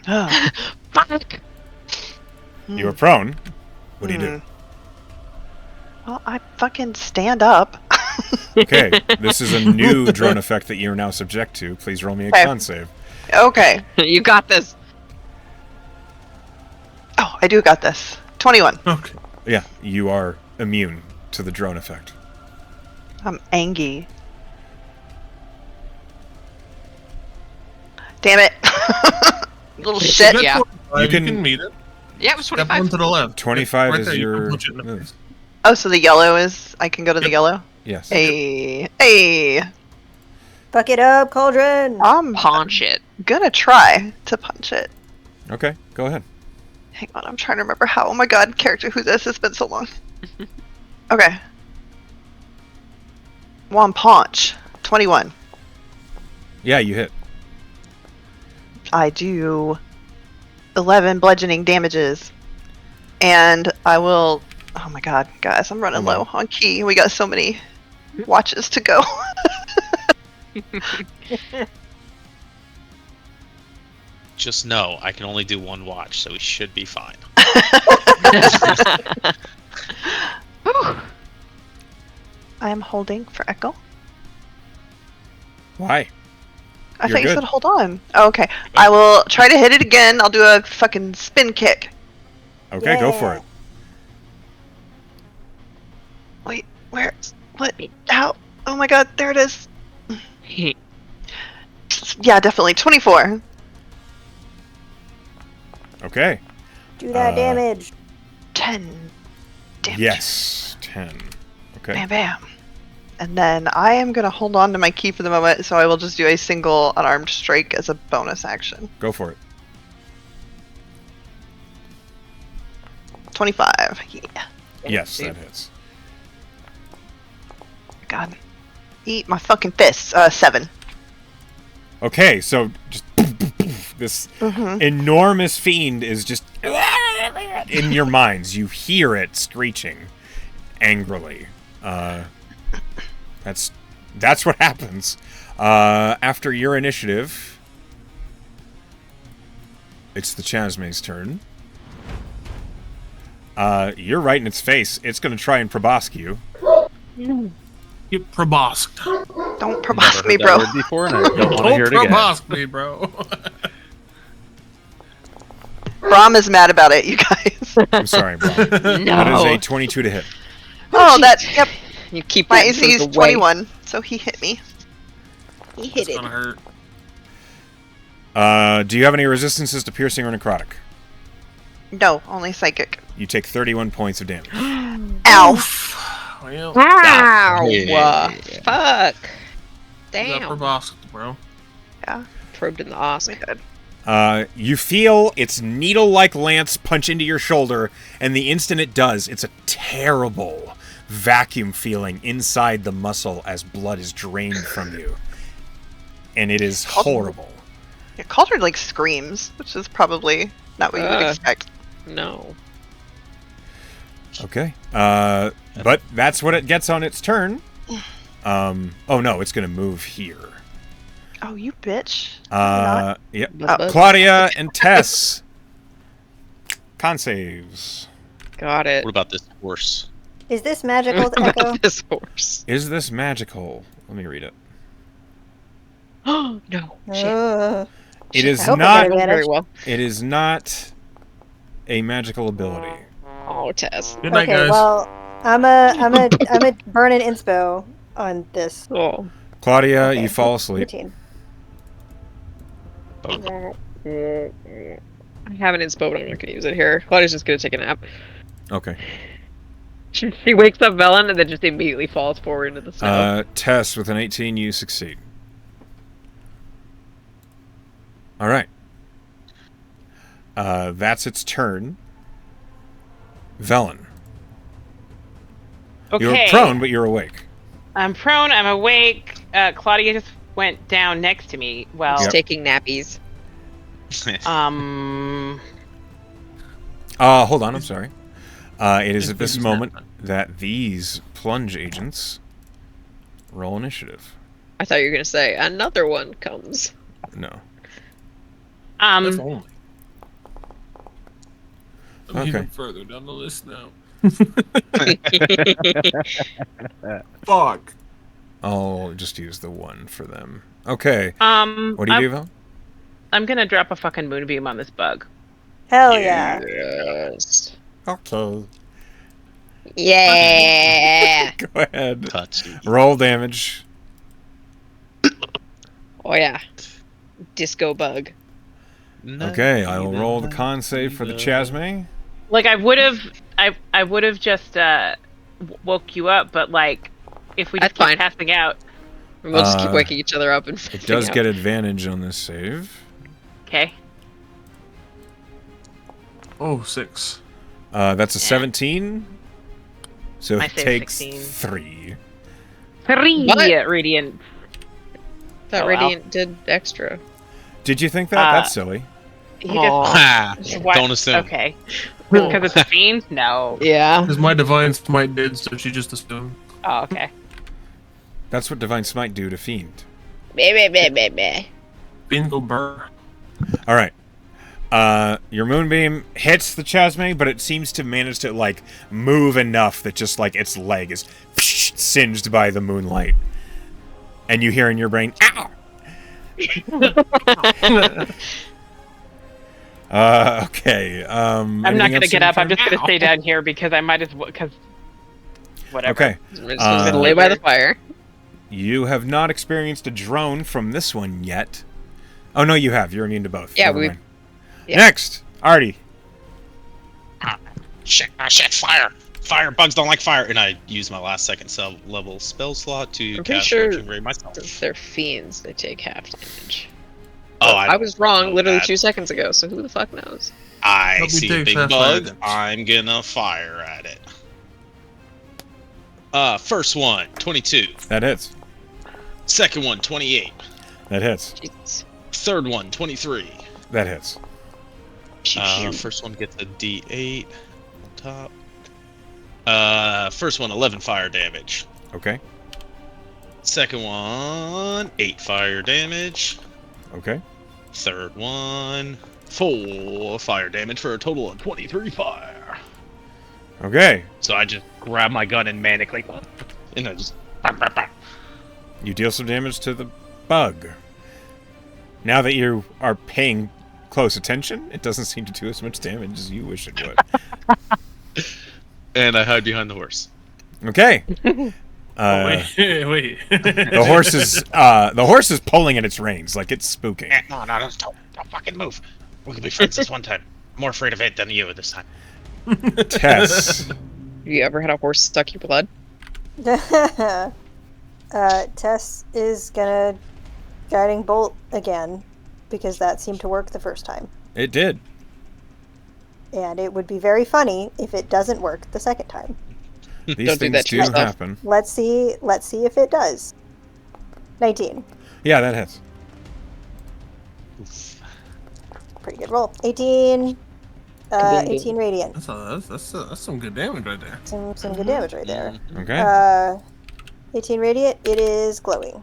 Speaker 6: Oh.
Speaker 3: Fuck.
Speaker 1: You are prone. What do you do?
Speaker 6: Well, I fucking stand up.
Speaker 1: Okay, this is a new drone effect that you are now subject to. Please roll me a
Speaker 6: Okay.
Speaker 1: con save.
Speaker 6: Okay.
Speaker 3: You got this.
Speaker 6: Oh, I do got this. 21.
Speaker 7: Okay.
Speaker 1: Yeah, you are immune to the drone effect.
Speaker 6: I'm angry. Damn it. Little shit.
Speaker 7: That's
Speaker 3: Yeah.
Speaker 7: 45,
Speaker 1: You can-
Speaker 7: you can meet it.
Speaker 3: Yeah, it was
Speaker 7: Step
Speaker 3: 25.
Speaker 7: one to the left.
Speaker 1: 25
Speaker 7: Right
Speaker 1: is
Speaker 7: there, you can
Speaker 1: your
Speaker 7: punch it in the
Speaker 1: move.
Speaker 7: face.
Speaker 6: Oh, so the yellow is... I can go to the
Speaker 7: Yep.
Speaker 6: yellow?
Speaker 1: Yes.
Speaker 6: Hey.
Speaker 2: Fuck it up, Cauldron!
Speaker 6: I'm
Speaker 3: Paunch it.
Speaker 6: gonna try to punch it.
Speaker 1: Okay, go ahead.
Speaker 6: Hang on, I'm trying to remember how. Oh my god, character who this? It's been so long. Okay. One punch. 21.
Speaker 1: Yeah, you hit.
Speaker 6: I do 11 bludgeoning damages. And I will... Oh my god, guys, I'm running
Speaker 1: Hold
Speaker 6: low on key. We got so many watches to go.
Speaker 9: Just know, I can only do one watch, so we should be fine.
Speaker 6: I am holding for Echo.
Speaker 1: Why?
Speaker 6: I
Speaker 1: You're
Speaker 6: thought you
Speaker 1: good.
Speaker 6: said hold on. Oh, okay. I will try to hit it again. I'll do a fucking spin kick.
Speaker 1: Okay, go for it.
Speaker 6: Wait, where? What? How? Oh my god, there it is. Yeah, definitely. 24.
Speaker 1: Okay.
Speaker 2: Do that damage.
Speaker 6: 10 damage.
Speaker 1: Yes, 10. Okay.
Speaker 6: Bam, bam. And then I am going to hold on to my key for the moment, so I will just do a single unarmed strike as a bonus action.
Speaker 1: Go for it.
Speaker 6: 25. Yeah.
Speaker 1: Yes, that hits.
Speaker 6: God. Eat my fucking fists. 7.
Speaker 1: Okay, so just this enormous fiend is just in your minds. You hear it screeching angrily. That's what happens. After your initiative, it's the Chasme's turn. You're right in its face. It's going to try and probosc you.
Speaker 7: Get probosked.
Speaker 6: Don't probosc me, bro.
Speaker 10: Before, and I don't want to
Speaker 7: Don't
Speaker 10: hear it again.
Speaker 7: probosk me, bro.
Speaker 6: Braum is mad about it, you guys.
Speaker 1: I'm sorry, bro. That is a 22 to hit.
Speaker 6: Oh, that, yep.
Speaker 3: You keep
Speaker 6: My
Speaker 3: that
Speaker 6: AC is
Speaker 3: away.
Speaker 6: 21, so he hit me.
Speaker 2: He hit
Speaker 7: It's
Speaker 2: it.
Speaker 7: gonna hurt.
Speaker 1: Do you have any resistances to piercing or necrotic?
Speaker 6: No, only psychic.
Speaker 1: You take 31 points of damage.
Speaker 6: Ow.
Speaker 7: Well,
Speaker 3: Wow.
Speaker 9: Yeah.
Speaker 3: Fuck.
Speaker 7: you got
Speaker 3: Damn.
Speaker 7: probosked, bro.
Speaker 3: Probed in the os.
Speaker 1: You feel its needle-like lance punch into your shoulder, and the instant it does, it's a terrible vacuum feeling inside the muscle as blood is drained from you. And it is horrible.
Speaker 6: Yeah, Cauldron like screams, which is probably not what you would expect.
Speaker 3: No.
Speaker 1: Okay. But that's what it gets on its turn. Oh no, it's gonna move here.
Speaker 6: Oh, you bitch.
Speaker 1: Yep.
Speaker 6: Oh.
Speaker 1: Claudia and Tess. Con saves.
Speaker 3: Got it.
Speaker 9: What about this horse?
Speaker 2: Is this magical,
Speaker 3: What
Speaker 2: Echo?
Speaker 3: about this horse?
Speaker 1: Is this magical? Let me read it.
Speaker 3: Oh no. Shit.
Speaker 1: It is
Speaker 2: I hope I
Speaker 1: not.
Speaker 2: get advantage.
Speaker 3: Very well.
Speaker 1: It is not a magical ability.
Speaker 3: Oh, Tess.
Speaker 7: Good night,
Speaker 2: Okay,
Speaker 7: guys.
Speaker 2: well, I'm a burn an inspo on this.
Speaker 3: Oh.
Speaker 1: Claudia,
Speaker 2: Okay,
Speaker 1: you fall asleep.
Speaker 2: routine.
Speaker 3: I have an inspo, but I'm not going to use it here. Claudia's just going to take a nap.
Speaker 1: Okay.
Speaker 3: She wakes up Velen and then just immediately falls forward into the snow.
Speaker 1: Tess, with an 18, you succeed. All right. That's its turn. Velen.
Speaker 5: Okay.
Speaker 1: You're prone, but you're awake.
Speaker 5: I'm prone. I'm awake. Claudia just went down next to me. Well,
Speaker 3: She's
Speaker 1: Yep.
Speaker 3: taking nappies.
Speaker 1: Hold on, I'm sorry. It is at this moment that these plunge agents roll initiative.
Speaker 3: I thought you were going to say, another one comes.
Speaker 1: No.
Speaker 7: If only. I'm
Speaker 1: Okay.
Speaker 7: even further down the list now. Fuck.
Speaker 1: I'll just use the one for them. Okay. What do you do, Val?
Speaker 5: I'm gonna drop a fucking moonbeam on this bug.
Speaker 2: Hell yeah.
Speaker 3: Yes.
Speaker 1: Okay.
Speaker 3: Yeah.
Speaker 1: Go ahead.
Speaker 9: Touchy.
Speaker 1: Roll damage.
Speaker 3: Oh, yeah. Disco bug.
Speaker 1: Okay, I will roll the con save for the Chasme.
Speaker 5: Like I would have just woke you up, but like if we just
Speaker 3: That's
Speaker 5: keep
Speaker 3: fine.
Speaker 5: passing out.
Speaker 3: We'll just keep waking each other up and
Speaker 1: It does get advantage on this save.
Speaker 5: Okay.
Speaker 7: Oh, 6.
Speaker 1: That's a 17. So
Speaker 5: My
Speaker 1: it
Speaker 5: save's
Speaker 1: takes
Speaker 5: 16.
Speaker 1: 3.
Speaker 5: 3
Speaker 3: What?
Speaker 5: radiant.
Speaker 3: That
Speaker 5: Oh, well.
Speaker 3: Radiant did extra.
Speaker 1: Did you think that? That's silly.
Speaker 5: He
Speaker 9: Ah,
Speaker 5: just what?
Speaker 9: don't assume.
Speaker 5: Okay. Because it's a fiend? No.
Speaker 3: Yeah.
Speaker 7: Because my Divine Smite did, so she just assumed.
Speaker 5: Oh, okay.
Speaker 1: That's what Divine Smite do to Fiend.
Speaker 7: Bingo burr.
Speaker 1: All right. Your Moonbeam hits the Chasme, but it seems to manage to, like, move enough that just, like, its leg is singed by the moonlight. And you hear in your brain, ow! Okay.
Speaker 5: I'm not
Speaker 1: anything
Speaker 5: gonna
Speaker 1: else
Speaker 5: get
Speaker 1: you
Speaker 5: up. I'm
Speaker 1: can-
Speaker 5: just gonna stay down here because I might as well. Because whatever.
Speaker 1: Okay.
Speaker 3: We're just gonna lay by the fire.
Speaker 1: You have not experienced a drone from this one yet. Oh, no, you have. You're immune to both.
Speaker 3: Yeah,
Speaker 1: Never
Speaker 3: we-
Speaker 1: mind.
Speaker 3: yeah.
Speaker 1: Next, Artie.
Speaker 4: Shit, fire! Fire, bugs don't like fire! And I use my last second level spell slot to
Speaker 3: I'm pretty
Speaker 4: cast
Speaker 3: sure
Speaker 4: Scorching Ray myself.
Speaker 3: since they're fiends, they take half damage.
Speaker 4: Oh,
Speaker 3: I was wrong
Speaker 4: know
Speaker 3: literally
Speaker 4: that.
Speaker 3: 2 seconds ago, so who the fuck knows?
Speaker 4: I
Speaker 7: Nobody
Speaker 4: see a
Speaker 7: takes
Speaker 4: big
Speaker 7: half
Speaker 4: bug,
Speaker 7: damage.
Speaker 4: I'm gonna fire at it. First one, 22.
Speaker 1: That hits.
Speaker 4: Second one, 28.
Speaker 1: That hits.
Speaker 3: Jesus.
Speaker 4: Third one, 23.
Speaker 1: That hits.
Speaker 4: First one gets a D8 on top. First one, 11 fire damage.
Speaker 1: Okay.
Speaker 4: Second one, 8 fire damage.
Speaker 1: Okay.
Speaker 4: Third one, 4 fire damage for a total of 23 fire.
Speaker 1: Okay.
Speaker 4: So I just grab my gun and manically, and I just.
Speaker 1: You deal some damage to the bug. Now that you are paying close attention, it doesn't seem to do as much damage as you wish it would.
Speaker 4: And I hide behind the horse.
Speaker 1: Okay.
Speaker 7: Wait.
Speaker 1: The horse is pulling at its reins, like it's spooking.
Speaker 4: No, don't fucking move. We can be friends this one time. I'm more afraid of it than you this time.
Speaker 1: Tess.
Speaker 3: You ever had a horse suck your blood?
Speaker 2: Tess is gonna guiding bolt again because that seemed to work the first time.
Speaker 1: It did.
Speaker 2: And it would be very funny if it doesn't work the second time.
Speaker 1: These
Speaker 3: Don't do
Speaker 1: things
Speaker 3: that to
Speaker 1: do
Speaker 3: yourself.
Speaker 1: happen.
Speaker 2: Let's see if it does. 19.
Speaker 1: Yeah, that hits.
Speaker 2: pretty good roll. 18. 18 radiant.
Speaker 7: That's some good damage right there.
Speaker 2: Some good damage right there.
Speaker 1: Okay.
Speaker 2: 18 radiant. It is glowing.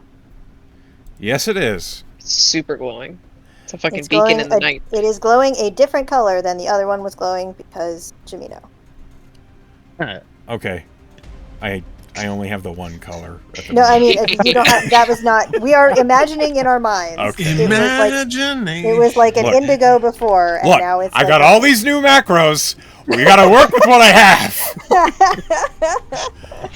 Speaker 1: Yes, it is.
Speaker 3: Super glowing. It's a fucking
Speaker 2: It's
Speaker 3: beacon
Speaker 2: glowing
Speaker 3: in the night.
Speaker 2: It is glowing a different color than the other one was glowing because Jamino.
Speaker 1: Okay. I only have the one color.
Speaker 2: No, I mean you don't have. That was not. We are imagining in our minds.
Speaker 1: Okay.
Speaker 2: It was like an
Speaker 1: Look.
Speaker 2: indigo before, and
Speaker 1: Look,
Speaker 2: now it's.
Speaker 1: I
Speaker 2: like
Speaker 1: got all these new macros. We gotta work with what I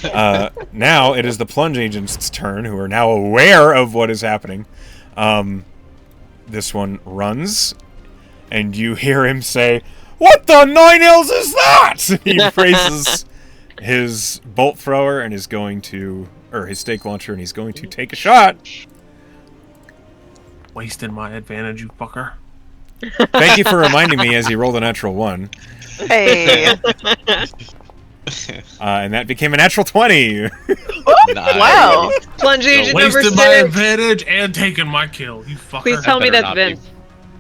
Speaker 1: have. Now it is the plunge agent's turn, who are now aware of what is happening. This one runs, and you hear him say, "What the nine hills is that?" He raises his bolt thrower and is going to, or his stake launcher, and he's going to take a shot.
Speaker 7: Wasting my advantage, you fucker.
Speaker 1: Thank you for reminding me as he rolled a natural 1.
Speaker 6: Hey.
Speaker 1: And that became a natural 20.
Speaker 9: Nice.
Speaker 6: Wow.
Speaker 3: Plunge agent number
Speaker 7: Wasting
Speaker 3: 6.
Speaker 7: my advantage and taking my kill, you fucker.
Speaker 5: Please tell me
Speaker 9: Better
Speaker 5: that's
Speaker 9: not be-
Speaker 5: Vince.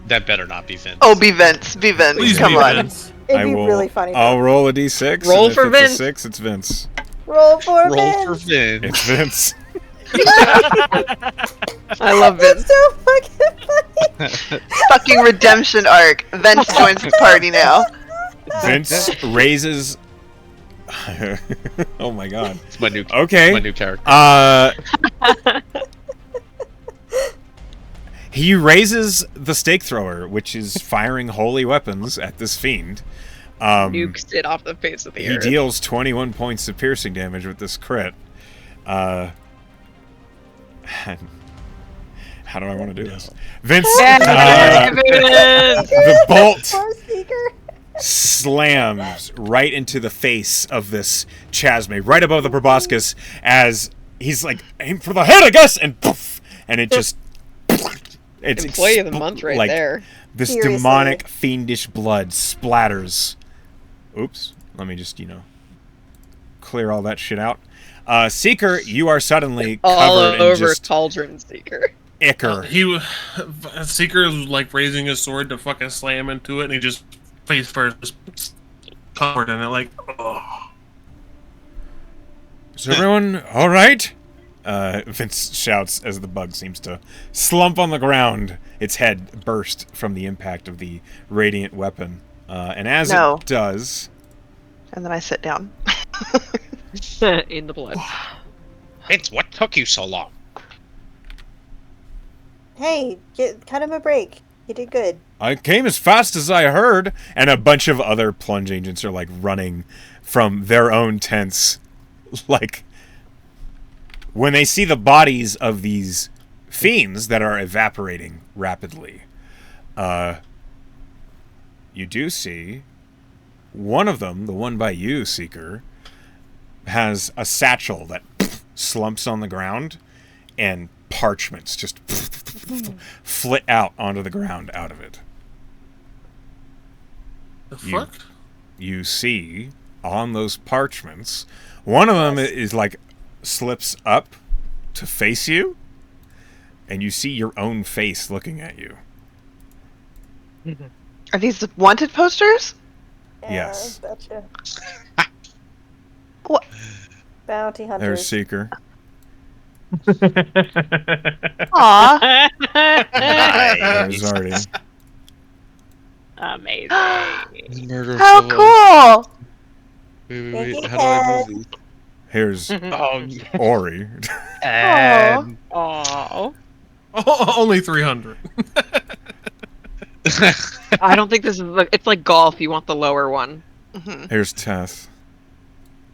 Speaker 9: That better not be Vince.
Speaker 6: Oh, be Vince. Be Vince.
Speaker 7: Please
Speaker 6: Come
Speaker 7: be
Speaker 6: on.
Speaker 7: Vince.
Speaker 2: It'd be really funny.
Speaker 1: I'll roll a d6.
Speaker 3: Roll
Speaker 1: and
Speaker 3: for
Speaker 1: if it's
Speaker 3: Vince.
Speaker 1: a 6, it's Vince.
Speaker 2: Roll for
Speaker 9: Roll
Speaker 2: Vince.
Speaker 9: for Vince.
Speaker 1: It's Vince.
Speaker 3: I love
Speaker 2: That's
Speaker 3: Vince.
Speaker 2: so fucking funny.
Speaker 6: Fucking redemption arc. Vince joins the party now.
Speaker 1: Vince raises... Oh my god.
Speaker 9: It's my new
Speaker 1: Okay.
Speaker 9: character.
Speaker 1: He raises the stake thrower, which is firing holy weapons at this fiend.
Speaker 3: Nukes it off the face of the
Speaker 1: He
Speaker 3: earth.
Speaker 1: deals 21 points of piercing damage with this crit. How do I want to do this? Vince, the bolt
Speaker 2: Poor Seeker.
Speaker 1: slams right into the face of this Chasme, right above the proboscis, as he's like, aim for the head, I guess, and poof, and it just... It's
Speaker 3: Employee of the month right there.
Speaker 1: This
Speaker 2: Seriously.
Speaker 1: demonic, fiendish blood splatters. Oops. Let me just, clear all that shit out. Seeker, you are suddenly
Speaker 3: All
Speaker 1: covered in
Speaker 3: over
Speaker 1: just
Speaker 3: Cauldron Seeker.
Speaker 1: ichor.
Speaker 7: Seeker was like raising his sword to fucking slam into it, and he just face first covered in it, like, oh.
Speaker 1: Is everyone all right? Vince shouts as the bug seems to slump on the ground. Its head burst from the impact of the radiant weapon. And as
Speaker 6: No.
Speaker 1: it does...
Speaker 6: And then I sit down.
Speaker 3: In the blood.
Speaker 4: Vince, what took you so long?
Speaker 2: Hey, cut him a break. You did good.
Speaker 1: I came as fast as I heard, and a bunch of other plunge agents are, running from their own tents. When they see the bodies of these fiends that are evaporating rapidly, you do see one of them, the one by you, Seeker, has a satchel that slumps on the ground, and parchments just flit out onto the ground out of it.
Speaker 7: The fuck?
Speaker 1: You see on those parchments, one of them is slips up to face you, and you see your own face looking at you.
Speaker 6: Are these the wanted posters?
Speaker 1: Yes.
Speaker 2: Gotcha.
Speaker 6: What?
Speaker 2: Bounty hunters.
Speaker 1: There's Seeker.
Speaker 6: Aw.
Speaker 1: There's Artie.
Speaker 5: Amazing.
Speaker 6: How cool!
Speaker 9: Wait,
Speaker 2: Thank
Speaker 9: how do I
Speaker 2: you,
Speaker 9: move these?
Speaker 1: Here's
Speaker 4: Oh,
Speaker 1: Ori.
Speaker 4: and
Speaker 5: Oh.
Speaker 7: Only 300.
Speaker 3: I don't think this is... It's like golf. You want the lower one.
Speaker 1: Here's Tess.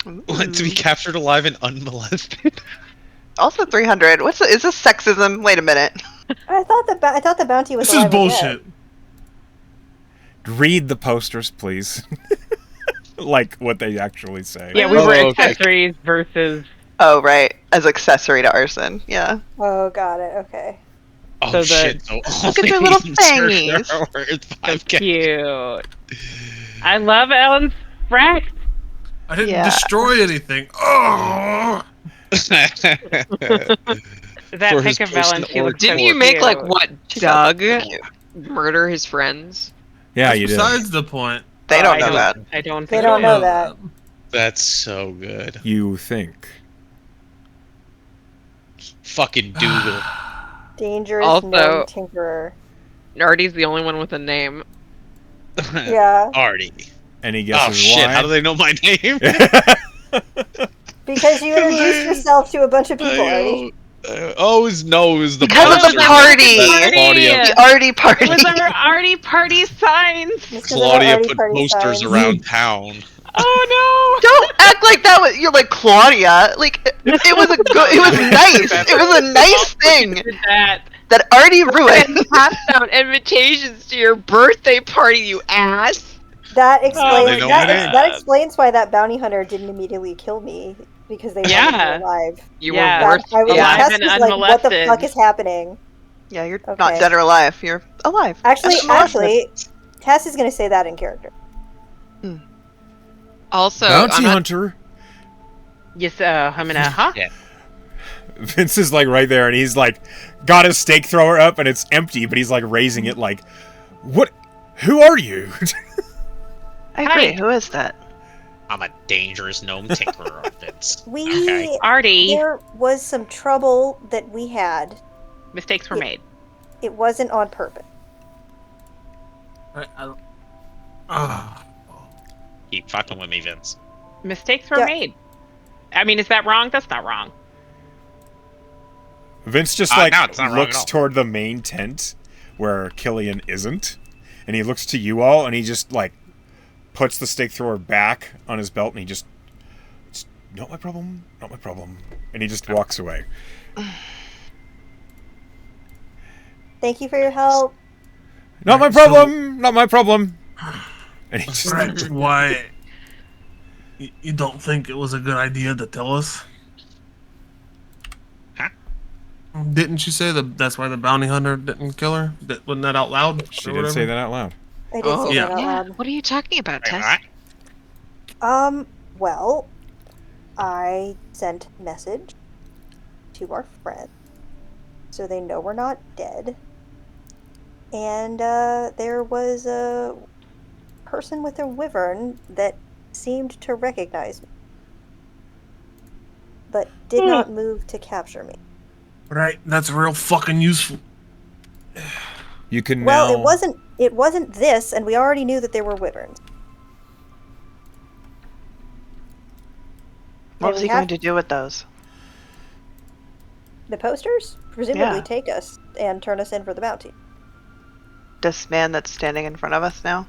Speaker 9: Want to be captured alive and unmolested?
Speaker 6: Also 300. Is this sexism? Wait a minute.
Speaker 2: I thought the bounty was.
Speaker 7: This is
Speaker 2: alive and dead.
Speaker 7: bullshit.
Speaker 1: Read the posters, please. What they actually say.
Speaker 5: Yeah, we were
Speaker 9: okay.
Speaker 5: accessories versus.
Speaker 6: Oh, right. As accessory to arson. Yeah.
Speaker 2: Oh, got it. Okay.
Speaker 9: Oh
Speaker 5: So the-
Speaker 9: shit! So
Speaker 6: Look at their little
Speaker 9: only
Speaker 6: thingies.
Speaker 9: are worth
Speaker 5: So
Speaker 9: 5K.
Speaker 5: cute. I love Ellen's frack.
Speaker 7: I didn't
Speaker 6: Yeah.
Speaker 7: destroy anything. Oh!
Speaker 5: That
Speaker 9: For
Speaker 5: pic
Speaker 9: his
Speaker 5: of Ellen,
Speaker 9: person
Speaker 5: she
Speaker 9: or
Speaker 5: looks so
Speaker 3: Didn't you make,
Speaker 5: cute.
Speaker 3: Doug?
Speaker 6: Cute.
Speaker 3: murder his friends?
Speaker 1: Yeah,
Speaker 7: That's
Speaker 1: you did.
Speaker 7: besides the point.
Speaker 6: They don't know that.
Speaker 5: I don't.
Speaker 2: They don't know that.
Speaker 9: That's so good.
Speaker 1: You think.
Speaker 9: Fucking Dougal.
Speaker 2: Dangerous
Speaker 3: Also-
Speaker 2: gnome tinkerer.
Speaker 3: Artie's the only one with a name.
Speaker 2: Yeah,
Speaker 9: Artie.
Speaker 1: Any
Speaker 9: Oh
Speaker 1: guesses
Speaker 9: shit!
Speaker 1: why?
Speaker 9: How do they know my name?
Speaker 2: because you introduced yourself to a bunch of people, Artie.
Speaker 9: It was the
Speaker 6: Because of the
Speaker 9: poster.
Speaker 6: party.
Speaker 9: That Claudia,
Speaker 6: The Artie party.
Speaker 5: It was our Artie party signs.
Speaker 2: It's 'cause of the
Speaker 9: Claudia
Speaker 2: Artie
Speaker 9: put
Speaker 2: party
Speaker 9: posters
Speaker 2: signs.
Speaker 9: around town.
Speaker 5: Oh
Speaker 6: Don't act like that was. You're like Claudia. Like it was a good. It was nice. It was a nice thing
Speaker 5: no! Did that?
Speaker 6: that Artie ruined.
Speaker 3: Passed out invitations to your birthday party, you ass.
Speaker 2: That
Speaker 9: they
Speaker 2: explains
Speaker 9: know my name.
Speaker 2: that explains why that bounty hunter didn't immediately kill me because they wanted
Speaker 5: Yeah.
Speaker 2: me alive.
Speaker 3: You
Speaker 5: Yeah.
Speaker 3: were worth
Speaker 2: I was
Speaker 5: alive
Speaker 2: Tess
Speaker 5: and
Speaker 2: was like, what the
Speaker 5: unmolested.
Speaker 2: fuck is happening?
Speaker 6: Yeah, you're
Speaker 2: Okay.
Speaker 6: not dead or alive. You're alive.
Speaker 2: Actually, Tess is gonna say that in character.
Speaker 3: Also,
Speaker 1: Bounty
Speaker 3: I'm not-
Speaker 1: hunter.
Speaker 5: Yes, I'm gonna, huh?
Speaker 9: Yeah.
Speaker 1: Vince is like right there, and he's like got his stake thrower up, and it's empty, but he's like raising it, like, what? Who are you?
Speaker 6: I agree.
Speaker 5: Hi.
Speaker 6: Who is that?
Speaker 9: I'm a dangerous gnome tinkerer, Vince.
Speaker 2: We
Speaker 5: Artie,
Speaker 2: there was some trouble that we had.
Speaker 5: mistakes were made.
Speaker 2: It wasn't on purpose.
Speaker 9: Keep fucking with me, Vince.
Speaker 5: Mistakes were
Speaker 2: Yeah.
Speaker 5: made. I mean, is that wrong? That's not wrong.
Speaker 1: Vince just
Speaker 9: No,
Speaker 1: like
Speaker 9: it's not wrong at
Speaker 1: looks
Speaker 9: all.
Speaker 1: toward the main tent where Killian isn't, and he looks to you all, and he just like puts the stake thrower back on his belt, and he just, it's not my problem, not my problem, and he just walks away.
Speaker 2: Thank you for your help.
Speaker 1: Not my problem, not my problem. And he just
Speaker 7: Right, why you don't think it was a good idea to tell us?
Speaker 9: Huh?
Speaker 7: Didn't you say that's why the bounty hunter didn't kill her? Wasn't that out loud?
Speaker 1: she did say that out loud.
Speaker 2: I did
Speaker 3: Oh,
Speaker 2: say
Speaker 7: yeah.
Speaker 2: that out
Speaker 8: Yeah.
Speaker 2: loud.
Speaker 8: What are you talking about,
Speaker 9: Wait,
Speaker 8: Tess?
Speaker 9: what?
Speaker 2: Well, I sent a message to our friends so they know we're not dead. And there was a person with a wyvern that seemed to recognize me, but did not move to capture me.
Speaker 7: Right, that's real fucking useful.
Speaker 1: You can
Speaker 2: Well,
Speaker 1: now.
Speaker 2: it wasn't this, and we already knew that there were wyverns.
Speaker 6: What
Speaker 2: And
Speaker 6: was
Speaker 2: we
Speaker 6: he going
Speaker 2: have-
Speaker 6: to do with those?
Speaker 2: The posters? Presumably
Speaker 6: Yeah.
Speaker 2: take us and turn us in for the bounty.
Speaker 6: This man that's standing in front of us now,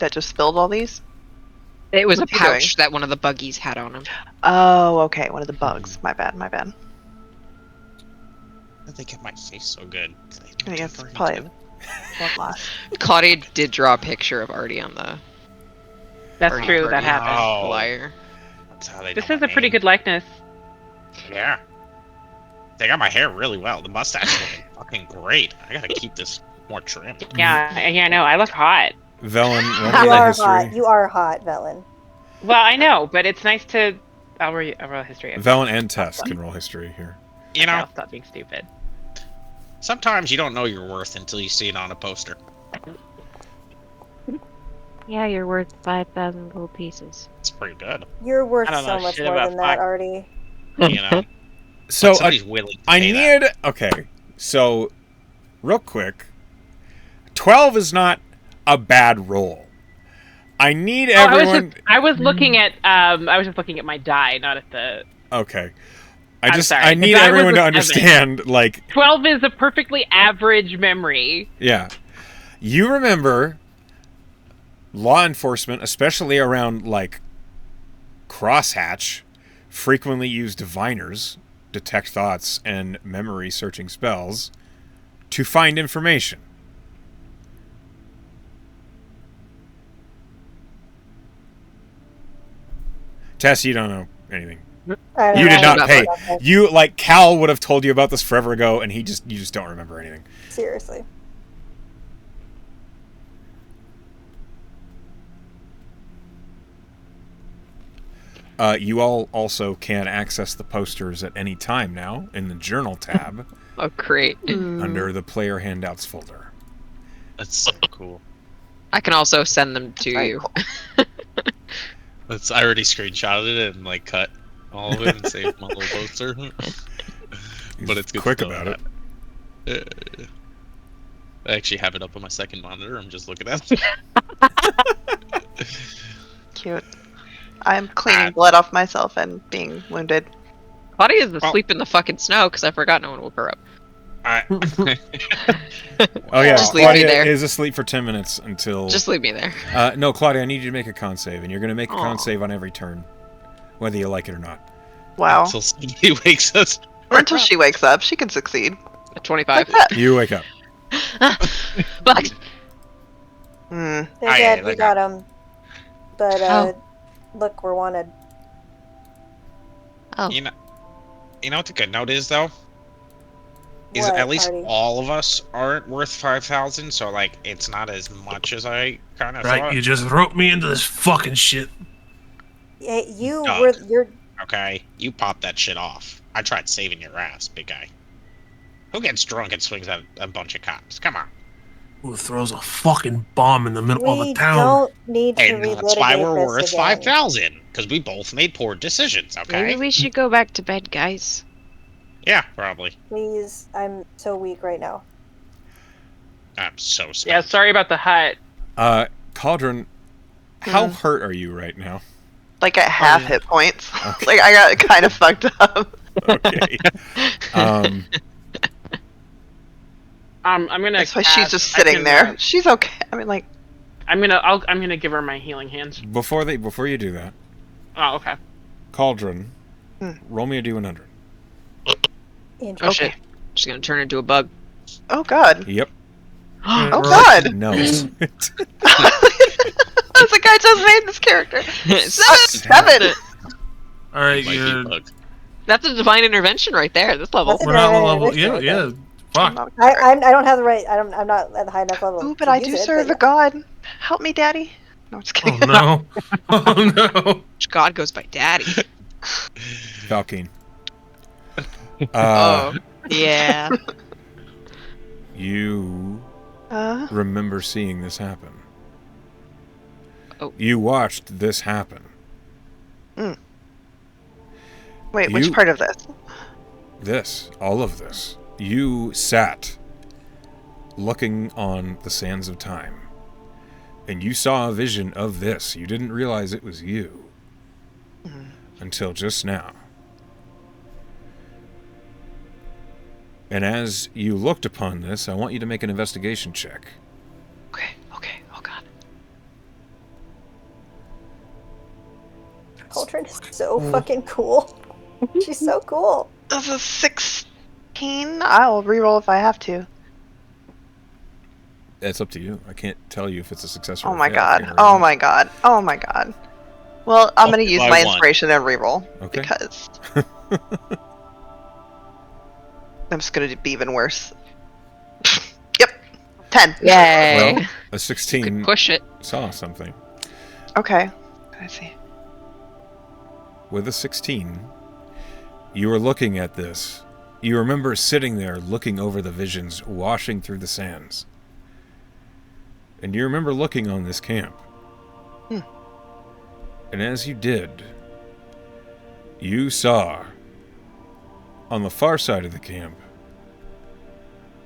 Speaker 6: that just spilled all these.
Speaker 3: It was
Speaker 6: What's
Speaker 3: a
Speaker 6: he doing?
Speaker 3: pouch that one of the buggies had on him.
Speaker 6: Oh, okay, one of the bugs. My bad. My bad.
Speaker 9: How did they get my face so good?
Speaker 6: I think it's probably blood loss.
Speaker 3: Claudia did draw a picture of Artie on the.
Speaker 5: That's
Speaker 3: Artie
Speaker 5: true. That
Speaker 3: party
Speaker 5: happened.
Speaker 9: Oh.
Speaker 3: flyer.
Speaker 9: That's how they
Speaker 5: This
Speaker 9: know
Speaker 5: is
Speaker 9: my
Speaker 5: a pretty
Speaker 9: name.
Speaker 5: good likeness.
Speaker 9: Yeah. They got my hair really well. The mustache is looking fucking great. I gotta keep this more trimmed.
Speaker 5: Yeah, I know. I look hot.
Speaker 1: Velen,
Speaker 2: You
Speaker 1: roll
Speaker 2: are
Speaker 1: history.
Speaker 2: hot. You are hot, Velen.
Speaker 5: Well, I know, but it's nice to. I'll roll history.
Speaker 1: Velen and Tess can roll history here.
Speaker 9: You know,
Speaker 5: I'll stop being stupid.
Speaker 9: sometimes you don't know your worth until you see it on a poster.
Speaker 8: Yeah, you're worth 5,000 gold pieces.
Speaker 9: It's pretty good.
Speaker 2: You're worth
Speaker 5: I don't
Speaker 2: so
Speaker 5: know
Speaker 2: much
Speaker 5: shit
Speaker 2: more
Speaker 5: about
Speaker 2: than that,
Speaker 5: fuck.
Speaker 2: Artie.
Speaker 9: You know,
Speaker 1: So
Speaker 9: somebody's willing to
Speaker 1: I
Speaker 9: pay that.
Speaker 1: need. Okay, so real quick, 12 is not a bad roll. I need everyone.
Speaker 5: I was looking at. I was just looking at my die, not at the.
Speaker 1: Okay,
Speaker 5: I'm sorry,
Speaker 1: I need
Speaker 5: the die
Speaker 1: everyone
Speaker 5: was
Speaker 1: to
Speaker 5: a 7.
Speaker 1: understand. Like,
Speaker 5: 12 is a perfectly average memory.
Speaker 1: yeah, you remember law enforcement, especially around like crosshatch, frequently use diviners, detect thoughts, and memory searching spells to find information. Tess, you don't know anything.
Speaker 2: I don't
Speaker 1: You
Speaker 2: know.
Speaker 1: did not
Speaker 3: Not
Speaker 1: pay.
Speaker 2: Okay.
Speaker 1: You, like, Cal would have told you about this forever ago, and you just don't remember anything.
Speaker 2: Seriously.
Speaker 1: You all also can access the posters at any time now in the Journal tab
Speaker 3: Oh, great.
Speaker 1: under the Player Handouts folder.
Speaker 9: That's so cool.
Speaker 3: I can also send them to
Speaker 6: Very
Speaker 3: you.
Speaker 6: cool.
Speaker 9: I already screenshotted it and like cut all of it and saved my little poster. But it's good
Speaker 1: quick
Speaker 9: to know
Speaker 1: about
Speaker 9: that. I actually have it up on my second monitor. I'm just looking at it.
Speaker 6: Cute. I'm cleaning blood off myself and being wounded.
Speaker 3: Claudia's asleep in the fucking snow because I forgot no one woke her up.
Speaker 1: Oh yeah,
Speaker 3: Just leave me
Speaker 1: Claudia
Speaker 3: there.
Speaker 1: is asleep for 10 minutes until...
Speaker 3: Just leave me there.
Speaker 1: No, Claudia, I need you to make a con save, and you're going to make a con
Speaker 3: Aw.
Speaker 1: save on every turn, whether you like it or not.
Speaker 6: Wow.
Speaker 9: Until somebody wakes us.
Speaker 6: Or until she wakes up, she can succeed.
Speaker 3: At 25.
Speaker 1: You wake up.
Speaker 3: Bugs!
Speaker 6: Hmm.
Speaker 2: They're dead. We got them. But look, we're wanted.
Speaker 3: Oh.
Speaker 4: You know what the good note is though? Is
Speaker 2: What,
Speaker 4: at least
Speaker 2: Artie?
Speaker 4: all of us aren't worth 5,000, so like it's not as much as I kind of
Speaker 7: Right,
Speaker 4: thought.
Speaker 7: you just roped me into this fucking shit.
Speaker 2: Hey, you
Speaker 4: Dog.
Speaker 2: were you're
Speaker 4: Okay, you popped that shit off. I tried saving your ass, big guy. Who gets drunk and swings at a bunch of cops? Come on.
Speaker 7: Who throws a fucking bomb in the middle of
Speaker 2: we
Speaker 7: a town?
Speaker 2: don't need to
Speaker 4: And that's why we're
Speaker 2: relitigate
Speaker 4: worth
Speaker 2: this again.
Speaker 4: 5,000, because we both made poor decisions. Okay.
Speaker 8: Maybe we should go back to bed, guys.
Speaker 4: Yeah, probably.
Speaker 2: Please, I'm so weak right now.
Speaker 4: I'm so sad.
Speaker 5: Yeah, sorry about the hut.
Speaker 1: Cauldron, how hurt are you right now?
Speaker 6: Like at half hit points.
Speaker 1: Okay.
Speaker 6: Like I got kind of fucked up.
Speaker 1: Okay.
Speaker 5: I'm gonna.
Speaker 6: That's why she's
Speaker 5: cast-
Speaker 6: just
Speaker 5: I
Speaker 6: sitting
Speaker 5: can,
Speaker 6: there. She's okay. I mean, like,
Speaker 5: I'm gonna give her my healing hands.
Speaker 1: Before you do that,
Speaker 5: Oh, okay.
Speaker 1: Cauldron, roll me a D100.
Speaker 3: Oh
Speaker 2: Interesting.
Speaker 3: shit. She's gonna turn into a bug.
Speaker 6: oh god.
Speaker 1: Yep.
Speaker 6: Oh god.
Speaker 1: No.
Speaker 6: I was like, I just made this character. 7.
Speaker 7: Alright,
Speaker 9: Might be
Speaker 7: you're...
Speaker 9: a bug.
Speaker 3: That's a divine intervention right there, this level.
Speaker 2: That's
Speaker 7: We're not on
Speaker 2: Yeah,
Speaker 7: level...
Speaker 2: yeah,
Speaker 7: Yeah, yeah. Fuck.
Speaker 2: I don't have the right. I'm not at the high enough level.
Speaker 6: Ooh, but
Speaker 2: to
Speaker 6: I
Speaker 2: use
Speaker 6: do
Speaker 2: it,
Speaker 6: serve
Speaker 2: but
Speaker 6: a god. Help me, daddy. No, I'm just
Speaker 7: Oh
Speaker 6: kidding.
Speaker 7: no. Oh no.
Speaker 3: Which god goes by daddy.
Speaker 1: Valkine.
Speaker 3: Oh. Yeah.
Speaker 1: You
Speaker 6: Uh,
Speaker 1: remember seeing this happen.
Speaker 3: Oh.
Speaker 1: You watched this happen.
Speaker 6: wait, which
Speaker 1: You-
Speaker 6: part of this?
Speaker 1: All of this. You sat looking on the sands of time. And you saw a vision of this. You didn't realize it was you. Until just now. And as you looked upon this, I want you to make an investigation check.
Speaker 6: Okay, oh god.
Speaker 2: Coltrane is so fucking cool. She's so cool.
Speaker 6: This is 16. I'll reroll if I have to.
Speaker 1: It's up to you. I can't tell you if it's a success or
Speaker 6: Oh
Speaker 1: a
Speaker 6: my
Speaker 1: fail.
Speaker 6: god.
Speaker 1: If you
Speaker 6: Oh
Speaker 1: know.
Speaker 6: my god. Oh my god. Well, I'm gonna
Speaker 9: Okay,
Speaker 6: use
Speaker 9: by
Speaker 6: my
Speaker 9: one.
Speaker 6: inspiration and reroll.
Speaker 1: Okay.
Speaker 6: Because I'm just gonna be even worse. Yep. 10.
Speaker 3: Yay.
Speaker 1: Well, a 16
Speaker 3: Could push it.
Speaker 1: saw something.
Speaker 6: Okay. I see.
Speaker 1: With a 16, you were looking at this. You remember sitting there looking over the visions, washing through the sands. And you remember looking on this camp. And as you did, you saw, on the far side of the camp,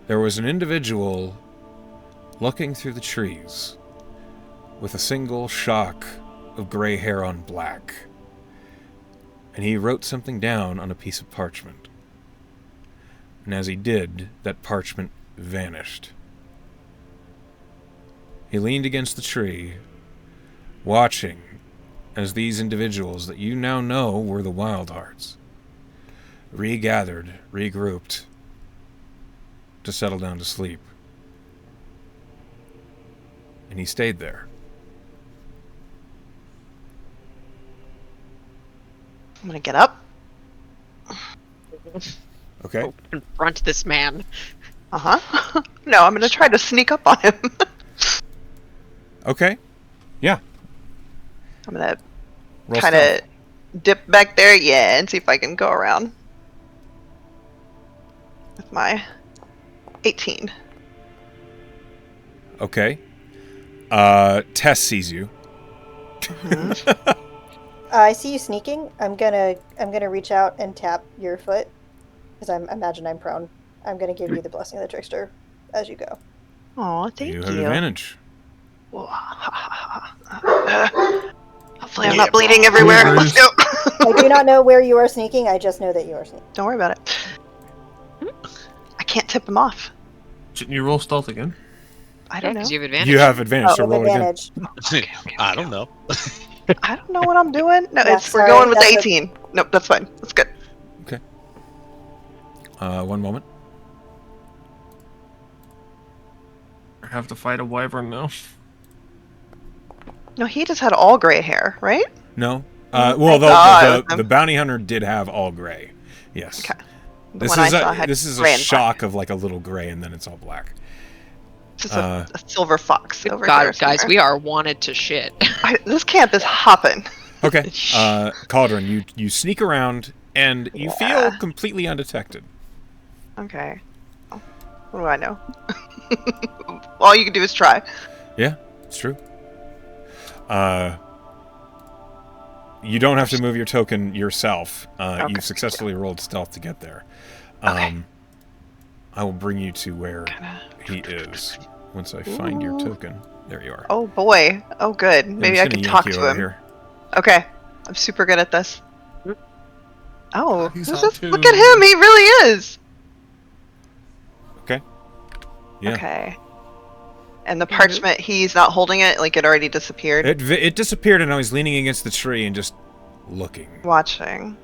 Speaker 1: there was an individual looking through the trees with a single shock of gray hair on black. And he wrote something down on a piece of parchment. And as he did, that parchment vanished. He leaned against the tree, watching as these individuals that you now know were the Wildhearts regathered, regrouped, to settle down to sleep. And he stayed there.
Speaker 6: I'm gonna get up.
Speaker 1: Okay?
Speaker 3: Confront this man.
Speaker 6: Uh-huh. No, I'm gonna try to sneak up on him.
Speaker 1: Okay. Yeah.
Speaker 6: I'm gonna
Speaker 1: Roll
Speaker 6: kind
Speaker 1: stealth.
Speaker 6: of dip back there, yeah, and see if I can go around. With my 18.
Speaker 1: Okay. Tess sees you.
Speaker 2: I see you sneaking. I'm gonna reach out and tap your foot because imagine I'm prone. I'm gonna give you the blessing of the trickster as you go.
Speaker 6: Oh, thank you.
Speaker 1: You have advantage.
Speaker 6: Hopefully I'm not bleeding everywhere. Let's go.
Speaker 2: I do not know where you are sneaking. I just know that you are sneaking.
Speaker 6: Don't worry about it. I can't tip him off.
Speaker 7: Shouldn't you roll stealth again?
Speaker 6: I don't know.
Speaker 3: Because you have advantage.
Speaker 1: You have advantage, so roll
Speaker 2: advantage.
Speaker 6: Okay.
Speaker 9: I don't know.
Speaker 6: I don't know what I'm doing. No,
Speaker 2: Yeah,
Speaker 6: we're going with the
Speaker 2: that's
Speaker 6: 18. Nope, that's fine. That's good.
Speaker 1: again. Okay. 1 moment.
Speaker 7: I have to fight a wyvern now.
Speaker 6: No, he just had all gray hair, right?
Speaker 1: No.
Speaker 6: God,
Speaker 1: The bounty hunter did have all gray. Yes.
Speaker 6: Okay. The
Speaker 1: This
Speaker 6: one I
Speaker 1: is
Speaker 6: saw
Speaker 1: a
Speaker 6: had
Speaker 1: this is
Speaker 6: gray
Speaker 1: a
Speaker 6: and
Speaker 1: shock of like a little gray, and then it's all black.
Speaker 6: Just a silver fox over
Speaker 3: God,
Speaker 6: here.
Speaker 3: guys,
Speaker 6: somewhere.
Speaker 3: we are wanted to shit.
Speaker 6: This camp is hopping.
Speaker 1: Okay. Cauldron, you sneak around and you feel completely undetected.
Speaker 6: Okay. What do I know? All you can do is try.
Speaker 1: Yeah, it's true. You don't have to move your token yourself.
Speaker 6: Okay.
Speaker 1: You've successfully rolled stealth to get there.
Speaker 6: Okay.
Speaker 1: I will bring you to where he is once I find your token. There you are.
Speaker 6: Oh boy. Oh good. Maybe I can talk to him.
Speaker 1: Here.
Speaker 6: Okay. I'm super good at this. Oh,
Speaker 7: He's
Speaker 6: who's
Speaker 7: hot
Speaker 6: this?
Speaker 7: too.
Speaker 6: Look at him. He really is.
Speaker 1: Okay. Yeah.
Speaker 6: Okay. And the parchment, he's not holding it, like it already disappeared.
Speaker 1: It disappeared, and I was leaning against the tree and just looking.
Speaker 6: Watching.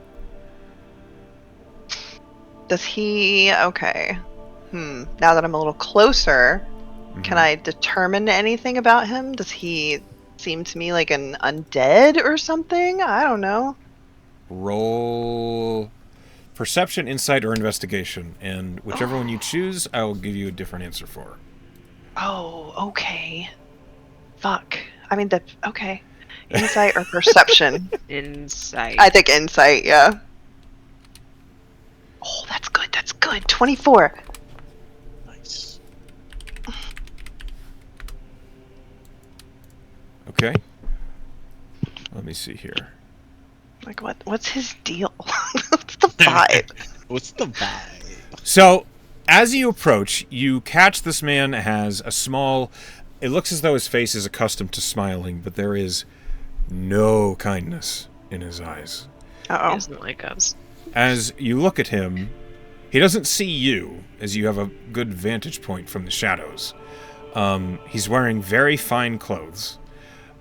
Speaker 6: Does he... Okay. Now that I'm a little closer, can I determine anything about him? Does he seem to me like an undead or something? I don't know.
Speaker 1: Roll perception, insight, or investigation, and whichever one you choose, I will give you a different answer for.
Speaker 6: Oh, okay. Fuck. I mean, okay. Insight or perception?
Speaker 3: Insight.
Speaker 6: I think insight, yeah. Oh, that's good. That's good. 24.
Speaker 9: Nice.
Speaker 1: Okay. Let me see here.
Speaker 6: Like, what's his deal? What's the vibe?
Speaker 9: What's the vibe?
Speaker 1: So, as you approach, you catch this man has a small... It looks as though his face is accustomed to smiling, but there is no kindness in his eyes.
Speaker 6: Uh-oh.
Speaker 3: He doesn't like us.
Speaker 1: As you look at him, he doesn't see you, as you have a good vantage point from the shadows. He's wearing very fine clothes.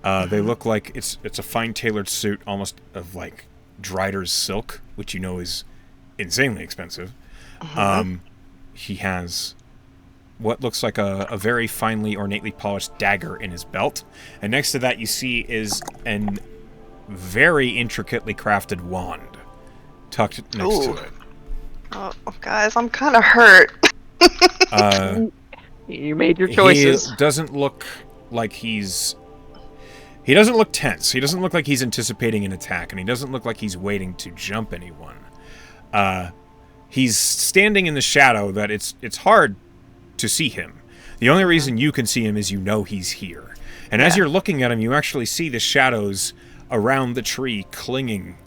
Speaker 1: They look like it's a fine tailored suit, almost of like Dryder's silk, which you know is insanely expensive. He has what looks like a very finely, ornately polished dagger in his belt, and next to that you see is an very intricately crafted wand tucked next to it.
Speaker 6: Oh, guys, I'm kind of hurt.
Speaker 3: You made your choices.
Speaker 1: He doesn't look like he's... He doesn't look tense. He doesn't look like he's anticipating an attack, and he doesn't look like he's waiting to jump anyone. He's standing in the shadow that it's hard to see him. The only reason you can see him is you know he's here. And as you're looking at him, you actually see the shadows around the tree clinging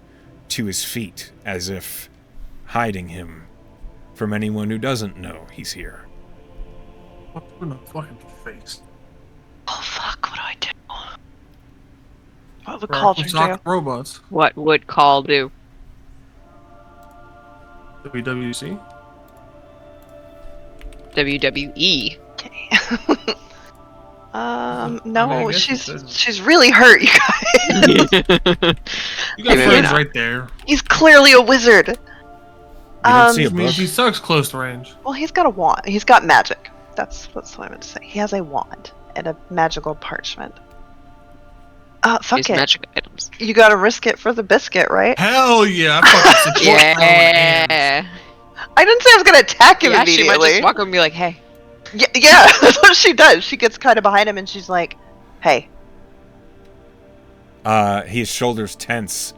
Speaker 1: to his feet, as if hiding him from anyone who doesn't know he's here.
Speaker 7: What in the fucking face?
Speaker 6: Oh, fuck, what do I do? What would Cauldron do?
Speaker 7: Robots.
Speaker 3: What would Call do?
Speaker 7: WWC?
Speaker 3: WWE.
Speaker 6: Okay. No,
Speaker 7: I guess
Speaker 6: she's really hurt, you guys.
Speaker 7: You got friends right there.
Speaker 6: He's clearly a wizard.
Speaker 1: You don't see a
Speaker 7: Which means
Speaker 1: book.
Speaker 7: he sucks close range.
Speaker 6: Well, he's got a wand. He's got magic. That's what I meant to say. He has a wand and a magical parchment. Fuck
Speaker 3: Use
Speaker 6: it.
Speaker 3: magic items.
Speaker 6: You gotta risk it for the biscuit, right?
Speaker 7: Hell yeah! I fucking support
Speaker 3: Yeah.
Speaker 6: I didn't say I was gonna attack him
Speaker 3: Yeah, she might
Speaker 6: immediately.
Speaker 3: just walk up and be like, hey.
Speaker 6: Yeah, that's what she does. She gets kind of behind him and she's like, hey.
Speaker 1: His shoulders tense,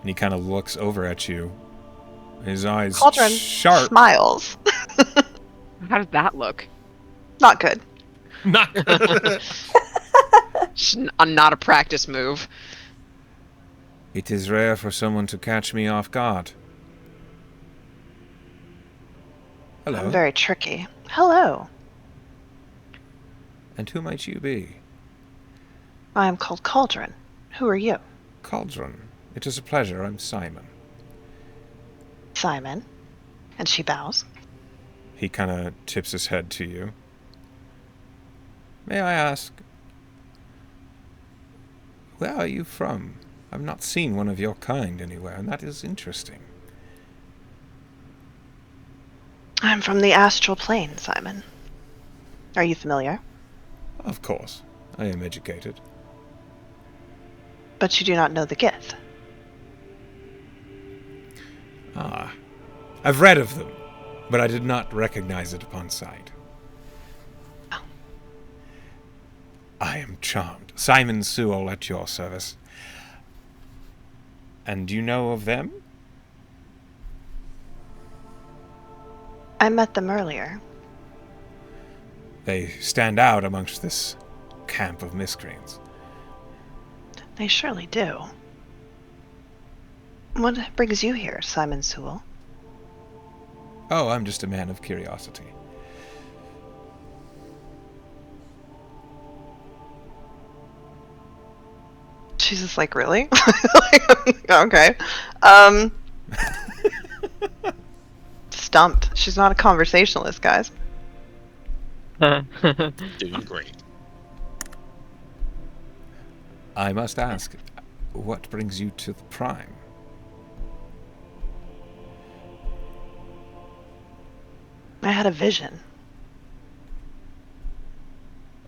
Speaker 1: and he kind of looks over at you. His eyes
Speaker 6: Cauldron
Speaker 1: sharp.
Speaker 6: smiles.
Speaker 3: How does that look?
Speaker 6: Not good.
Speaker 7: Not
Speaker 3: Not a practice move.
Speaker 1: It is rare for someone to catch me off guard. Hello.
Speaker 6: I'm very tricky. Hello.
Speaker 1: And who might you be?
Speaker 6: I am called Cauldron. Who are you?
Speaker 1: Cauldron. It is a pleasure. I'm Simon.
Speaker 6: Simon. And she bows.
Speaker 1: He kind of tips his head to you. May I ask, where are you from? I've not seen one of your kind anywhere, and that is interesting.
Speaker 6: I'm from the astral plane, Simon. Are you familiar?
Speaker 1: Of course. I am educated.
Speaker 6: But you do not know the Gith.
Speaker 1: Ah. I've read of them, but I did not recognize it upon sight.
Speaker 6: Oh.
Speaker 1: I am charmed. Simon Sewell at your service. And you know of them?
Speaker 6: I met them earlier.
Speaker 1: They stand out amongst this camp of miscreants.
Speaker 6: They surely do. What brings you here, Simon Sewell?
Speaker 1: Oh, I'm just a man of curiosity.
Speaker 6: She's just like, really? Okay. Stumped. She's not a conversationalist, guys.
Speaker 9: Doing great.
Speaker 1: I must ask, what brings you to the Prime?
Speaker 6: I had a vision.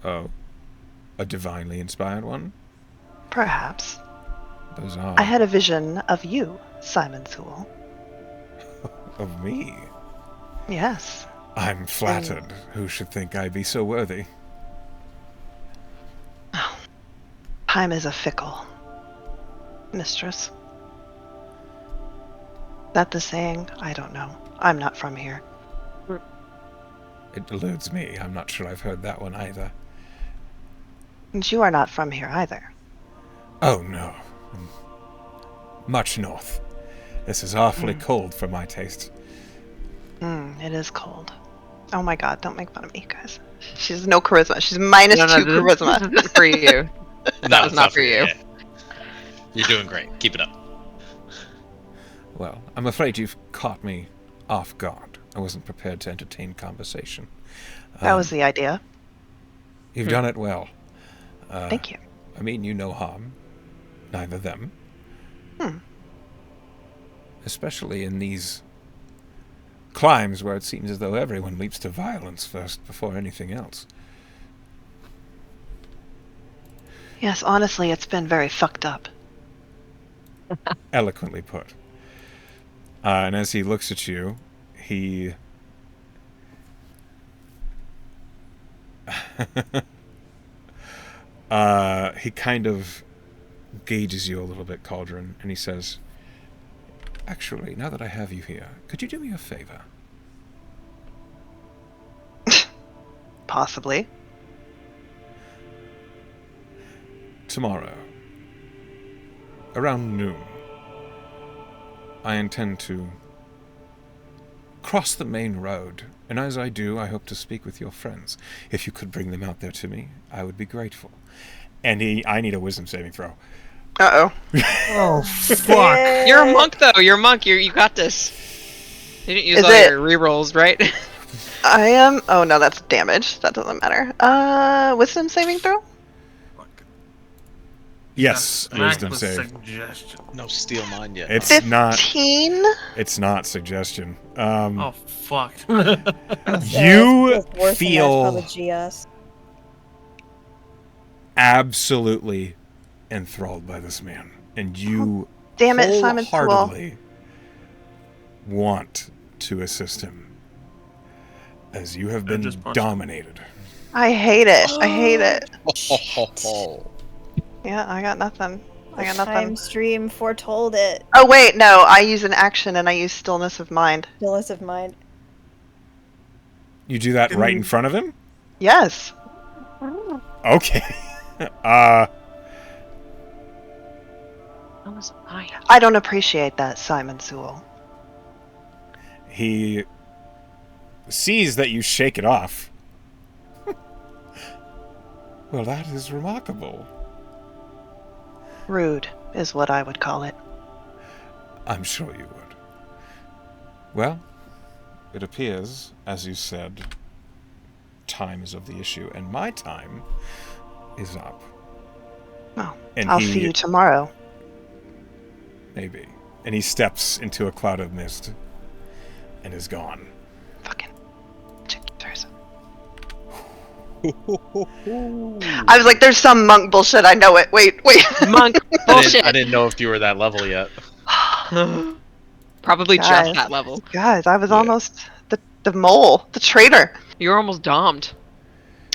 Speaker 1: Oh, a divinely inspired one?
Speaker 6: Perhaps.
Speaker 1: Bizarre.
Speaker 6: I had a vision of you, Simon Sewell.
Speaker 1: Of me?
Speaker 6: Yes.
Speaker 1: I'm flattered. Who should think I be so worthy?
Speaker 6: Time is a fickle mistress. That the saying? I don't know. I'm not from here.
Speaker 1: It eludes me. I'm not sure I've heard that one either.
Speaker 6: And you are not from here either.
Speaker 1: Oh, no. Much north. This is awfully cold for my taste.
Speaker 6: It is cold. Oh my god, don't make fun of me, guys. She's no charisma. She's minus 2 charisma.
Speaker 3: This isn't for you.
Speaker 9: No,
Speaker 3: was not for you.
Speaker 9: Yeah. You're doing great. Keep it up.
Speaker 1: Well, I'm afraid you've caught me off guard. I wasn't prepared to entertain conversation.
Speaker 6: That was the idea.
Speaker 1: You've done it well.
Speaker 6: Thank you.
Speaker 1: I mean you no harm. Neither them. Especially in these climes where it seems as though everyone leaps to violence first before anything else.
Speaker 6: Yes, honestly, it's been very fucked up.
Speaker 1: Eloquently put. And as he looks at you, he... he kind of gauges you a little bit, Cauldron, and he says, actually, now that I have you here, could you do me a favor?
Speaker 6: Possibly.
Speaker 1: Tomorrow, around noon, I intend to cross the main road, and as I do, I hope to speak with your friends. If you could bring them out there to me, I would be grateful. And I need a wisdom saving throw.
Speaker 6: Uh-oh.
Speaker 7: Oh, fuck.
Speaker 3: You're a monk, though. You're a monk. You got this. You didn't use
Speaker 6: Is
Speaker 3: all
Speaker 6: it-
Speaker 3: your rerolls, right?
Speaker 6: I am... Oh, no, that's damage. That doesn't matter. Wisdom saving throw?
Speaker 1: Yes,
Speaker 7: Smack
Speaker 1: wisdom
Speaker 7: with
Speaker 1: save.
Speaker 7: Suggestion.
Speaker 9: No steal mine yet.
Speaker 1: It's
Speaker 9: huh?
Speaker 1: not.
Speaker 6: 15?
Speaker 1: It's not suggestion.
Speaker 7: Oh, fuck.
Speaker 1: You
Speaker 2: Probably
Speaker 1: feel
Speaker 2: GS.
Speaker 1: absolutely enthralled by this man, and you
Speaker 6: Damn it, Simon Sewell.
Speaker 1: wholeheartedly want to assist him, as you have been
Speaker 7: just punch
Speaker 1: dominated.
Speaker 6: I hate it. I hate it.
Speaker 9: Oh.
Speaker 6: Yeah, I got nothing. I got
Speaker 2: Time
Speaker 6: nothing.
Speaker 2: stream foretold it.
Speaker 6: Oh, wait, no. I use an action and I use stillness of mind.
Speaker 2: Stillness of mind.
Speaker 1: You do that right in front of him?
Speaker 6: Yes.
Speaker 1: Okay.
Speaker 3: That was mine.
Speaker 6: I don't appreciate that, Simon Sewell.
Speaker 1: He sees that you shake it off. Well, that is remarkable.
Speaker 6: Rude is what I would call it.
Speaker 1: I'm sure you would. Well, it appears, as you said, time is of the issue, and my time is up.
Speaker 6: Well,
Speaker 1: And
Speaker 6: I'll see you tomorrow.
Speaker 1: Maybe. And he steps into a cloud of mist and is gone.
Speaker 6: Fucking checkers. I was like, there's some monk bullshit. I know it. Wait.
Speaker 3: Monk bullshit.
Speaker 9: I didn't know if you were that level yet.
Speaker 3: Probably
Speaker 6: Guys.
Speaker 3: just that level.
Speaker 6: Guys, I was almost the mole, the traitor.
Speaker 3: You were almost domed.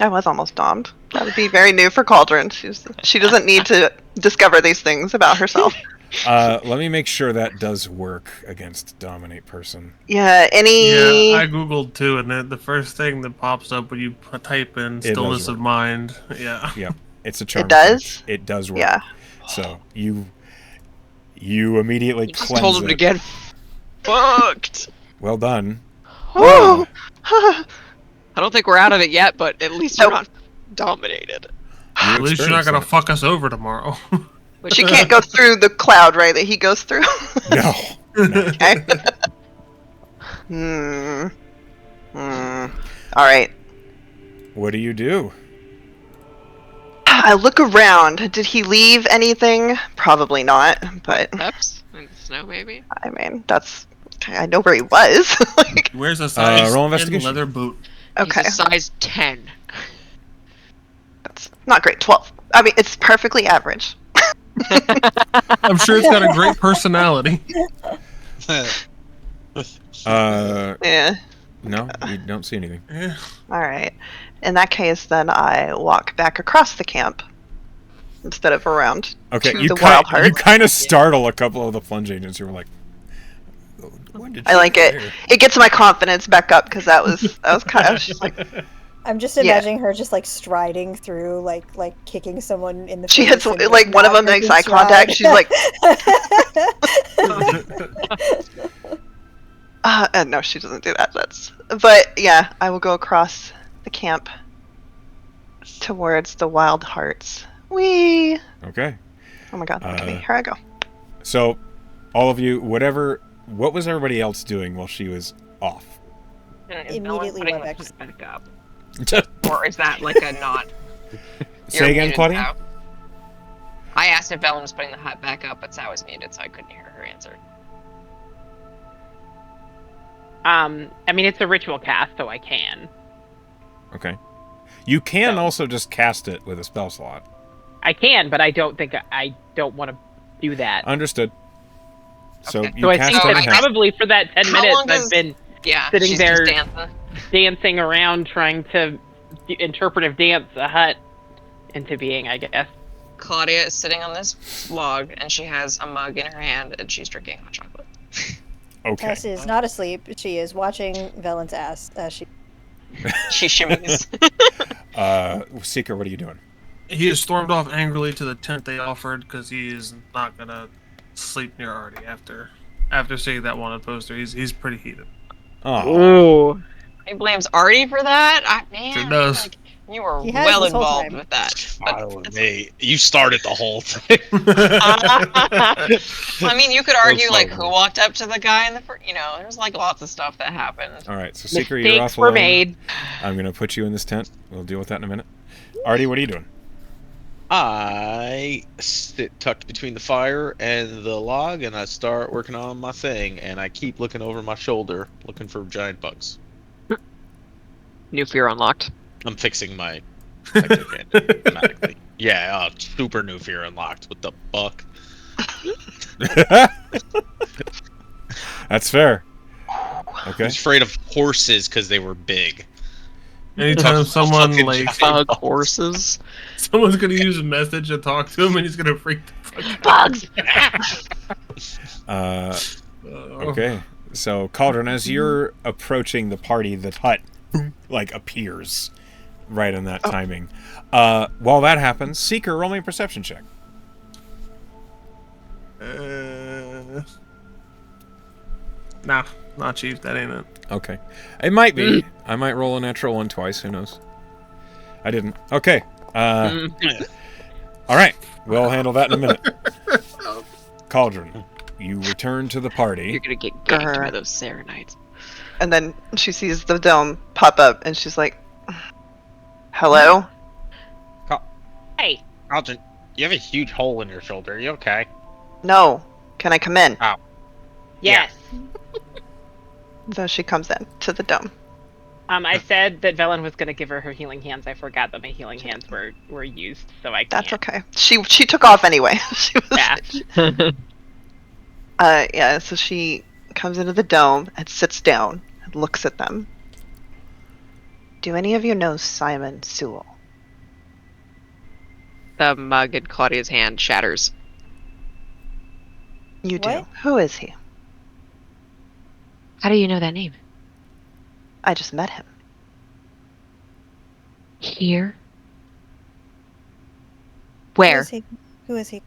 Speaker 6: I was almost domed. That would be very new for Cauldron. She doesn't need to discover these things about herself.
Speaker 1: Let me make sure that does work against Dominate Person.
Speaker 6: Yeah, any...
Speaker 7: Yeah, I googled too, and the first thing that pops up when you type in stillness of mind. Yeah.
Speaker 1: Yep. It's a charm.
Speaker 6: It does?
Speaker 1: touch. It does work.
Speaker 6: Yeah.
Speaker 1: So you immediately
Speaker 3: You just
Speaker 1: cleanse
Speaker 3: told him
Speaker 1: it.
Speaker 3: to get fucked.
Speaker 1: Well done.
Speaker 6: Woo!
Speaker 3: I don't think we're out of it yet, but at least we're not dominated.
Speaker 7: At least you're not gonna fuck us over tomorrow.
Speaker 6: She can't go through the cloud, right, that he goes through?
Speaker 1: No.
Speaker 6: Okay. Alright.
Speaker 1: What do you do?
Speaker 6: I look around. Did he leave anything? Probably not, but...
Speaker 3: Steps? In the snow, maybe?
Speaker 6: I mean, that's... I know where he was. Like,
Speaker 7: He wears a size
Speaker 1: roll
Speaker 7: 10
Speaker 1: investigation.
Speaker 7: leather boot.
Speaker 6: okay.
Speaker 3: He's a size 10.
Speaker 6: That's not great. 12. I mean, it's perfectly average.
Speaker 7: I'm sure it's got a great personality.
Speaker 6: Yeah.
Speaker 1: No, you don't see anything.
Speaker 7: Yeah.
Speaker 6: Alright. In that case, then I walk back across the camp instead of around
Speaker 1: Okay,
Speaker 6: to
Speaker 1: you
Speaker 6: the
Speaker 1: kind
Speaker 6: Wildhearts.
Speaker 1: of startle a couple of the plunge agents who were like, when did
Speaker 6: I
Speaker 1: you
Speaker 6: like
Speaker 1: get
Speaker 6: it.
Speaker 1: there?
Speaker 6: It gets my confidence back up because that was kind of just like
Speaker 2: I'm just
Speaker 6: Yeah.
Speaker 2: imagining her just like striding through, like kicking someone in the
Speaker 6: she
Speaker 2: face.
Speaker 6: hits
Speaker 2: and
Speaker 6: like one of them
Speaker 2: making
Speaker 6: makes eye contact. She's like, no, she doesn't do that. But yeah, I will go across the camp towards the Wildhearts. Whee!
Speaker 1: Okay.
Speaker 6: Oh my god, okay, here I go.
Speaker 1: So, all of you, what was everybody else doing while she was off?
Speaker 2: Immediately went back to
Speaker 3: back up. Or is that like a not?
Speaker 1: Say again, Claudia?
Speaker 3: Now? I asked if Bellen was putting the hut back up, but Sal was muted, so I couldn't hear her answer.
Speaker 5: I mean, it's a ritual cast, so I can.
Speaker 1: Okay. You can also just cast it with a spell slot.
Speaker 5: I can, but I don't think I don't want to do that.
Speaker 1: Understood. So
Speaker 3: Okay.
Speaker 1: you
Speaker 5: So I
Speaker 1: cast
Speaker 5: think
Speaker 1: it
Speaker 5: that
Speaker 1: in half.
Speaker 5: probably for that 10
Speaker 3: How
Speaker 5: minutes
Speaker 3: long does-
Speaker 5: I've been
Speaker 3: Yeah,
Speaker 5: Sitting
Speaker 3: she's
Speaker 5: there-
Speaker 3: just dancing.
Speaker 5: dancing around trying to interpretive dance a hut into being, I guess.
Speaker 3: Claudia is sitting on this log, and she has a mug in her hand, and she's drinking hot chocolate.
Speaker 1: Okay.
Speaker 2: Tess is not asleep. She is watching Velen's ass as she.
Speaker 3: She shimmies.
Speaker 1: Seeker, what are you doing?
Speaker 7: He has stormed off angrily to the tent they offered because he is not gonna sleep near Artie after seeing that wanted poster. He's pretty heated.
Speaker 1: Oh,
Speaker 5: Ooh.
Speaker 3: He blames Artie for that? Man,
Speaker 7: Sure does.
Speaker 3: like, you were
Speaker 2: He has
Speaker 3: well
Speaker 2: this whole
Speaker 3: involved
Speaker 2: time.
Speaker 3: with that.
Speaker 9: Fine with me. You started the whole thing.
Speaker 3: I mean, you could argue, like,
Speaker 9: fine.
Speaker 3: who walked up to the guy in the there's, like, lots of stuff that happened.
Speaker 1: all right. So Seeker, you're
Speaker 5: Mistakes
Speaker 1: off
Speaker 5: were
Speaker 1: alone.
Speaker 5: made.
Speaker 1: I'm gonna put you in this tent. We'll deal with that in a minute. Artie, what are you doing?
Speaker 9: I sit tucked between the fire and the log, and I start working on my thing, and I keep looking over my shoulder, looking for giant bugs.
Speaker 3: New fear unlocked.
Speaker 9: I'm fixing my automatically. Yeah, super new fear unlocked. What the fuck?
Speaker 1: That's fair.
Speaker 9: I
Speaker 1: Okay.
Speaker 9: was afraid of horses because they were big.
Speaker 7: Anytime someone
Speaker 9: Fucking
Speaker 7: like
Speaker 3: Bug horses.
Speaker 7: someone's gonna use a message to talk to him, and he's gonna freak the fuck
Speaker 5: Bugs!
Speaker 7: out.
Speaker 1: Okay. So, Cauldron, as you're approaching the party, the hut, like, appears. right in that timing. While that happens, Seeker, roll me a perception check.
Speaker 7: Nah, not Chief. That ain't it.
Speaker 1: Okay. It might be. I might roll a natural one twice. Who knows? I didn't. Okay. All right. We'll handle that in a minute. Cauldron, you return to the party.
Speaker 3: You're gonna get ganked by those Serenites.
Speaker 6: And then she sees the dome pop up, and she's like, "Hello."
Speaker 5: Hey.
Speaker 4: Cauldron, you have a huge hole in your shoulder. Are you okay?
Speaker 6: No. Can I come in?
Speaker 5: Yes.
Speaker 6: So she comes in to the dome.
Speaker 5: I said that Velen was going to give her healing hands. I forgot that my healing hands were used, so I can't.
Speaker 6: That's okay. She took off anyway. She was.
Speaker 5: Yeah.
Speaker 6: So she comes into the dome and sits down and looks at them. Do any of you know Simon Sewell?
Speaker 3: The mug in Claudia's hand shatters.
Speaker 6: You do.
Speaker 2: What?
Speaker 6: Who is he?
Speaker 8: How do you know that name?
Speaker 6: I just met him.
Speaker 8: Here? Where?
Speaker 2: Who is he?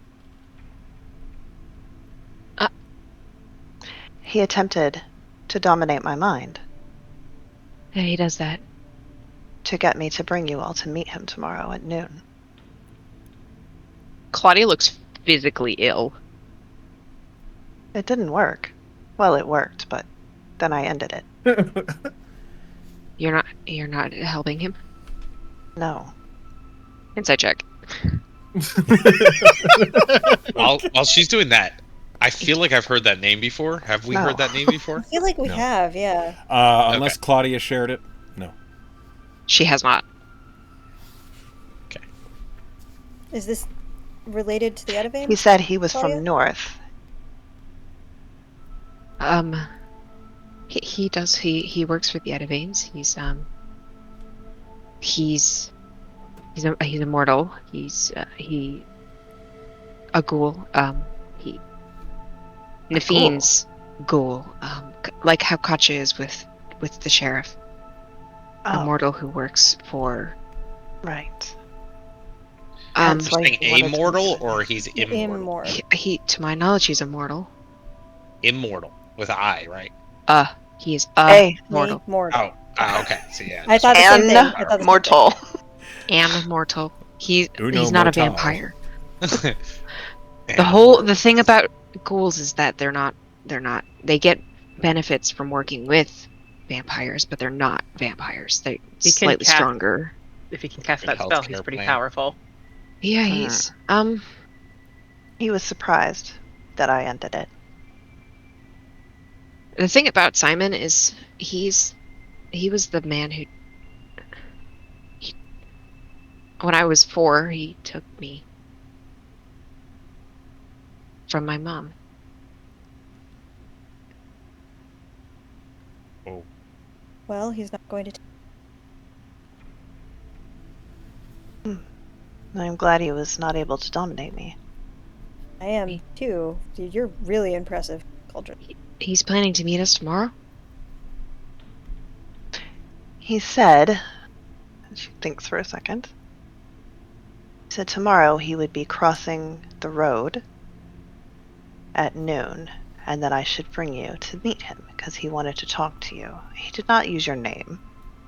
Speaker 6: He attempted to dominate my mind,
Speaker 8: Yeah, he does that.
Speaker 6: to get me to bring you all to meet him tomorrow at noon.
Speaker 3: Claudia looks physically ill.
Speaker 6: It didn't work. Well, it worked, but then I ended it.
Speaker 8: You're not helping him?
Speaker 6: No.
Speaker 3: Insight check.
Speaker 9: While she's doing that, I feel like I've heard that name before. Have we heard that name before?
Speaker 2: I feel like we
Speaker 1: No.
Speaker 2: have, yeah.
Speaker 1: Unless Claudia shared it. No.
Speaker 3: She has not.
Speaker 9: Okay.
Speaker 2: Is this related to the Edivane?
Speaker 6: He said he was
Speaker 2: Claudia?
Speaker 6: from North.
Speaker 8: He works for the Edivanes. He's immortal. He's a ghoul. Nafine's ghoul. Like how Katja is with the sheriff. A mortal who works for.
Speaker 6: Right.
Speaker 9: You're saying immortal or he's immortal?
Speaker 2: Immortal.
Speaker 8: He, to my knowledge, he's immortal.
Speaker 9: Immortal with an I, right?
Speaker 8: He is
Speaker 2: Mortal.
Speaker 8: mortal.
Speaker 9: Oh, okay. So yeah.
Speaker 2: I thought the same thing. I thought the same
Speaker 6: Mortal.
Speaker 8: And immortal. He's
Speaker 1: Uno
Speaker 8: not a
Speaker 1: mortal.
Speaker 8: vampire. The thing about ghouls is that they get benefits from working with vampires, but they're not vampires. They're
Speaker 5: He can
Speaker 8: slightly
Speaker 5: cast-
Speaker 8: stronger.
Speaker 5: If he can cast
Speaker 9: Good
Speaker 5: that spell, he's
Speaker 9: healthcare
Speaker 5: pretty
Speaker 9: plan.
Speaker 5: powerful.
Speaker 8: Yeah, he's
Speaker 6: He was surprised that I ended it.
Speaker 8: the thing about Simon is he was the man who when I was 4, he took me from my mom.
Speaker 9: Oh.
Speaker 2: Well, he's not going to.
Speaker 6: I'm glad he was not able to dominate me.
Speaker 2: I am too. Dude, you're really impressive, Cauldron.
Speaker 8: He's planning to meet us tomorrow.
Speaker 6: He said, and she thinks for a second, he said tomorrow he would be crossing the road at noon, and that I should bring you to meet him because he wanted to talk to you. He did not use your name,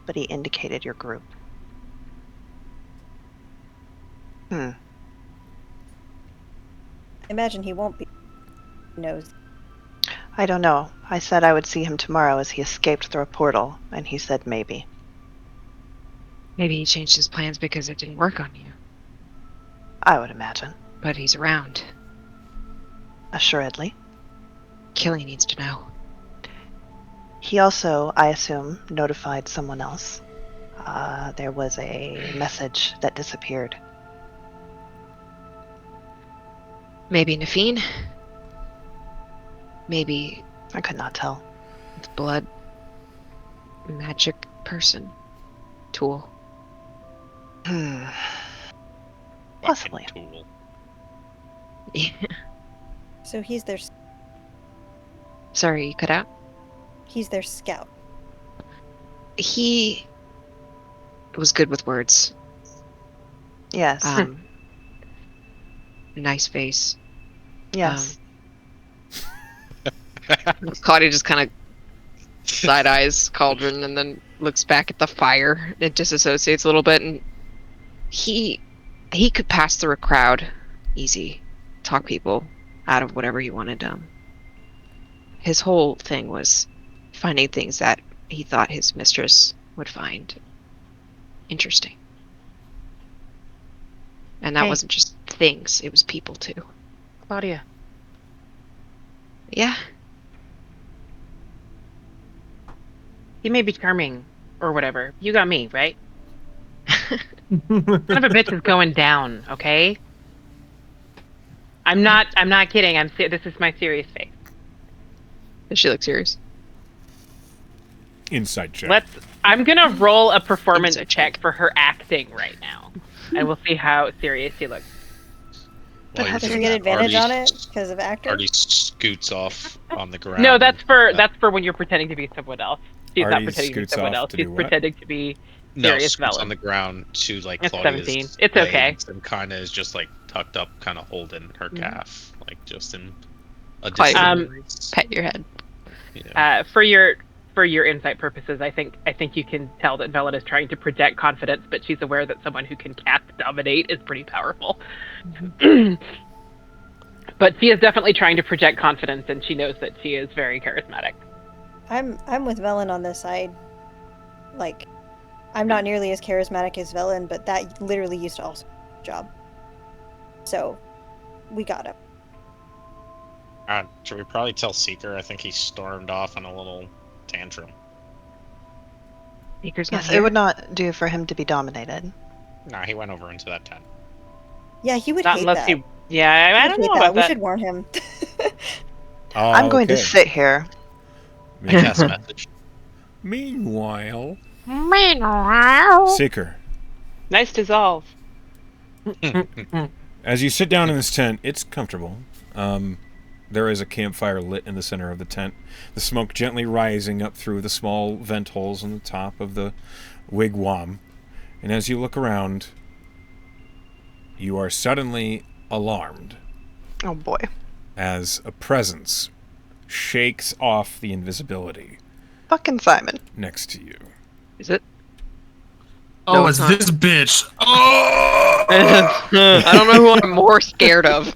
Speaker 6: but he indicated your group.
Speaker 2: I imagine he won't be. He knows.
Speaker 6: I don't know. I said I would see him tomorrow as he escaped through a portal, and he said maybe.
Speaker 8: Maybe he changed his plans because it didn't work on you.
Speaker 6: I would imagine.
Speaker 8: But he's around.
Speaker 6: Assuredly.
Speaker 8: Killy needs to know.
Speaker 6: He also, I assume, notified someone else. There was a message that disappeared.
Speaker 8: Maybe Nafine. Maybe
Speaker 6: I could not tell.
Speaker 8: the blood magic person tool.
Speaker 6: Possibly.
Speaker 9: Tool.
Speaker 2: So he's their
Speaker 8: Sorry, you cut out?
Speaker 2: he's their scout.
Speaker 8: He was good with words.
Speaker 6: Yes.
Speaker 8: Nice face.
Speaker 6: Yes.
Speaker 8: Claudia just kind of side eyes Cauldron and then looks back at the fire. It disassociates a little bit, and he could pass through a crowd easy, talk people out of whatever he wanted. His whole thing was finding things that he thought his mistress would find interesting. And that wasn't just things, it was people too.
Speaker 5: Claudia.
Speaker 8: Yeah.
Speaker 5: He may be charming or whatever. You got me, right? Son of a bitch is going down, okay? I'm not kidding. This is my serious face.
Speaker 8: Does she look serious?
Speaker 1: Insight check.
Speaker 5: I'm gonna roll a performance check for her acting right now. And we'll see how serious she looks.
Speaker 2: Does she get advantage on it because of actor?
Speaker 9: Artie scoots off on the ground.
Speaker 5: No, that's for when you're pretending to be someone else. She's
Speaker 1: Artie
Speaker 5: not pretending to be
Speaker 1: scoots
Speaker 5: someone
Speaker 1: off
Speaker 5: else.
Speaker 1: to
Speaker 5: She's
Speaker 1: do what?
Speaker 5: pretending to be
Speaker 9: No,
Speaker 5: serious
Speaker 9: scoots
Speaker 5: Velen.
Speaker 9: on the ground to like
Speaker 5: It's
Speaker 9: Claudia's
Speaker 5: 17. It's okay.
Speaker 9: legs and kind of is just like tucked up, kind of holding her calf, like just in a
Speaker 8: Quite,
Speaker 9: distance.
Speaker 8: pet your head.
Speaker 9: Yeah.
Speaker 5: For your insight purposes, I think you can tell that Velen is trying to project confidence, but she's aware that someone who can cast dominate is pretty powerful. But she is definitely trying to project confidence, and she knows that she is very charismatic.
Speaker 2: I'm with Velen on this side. Like, I'm not nearly as charismatic as Velen, but that literally used to also do the job. So, we got him.
Speaker 4: Should we probably tell Seeker? I think he stormed off on a little tantrum.
Speaker 8: Seeker's not
Speaker 6: Yes,
Speaker 8: here.
Speaker 6: it would not do for him to be dominated.
Speaker 4: Nah, he went over into that tent.
Speaker 2: Yeah, he would
Speaker 5: Not
Speaker 2: hate
Speaker 5: unless
Speaker 2: that.
Speaker 5: he. Yeah, I
Speaker 2: He
Speaker 5: don't
Speaker 2: would
Speaker 5: know
Speaker 2: hate
Speaker 5: about
Speaker 2: We
Speaker 5: that.
Speaker 2: should warn him.
Speaker 6: I'm going to sit here.
Speaker 9: I cast a message.
Speaker 1: Meanwhile, Seeker,
Speaker 5: Nice dissolve.
Speaker 1: as you sit down in this tent, it's comfortable. There is a campfire lit in the center of the tent, the smoke gently rising up through the small vent holes on the top of the wigwam. And as you look around, you are suddenly alarmed
Speaker 6: Oh boy.
Speaker 1: as a presence shakes off the invisibility
Speaker 6: Fucking Simon.
Speaker 1: next to you.
Speaker 8: Is it?
Speaker 7: Oh,
Speaker 8: No,
Speaker 7: it's
Speaker 8: it's not.
Speaker 7: this bitch. Oh!
Speaker 8: I don't know who I'm more scared of.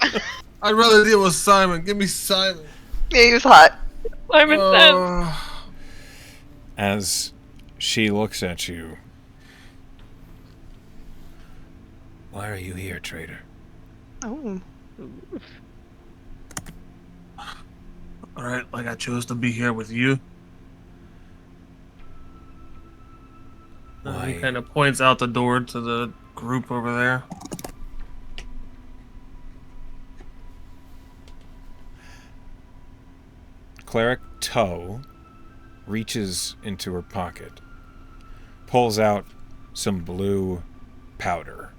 Speaker 7: I'd rather deal with Simon. Give me Simon.
Speaker 6: Yeah, he was hot.
Speaker 5: Simon says.
Speaker 1: As she looks at you. Why are you here, traitor?
Speaker 6: Oh.
Speaker 7: Alright, like I chose to be here with you.
Speaker 1: Why?
Speaker 7: He kind of points out the door to the group over there.
Speaker 1: Cleric Toe reaches into her pocket, pulls out some blue powder,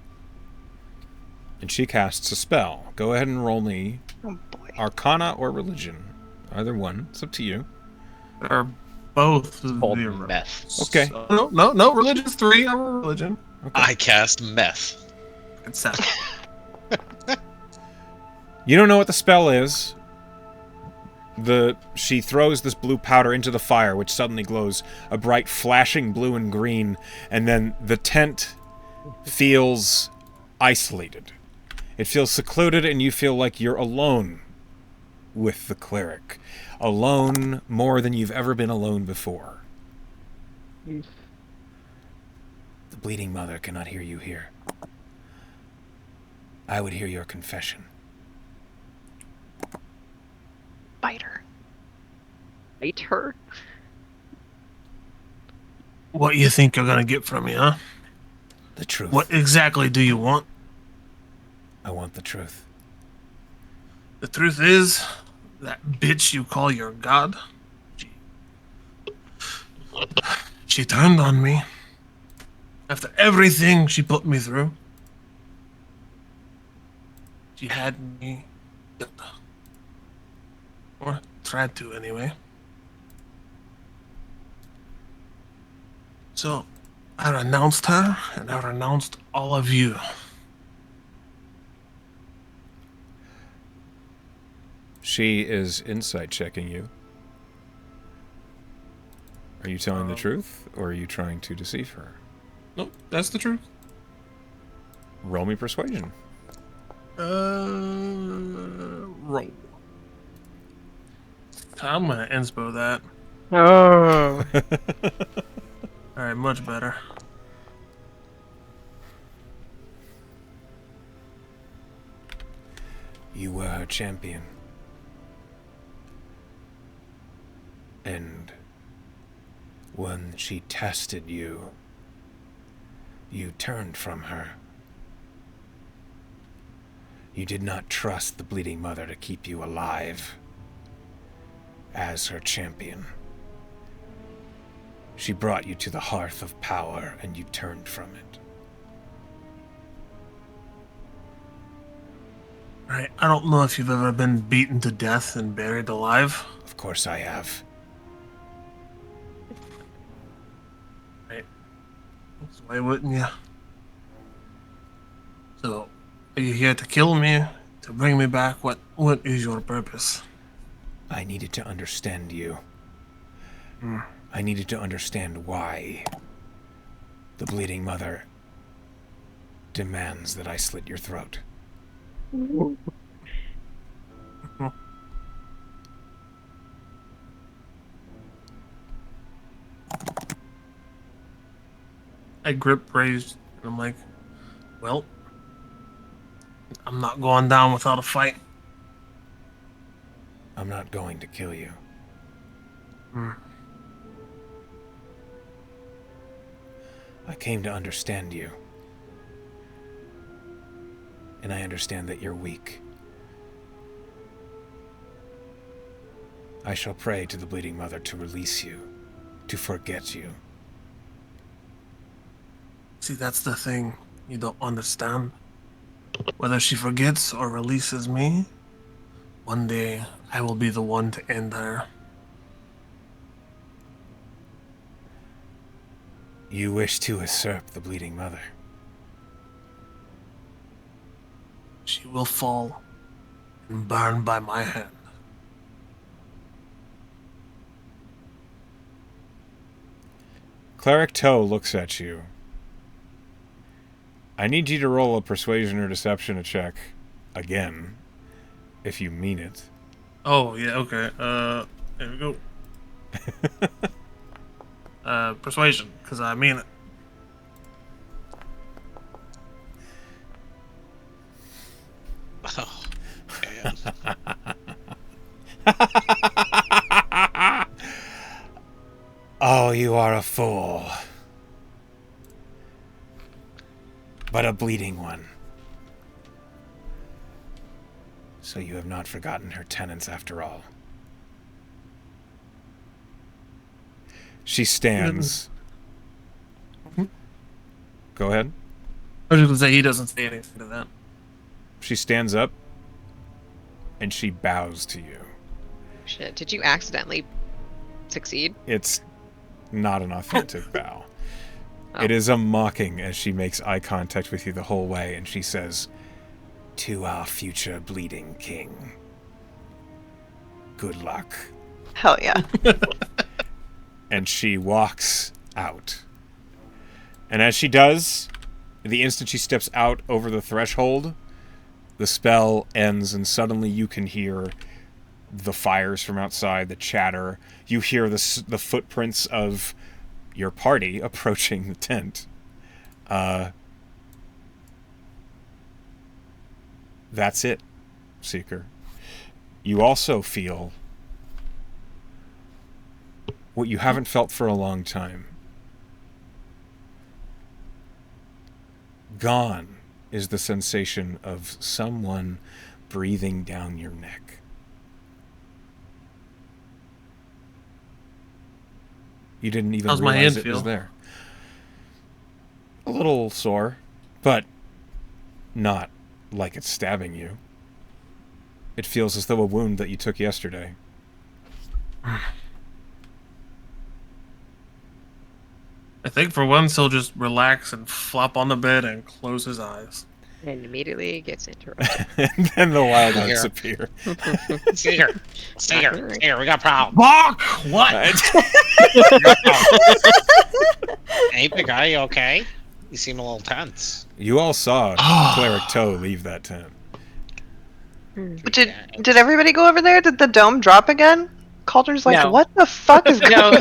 Speaker 1: and she casts a spell. Go ahead and roll me
Speaker 6: Oh boy.
Speaker 1: Arcana or Religion. Either one. It's up to you.
Speaker 7: They're both
Speaker 9: Called
Speaker 7: zero.
Speaker 9: meth.
Speaker 1: Okay.
Speaker 7: So, no, religion's 3. I'm a religion.
Speaker 9: I cast meth.
Speaker 7: It's 7.
Speaker 1: You don't know what the spell is. She throws this blue powder into the fire, which suddenly glows a bright flashing blue and green, and then the tent feels isolated. It feels secluded, and you feel like you're alone with the cleric. Alone more than you've ever been alone before. The Bleeding Mother cannot hear you here. I would hear your confession.
Speaker 6: Bite her.
Speaker 8: Bite her.
Speaker 7: What you think you're gonna get from me, huh?
Speaker 1: The truth.
Speaker 7: What exactly do you want?
Speaker 1: I want the truth.
Speaker 7: The truth is, that bitch you call your god, she turned on me. After everything she put me through, she had me killed. Or tried to, anyway. So, I renounced her, and I renounced all of you.
Speaker 1: She is insight checking you. Are you telling the truth, or are you trying to deceive her?
Speaker 7: Nope, that's the truth.
Speaker 1: Roll me persuasion.
Speaker 7: Roll. I'm gonna inspo that.
Speaker 3: Oh.
Speaker 7: Alright, much better.
Speaker 1: You were her champion. And when she tested you, you turned from her. You did not trust the Bleeding Mother to keep you alive as her champion. She brought you to the hearth of power, and you turned from it.
Speaker 7: Right, I don't know if you've ever been beaten to death and buried alive.
Speaker 1: Of course I have.
Speaker 7: Right. So why wouldn't you? So, are you here to kill me? To bring me back? What is your purpose?
Speaker 1: I needed to understand you.
Speaker 7: Hmm.
Speaker 1: I needed to understand why the Bleeding Mother demands that I slit your throat.
Speaker 7: I grip raised, and I'm like, well, I'm not going down without a fight.
Speaker 1: I'm not going to kill you.
Speaker 7: Hmm.
Speaker 1: I came to understand you. And I understand that you're weak. I shall pray to the Bleeding Mother to release you, to forget you.
Speaker 7: See, that's the thing you don't understand. Whether she forgets or releases me, one day I will be the one to end her.
Speaker 1: You wish to usurp the Bleeding Mother.
Speaker 7: She will fall and burn by my hand.
Speaker 1: Cleric Toe looks at you. I need you to roll a persuasion or deception check again, if you mean it.
Speaker 7: Oh, yeah, okay. There we go. Persuasion, because I mean it.
Speaker 9: Oh, man.
Speaker 1: Oh, you are a fool. But a bleeding one. So you have not forgotten her tenets after all. She stands. Go ahead.
Speaker 7: I was just gonna say he doesn't say anything to that.
Speaker 1: She stands up and she bows to you.
Speaker 3: Shit, did you accidentally succeed?
Speaker 1: It's not an authentic bow.
Speaker 3: Oh.
Speaker 1: It is a mocking as she makes eye contact with you the whole way, and she says, "To our future bleeding king. Good luck."
Speaker 6: Hell yeah.
Speaker 1: And she walks out. And as she does, the instant she steps out over the threshold, the spell ends, and suddenly you can hear the fires from outside, the chatter. You hear the footprints of your party approaching the tent. That's it, Seeker. You also feel what you haven't felt for a long time. Gone is the sensation of someone breathing down your neck. You didn't even
Speaker 7: How's my
Speaker 1: realize
Speaker 7: hand
Speaker 1: it was
Speaker 7: feel?
Speaker 1: there. A little sore, but not like it's stabbing you. It feels as though a wound that you took yesterday.
Speaker 7: I think for once he'll just relax and flop on the bed and close his eyes.
Speaker 8: And immediately gets interrupted.
Speaker 1: And then the Wildhearts appear.
Speaker 4: Stay here. We got problems.
Speaker 7: Bark! What?
Speaker 4: Hey, big guy, you okay? You seem a little tense.
Speaker 1: You all saw Cleric Toe leave that tent.
Speaker 6: Did everybody go over there? Did the dome drop again? Cauldron's like,
Speaker 5: No.
Speaker 6: what the fuck is going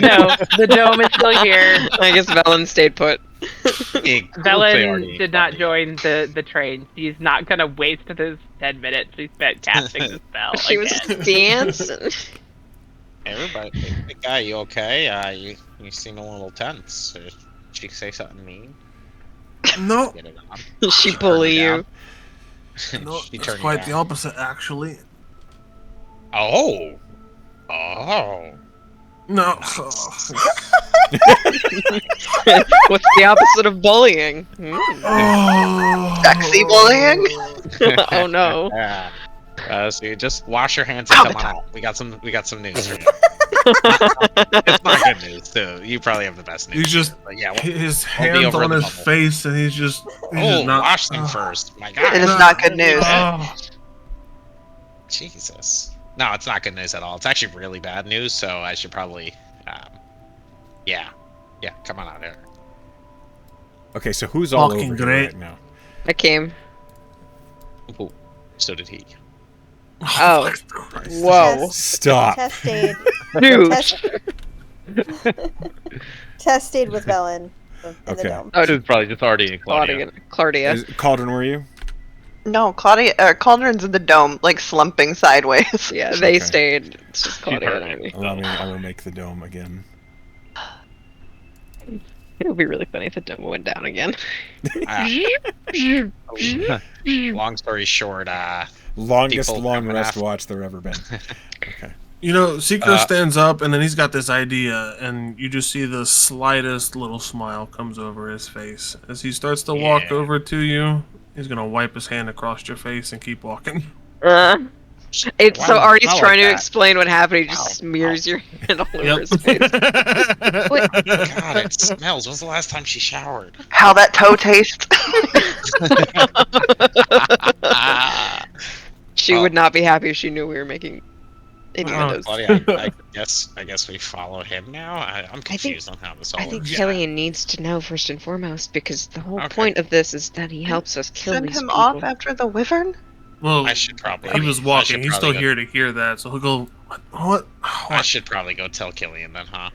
Speaker 5: No, the dome is still here.
Speaker 8: I guess Velen stayed put.
Speaker 5: Velen did not join the train. She's not gonna waste those 10 minutes she spent casting the spell.
Speaker 8: She was
Speaker 5: again.
Speaker 8: dancing.
Speaker 4: Everybody, big guy, you okay? You seem a little tense. Did she say something mean?
Speaker 7: No,
Speaker 4: Get it on.
Speaker 8: She bully you.
Speaker 7: no,
Speaker 4: She
Speaker 7: it's
Speaker 4: turned you
Speaker 7: quite the
Speaker 4: down.
Speaker 7: opposite, actually.
Speaker 4: Oh.
Speaker 7: No.
Speaker 8: What's the opposite of bullying?
Speaker 6: sexy bullying?
Speaker 8: Oh no.
Speaker 4: Yeah. So you just wash your hands and come on out. We got some news for you. It's not good news too. You probably have the best news.
Speaker 7: He's just
Speaker 4: But yeah.
Speaker 7: his
Speaker 4: we'll be
Speaker 7: hands
Speaker 4: over
Speaker 7: on
Speaker 4: the
Speaker 7: his
Speaker 4: bubble.
Speaker 7: face, and he's just not.
Speaker 4: Wash them first. My God.
Speaker 6: It is not good news.
Speaker 4: Jesus. No, it's not good news at all. It's actually really bad news. So I should probably, yeah, come on out here.
Speaker 1: Okay, so who's all
Speaker 7: Fucking
Speaker 1: over here
Speaker 7: great.
Speaker 1: right now?
Speaker 8: I came.
Speaker 4: Ooh, so did he.
Speaker 8: Oh.
Speaker 7: Christ.
Speaker 8: Whoa.
Speaker 1: Stop.
Speaker 2: Tess stayed.
Speaker 8: Dude.
Speaker 2: Tess stayed with Velen in the
Speaker 1: Okay.
Speaker 2: dome.
Speaker 9: Oh, it was probably just Artie and Claudia.
Speaker 8: Claudia.
Speaker 1: Cauldron, were you?
Speaker 6: No, Cauldron's in the dome, like slumping sideways.
Speaker 8: Yeah, they
Speaker 1: Okay.
Speaker 8: stayed. It's just Claudia and Amy.
Speaker 1: Allow me, I will make the dome again.
Speaker 8: It would be really funny if the dome went down again.
Speaker 4: Long story short,
Speaker 1: Longest
Speaker 4: People
Speaker 1: long
Speaker 4: coming
Speaker 1: rest
Speaker 4: after-
Speaker 1: watch there ever been. Okay.
Speaker 7: You know, Seeker stands up, and then he's got this idea, and you just see the slightest little smile comes over his face. As he starts to walk
Speaker 4: Yeah.
Speaker 7: over to you, he's gonna wipe his hand across your face and keep walking.
Speaker 8: It's
Speaker 4: Why
Speaker 8: so
Speaker 4: would
Speaker 8: Artie's
Speaker 4: you smell
Speaker 8: trying
Speaker 4: like
Speaker 8: to
Speaker 4: that?
Speaker 8: explain what happened. He just
Speaker 4: Ow,
Speaker 8: smears your hand all over
Speaker 7: Yep.
Speaker 8: his face.
Speaker 4: God, it smells. When's the last time she showered?
Speaker 6: How that toe tastes.
Speaker 8: She would not be happy if she knew we were making innuendos.
Speaker 4: Claudia, I guess we follow him now. I'm confused on how this all
Speaker 8: I think
Speaker 4: works.
Speaker 8: Killian needs to know first and foremost because the whole
Speaker 4: Okay.
Speaker 8: point of this is that he helps us kill
Speaker 6: Send
Speaker 8: these
Speaker 6: him
Speaker 8: people.
Speaker 6: off after the wyvern?
Speaker 7: Well,
Speaker 4: I should probably.
Speaker 7: he was
Speaker 4: I
Speaker 7: walking.
Speaker 4: should
Speaker 7: He's still
Speaker 4: probably
Speaker 7: here to hear that, so he'll go, What?
Speaker 4: I should probably go tell Killian then, huh?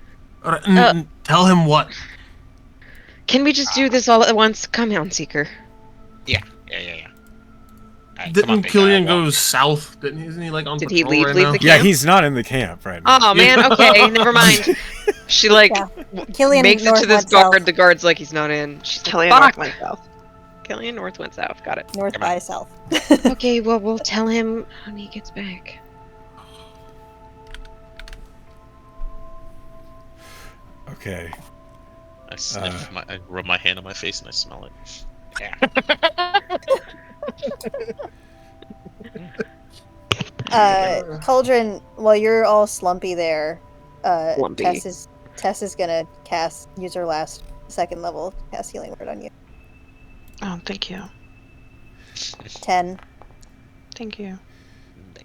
Speaker 7: Tell him what?
Speaker 8: Can we just do this all at once? Come on, Seeker.
Speaker 4: Yeah. Alright, come on,
Speaker 7: Didn't
Speaker 4: big
Speaker 7: Killian
Speaker 4: guy,
Speaker 7: go
Speaker 4: walk.
Speaker 7: south? Isn't he like on
Speaker 8: Did he
Speaker 7: patrol
Speaker 8: leave
Speaker 7: right
Speaker 8: the
Speaker 7: now?
Speaker 8: camp?
Speaker 1: Yeah, he's not in the camp right now.
Speaker 8: Oh man, okay, never mind. She like
Speaker 2: Yeah. Killian
Speaker 8: makes it
Speaker 2: north
Speaker 8: to this
Speaker 2: went
Speaker 8: guard.
Speaker 2: south.
Speaker 8: The guard's like he's not in. She's
Speaker 6: Killian
Speaker 8: like,
Speaker 6: North
Speaker 8: fuck.
Speaker 6: went south.
Speaker 8: Killian North went south. Got it.
Speaker 2: North
Speaker 4: Come
Speaker 2: by
Speaker 4: on.
Speaker 2: south.
Speaker 8: Okay, well we'll tell him when he gets back.
Speaker 1: Okay.
Speaker 9: I sniff I rub my hand on my face and I smell it.
Speaker 4: Yeah.
Speaker 2: Cauldron, while you're all slumpy there,
Speaker 8: Slumpy.
Speaker 2: Tess is gonna use her last second level cast healing word on you.
Speaker 6: Oh, thank you.
Speaker 2: 10
Speaker 6: Thank you.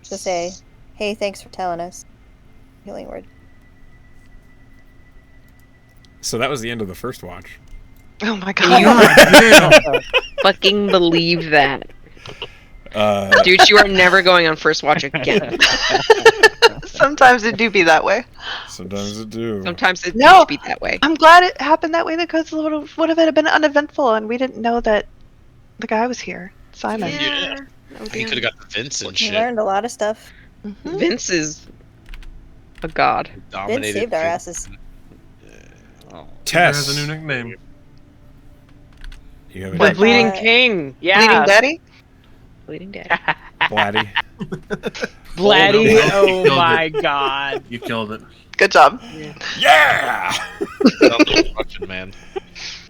Speaker 2: to say, hey, thanks for telling us. Healing word.
Speaker 1: So that was the end of the first watch.
Speaker 6: Oh my
Speaker 8: You
Speaker 6: god.
Speaker 8: fucking believe that,
Speaker 1: Uh,
Speaker 8: dude? You are never going on first watch again.
Speaker 6: Sometimes it do be that way.
Speaker 1: sometimes it do.
Speaker 8: Sometimes it
Speaker 6: No.
Speaker 8: no. be that way.
Speaker 6: I'm glad it happened that way because it would have been uneventful and we didn't know that the guy was here. Simon.
Speaker 9: Yeah.
Speaker 8: That would
Speaker 9: He
Speaker 8: be-
Speaker 9: could have got the Vince and
Speaker 2: You
Speaker 9: shit.
Speaker 2: learned a lot of stuff.
Speaker 6: Mhm.
Speaker 8: Vince is a god.
Speaker 2: Vince
Speaker 9: Dominated
Speaker 2: saved our
Speaker 9: Vince.
Speaker 2: asses.
Speaker 9: Oh.
Speaker 1: Tess.
Speaker 7: Has a new nickname.
Speaker 1: You have
Speaker 8: The
Speaker 6: What?
Speaker 8: Bleeding King.
Speaker 5: Yeah.
Speaker 6: Bleeding Daddy?
Speaker 8: Bleeding Daddy.
Speaker 1: Blatty.
Speaker 5: Blatty.
Speaker 7: Oh, no.
Speaker 5: Oh my god.
Speaker 7: You killed it.
Speaker 6: Good job.
Speaker 1: Yeah!
Speaker 9: Watching, man.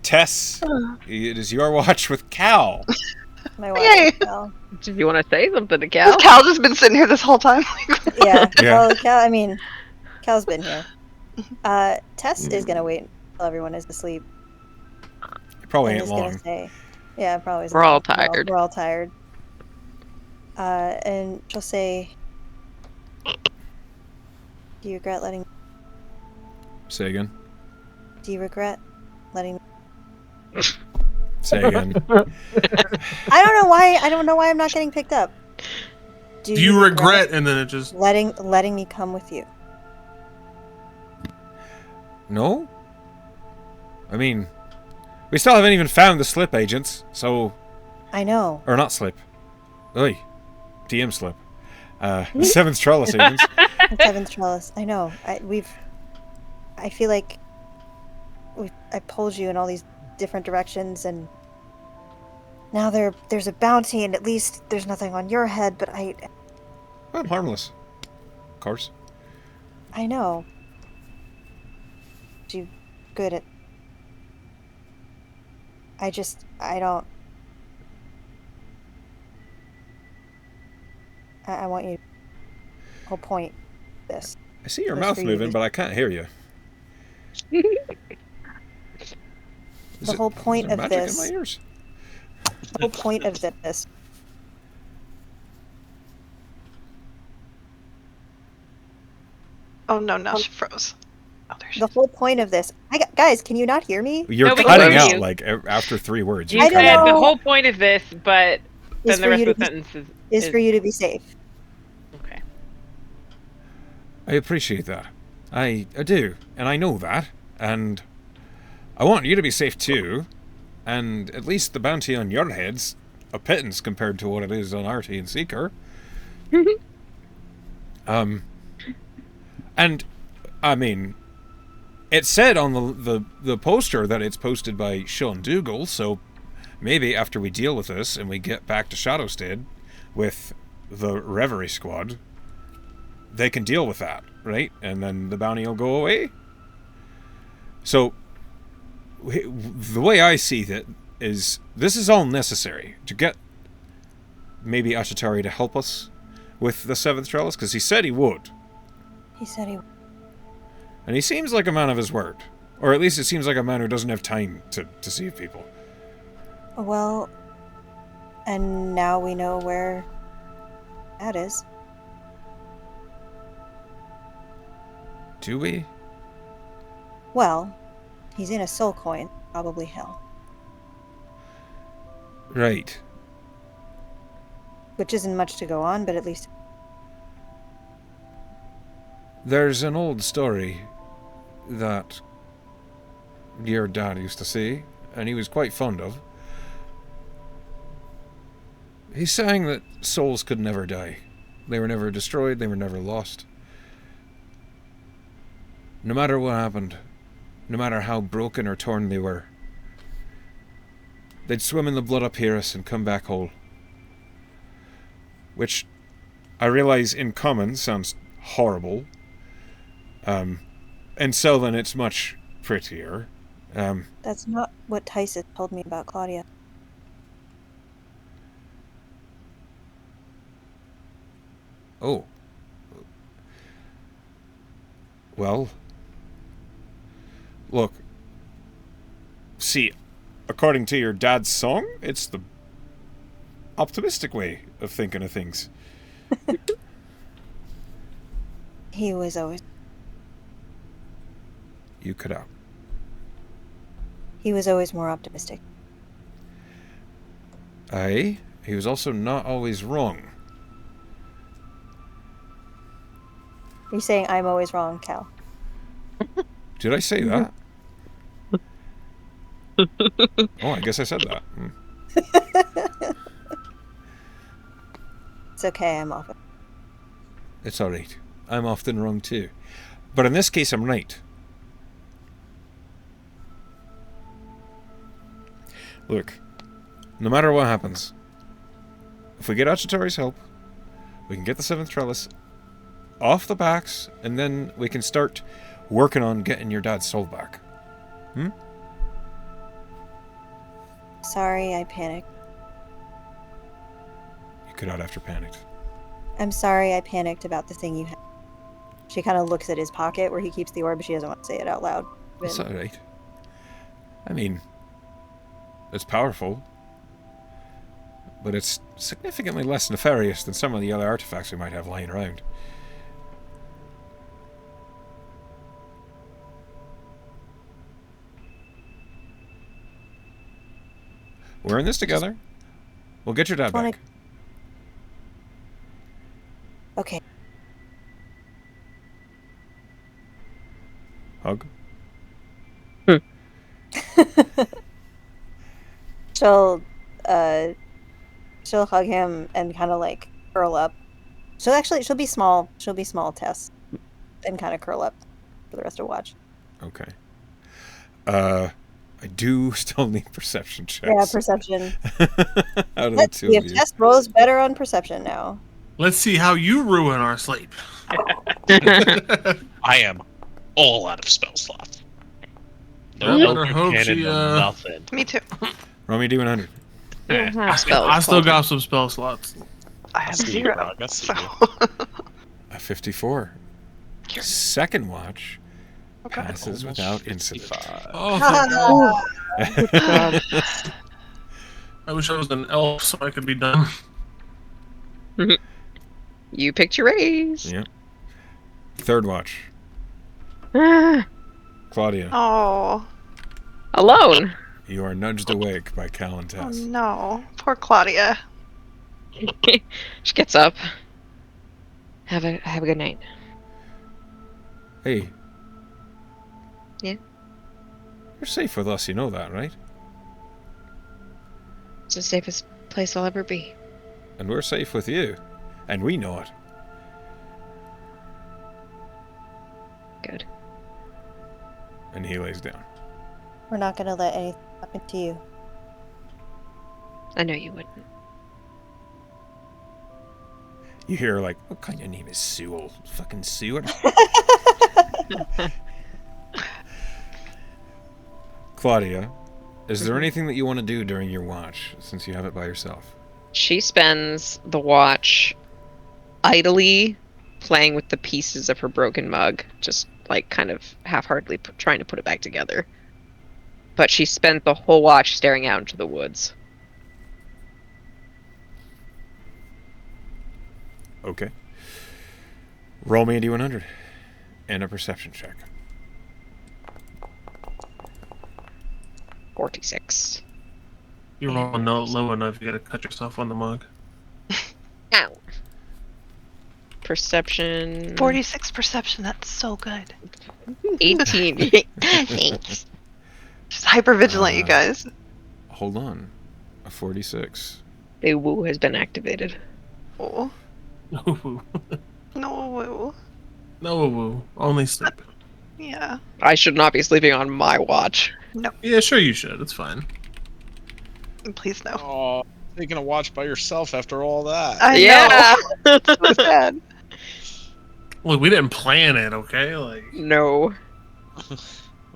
Speaker 1: Tess, it is your watch with Cal.
Speaker 2: My wife.
Speaker 6: Yay.
Speaker 2: Cal.
Speaker 8: If you want to say something to
Speaker 6: Has
Speaker 8: Cal,
Speaker 6: Cal just been sitting here this whole time?
Speaker 2: Yeah.
Speaker 1: Yeah.
Speaker 2: Well, Cal's been here. Tess is gonna wait till everyone is asleep.
Speaker 1: It probably
Speaker 2: And
Speaker 1: ain't
Speaker 2: he's gonna
Speaker 1: long.
Speaker 2: say, yeah, probably.
Speaker 3: We're all tired.
Speaker 2: We're all tired. And she'll say, "Do you regret letting?
Speaker 1: Say again.
Speaker 2: Do you regret letting?"
Speaker 1: Say again.
Speaker 2: I don't know why. I don't know why I'm not getting picked up.
Speaker 7: Do you regret? And then it just
Speaker 2: letting me come with you?
Speaker 1: No? I mean, we still haven't even found the slip agents, so...
Speaker 2: I know.
Speaker 1: Or not slip. Oi. DM slip. The Seventh Trellis agents.
Speaker 2: The Seventh Trellis. I know. I feel like I pulled you in all these different directions, and now there's a bounty, and at least there's nothing on your head, but
Speaker 1: I'm harmless. Of course.
Speaker 2: I know. You good at... I don't... I want you... Whole point this.
Speaker 1: I see your mouth moving, but I can't hear you.
Speaker 2: The whole point of
Speaker 1: magic
Speaker 2: this...
Speaker 1: in my ears?
Speaker 2: The whole point of this...
Speaker 6: Oh no, she froze. Oh, there she
Speaker 2: The whole point of this... guys, can you not hear me?
Speaker 1: You're
Speaker 5: No, we
Speaker 1: cutting
Speaker 5: can hear
Speaker 1: out,
Speaker 5: you.
Speaker 1: like, after 3 words.
Speaker 5: You
Speaker 2: I don't
Speaker 5: said the
Speaker 2: know.
Speaker 5: whole point of this, but
Speaker 2: Is
Speaker 5: then the
Speaker 2: for
Speaker 5: rest
Speaker 2: you
Speaker 5: of the
Speaker 2: to
Speaker 5: sentence
Speaker 2: is for you to be safe.
Speaker 5: Okay.
Speaker 1: I appreciate that. I do, and I know that, and I want you to be safe too, and at least the bounty on your head's a pittance compared to what it is on Artie and Seeker. And, I mean, it said on the poster that it's posted by Sean Dougal, so maybe after we deal with this and we get back to Shadowstead with the Reverie Squad, they can deal with that, right? And then the bounty will go away. So, the way I see it is, this is all necessary to get maybe Ashatari to help us with the Seventh Trellis, because he said he would.
Speaker 2: He said he would.
Speaker 1: And he seems like a man of his word. Or at least it seems like a man who doesn't have time to deceive people.
Speaker 2: Well, and now we know where that is.
Speaker 1: Do we?
Speaker 2: Well, he's in a soul coin, probably hell.
Speaker 1: Right.
Speaker 2: Which isn't much to go on, but at least...
Speaker 1: There's an old story that your dad used to say, and he was quite fond of. He sang that souls could never die. They were never destroyed, they were never lost. No matter what happened, no matter how broken or torn they were, they'd swim in the blood up here us and come back whole. Which, I realise in common sounds horrible. In Sylvan it's much prettier.
Speaker 2: That's not what Tyson told me about Claudia.
Speaker 1: Oh. Well. Look. See, according to your dad's song, it's the optimistic way of thinking of things.
Speaker 2: He was always...
Speaker 1: You cut out.
Speaker 2: He was always more optimistic.
Speaker 1: Aye, he was also not always wrong.
Speaker 2: Are you saying I'm always wrong, Cal?
Speaker 1: Did I say that? Oh, I guess I said that.
Speaker 2: It's okay, I'm off it.
Speaker 1: It's alright. I'm often wrong too. But in this case, I'm right. Look, no matter what happens, if we get Achatari's help, we can get the Seventh Trellis off the backs, and then we can start working on getting your dad's soul back.
Speaker 2: Sorry, I panicked.
Speaker 1: You cut out after panicked.
Speaker 2: I'm sorry I panicked about the thing you had. She kind of looks at his pocket where he keeps the orb, but she doesn't want to say it out loud.
Speaker 1: That's alright. I mean, it's powerful, but it's significantly less nefarious than some of the other artifacts we might have lying around. We're in this together. We'll get your dad back.
Speaker 2: Okay.
Speaker 1: Hug.
Speaker 2: She'll hug him and kind of like curl up. She'll be small. She'll be small, Tess, and kind of curl up for the rest of watch.
Speaker 1: Okay. I do still need perception checks.
Speaker 2: Yeah, perception.
Speaker 1: Out of
Speaker 2: Let's
Speaker 1: the two
Speaker 2: see
Speaker 1: of
Speaker 2: if
Speaker 1: you.
Speaker 2: Tess rolls better on perception now.
Speaker 7: Let's see how you ruin our sleep.
Speaker 9: I am all out of spell slots. No
Speaker 7: I
Speaker 9: Eldritch
Speaker 7: hope
Speaker 9: Cannon,
Speaker 7: she,
Speaker 9: no nothing.
Speaker 6: Me too.
Speaker 1: Roll me D100.
Speaker 7: I still got some spell slots.
Speaker 6: I have
Speaker 9: see,
Speaker 6: 0.
Speaker 9: dog, I see
Speaker 6: So.
Speaker 1: A 54. Second watch passes without incident.
Speaker 7: Oh, thank God. I wish I was an elf so I could be done.
Speaker 8: You picked your race.
Speaker 1: Yep. Third watch. Claudia,
Speaker 6: Oh.
Speaker 8: Alone.
Speaker 1: you are nudged awake by Cal and
Speaker 6: Oh
Speaker 1: Tess.
Speaker 6: no. Poor Claudia.
Speaker 8: She gets up. Have a good night.
Speaker 1: Hey.
Speaker 8: Yeah?
Speaker 1: You're safe with us, you know that, right?
Speaker 8: It's the safest place I'll ever be.
Speaker 1: And we're safe with you. And we know it.
Speaker 8: Good.
Speaker 1: And he lays down.
Speaker 2: We're not going to let anything happen to you.
Speaker 8: I know you wouldn't.
Speaker 1: You hear like, what kind of name is Sewell? Fucking Sewell? Claudia, is there anything that you want to do during your watch, since you have it by yourself?
Speaker 8: She spends the watch idly playing with the pieces of her broken mug, just like kind of half-heartedly trying to put it back together. But she spent the whole watch staring out into the woods.
Speaker 1: Okay. Roll me a D100 and a perception check.
Speaker 8: 46.
Speaker 7: You're rolling low enough, you gotta cut yourself on the mug.
Speaker 8: Ow. Perception.
Speaker 6: 46 perception, that's so good.
Speaker 8: 18. Thanks.
Speaker 6: Just hyper vigilant, you guys.
Speaker 1: Hold on. A 46.
Speaker 8: A woo has been activated.
Speaker 6: Oh.
Speaker 7: No woo.
Speaker 6: No.
Speaker 7: No woo. Only sleep.
Speaker 6: Yeah.
Speaker 8: I should not be sleeping on my watch.
Speaker 7: Yeah, sure you should. It's fine.
Speaker 6: Please no.
Speaker 9: Oh, taking a watch by yourself after all that.
Speaker 6: I
Speaker 8: Yeah.
Speaker 6: know. So sad.
Speaker 7: Look, we didn't plan it, okay? Like,
Speaker 8: No.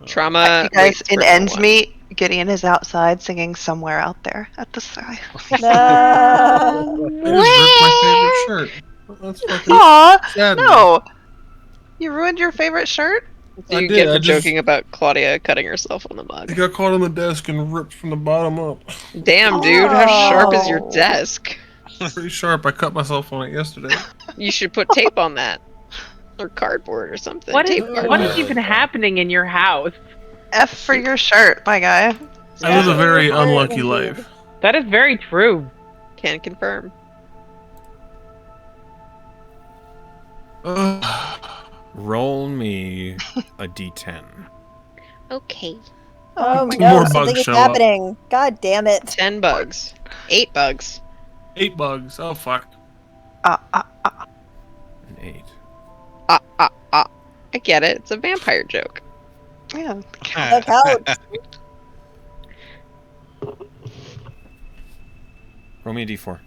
Speaker 8: Trauma.
Speaker 6: You guys,
Speaker 8: waits
Speaker 6: in
Speaker 8: for no one.
Speaker 6: Endsmeet, Gideon is outside singing Somewhere Out There at the sky.
Speaker 2: No.
Speaker 7: I just ripped my favorite shirt. That's fucking
Speaker 6: Aw,
Speaker 7: sad.
Speaker 6: no! You ruined your favorite shirt?
Speaker 8: Do
Speaker 7: I
Speaker 8: you
Speaker 7: did,
Speaker 8: get
Speaker 7: I
Speaker 8: for
Speaker 7: just-
Speaker 8: joking about Claudia cutting herself on the
Speaker 7: It
Speaker 8: mug?
Speaker 7: got caught on the desk and ripped from the bottom up.
Speaker 8: Damn, dude, how sharp is your
Speaker 2: Oh.
Speaker 8: desk?
Speaker 7: Pretty sharp. I cut myself on it yesterday.
Speaker 8: You should put tape on that. Or cardboard or something.
Speaker 5: What is
Speaker 8: Tape
Speaker 5: what
Speaker 8: cardboard.
Speaker 5: is even happening in your house?
Speaker 6: F for your shirt, my guy.
Speaker 7: I live a very
Speaker 2: Yeah.
Speaker 7: unlucky
Speaker 2: Indeed.
Speaker 7: life.
Speaker 5: That is very true.
Speaker 8: Can confirm.
Speaker 1: Roll me a D10.
Speaker 8: Okay.
Speaker 2: Oh
Speaker 7: Two
Speaker 2: no,
Speaker 7: more
Speaker 2: something
Speaker 7: bugs
Speaker 2: is
Speaker 7: show up.
Speaker 2: happening. God damn it.
Speaker 8: 10 bugs. 8 bugs.
Speaker 7: 8 bugs. Oh fuck.
Speaker 1: An 8.
Speaker 8: I get it. It's a vampire joke.
Speaker 6: Yeah.
Speaker 2: That counts.
Speaker 1: Roll me a D4.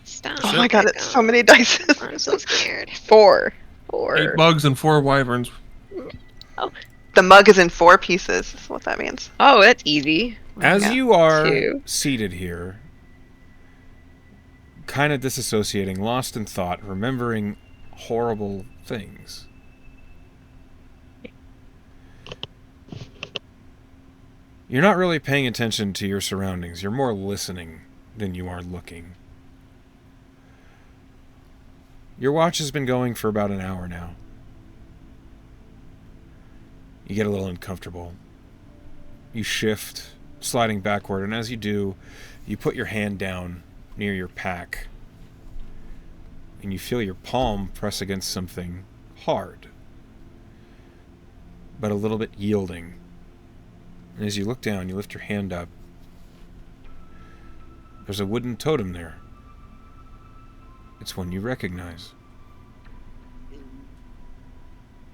Speaker 8: Stop.
Speaker 6: Oh my god, it's so many dice.
Speaker 8: I'm so scared. 4.
Speaker 7: 8 bugs and 4 wyverns.
Speaker 6: The mug is in 4 pieces, is what that means.
Speaker 8: Oh, that's easy.
Speaker 1: As
Speaker 6: Yeah.
Speaker 1: you are
Speaker 8: 2.
Speaker 1: seated here, kind of disassociating, lost in thought, remembering horrible things, You're not really paying attention to your surroundings. You're more listening than you are looking. Your watch has been going for about an hour now. You get a little uncomfortable. You shift, sliding backward, and as you do, you put your hand down near your pack, and you feel your palm press against something hard, but a little bit yielding. And as you look down, you lift your hand up. There's a wooden totem there. It's one you recognize.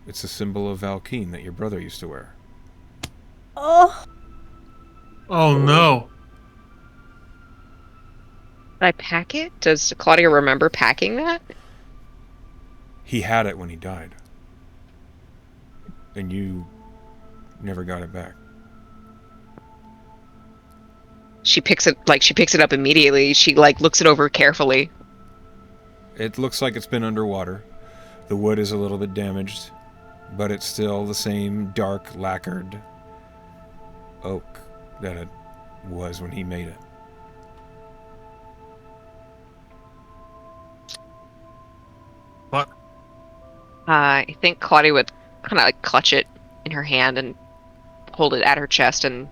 Speaker 1: It's a symbol of Valkeen that your brother used to wear.
Speaker 2: Oh.
Speaker 7: Oh no.
Speaker 8: Did I pack it? Does Claudia remember packing that?
Speaker 1: He had it when he died. And you never got it back.
Speaker 8: She picks it up immediately. She looks it over carefully.
Speaker 1: It looks like it's been underwater. The wood is a little bit damaged, but it's still the same dark lacquered oak that it was when he made it.
Speaker 7: What?
Speaker 8: I think Claudia would kind of clutch it in her hand and hold it at her chest and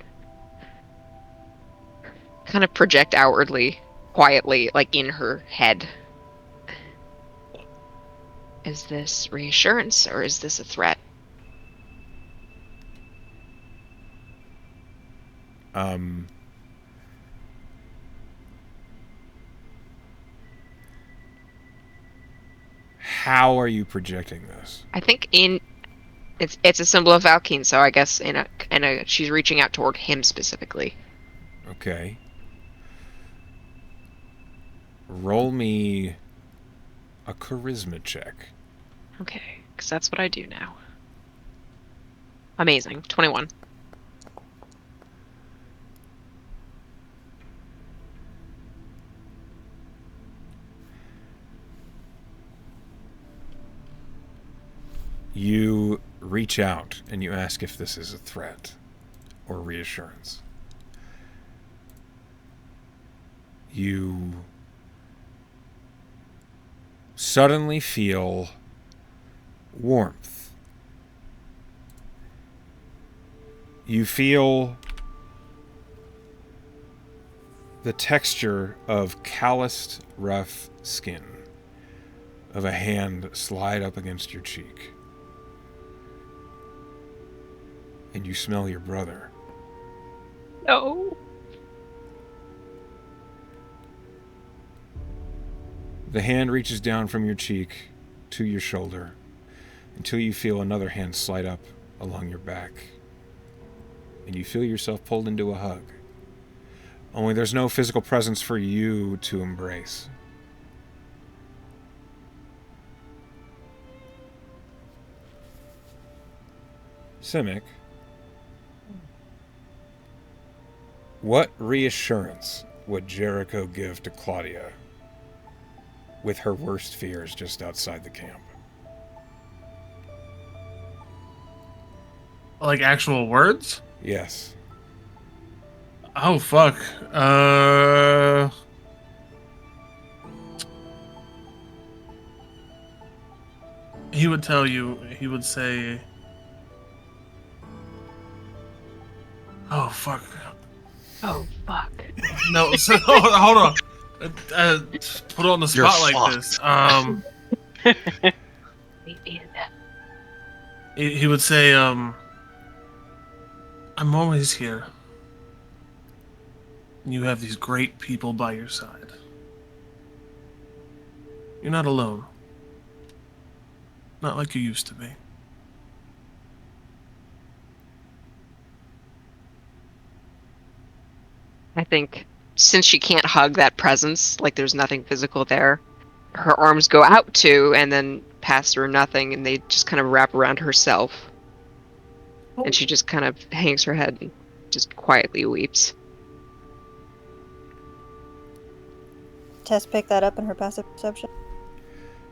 Speaker 8: kind of project outwardly, quietly, in her head. Is this reassurance or is this a threat?
Speaker 1: How are you projecting this?
Speaker 8: I think it's a symbol of Valkeen, so I guess she's reaching out toward him specifically.
Speaker 1: Okay. Roll me a charisma check.
Speaker 8: Okay, because that's what I do now. Amazing. 21.
Speaker 1: You reach out and you ask if this is a threat or reassurance. You suddenly feel warmth. You feel the texture of calloused, rough skin of a hand slide up against your cheek. And you smell your brother.
Speaker 8: No.
Speaker 1: The hand reaches down from your cheek to your shoulder until you feel another hand slide up along your back. And you feel yourself pulled into a hug. Only there's no physical presence for you to embrace. Simic, what reassurance would Jericho give to Claudia with her worst fears just outside the camp?
Speaker 7: Like actual words?
Speaker 1: Yes.
Speaker 7: Oh fuck. He would tell you, he would say, oh fuck.
Speaker 8: Oh fuck.
Speaker 7: No, so hold on. Put on the spot
Speaker 9: You're
Speaker 7: like
Speaker 9: fucked.
Speaker 7: this. He would say, I'm always here. You have these great people by your side. You're not alone. Not like you used to be.
Speaker 8: I think since she can't hug that presence, there's nothing physical there, her arms go out to and then pass through nothing, and they just kind of wrap around herself. And she just kind of hangs her head and just quietly weeps.
Speaker 2: Tess picked that up in her passive perception.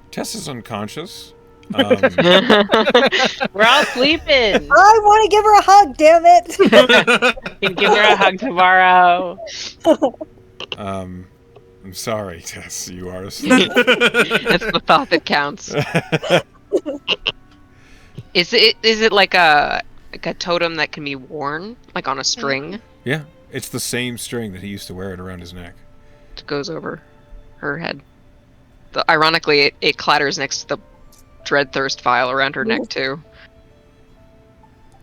Speaker 1: Tess is unconscious.
Speaker 5: We're all sleeping.
Speaker 2: I want to give her a hug, damn it!
Speaker 5: You can give her a hug tomorrow.
Speaker 1: I'm sorry, Tess. You are asleep.
Speaker 8: That's the thought that counts. Is it like a totem that can be worn, like on a string?
Speaker 1: Yeah, it's the same string that he used to wear it around his neck.
Speaker 8: It goes over her head. Ironically, it clatters next to the Dreadthirst vial around her neck too.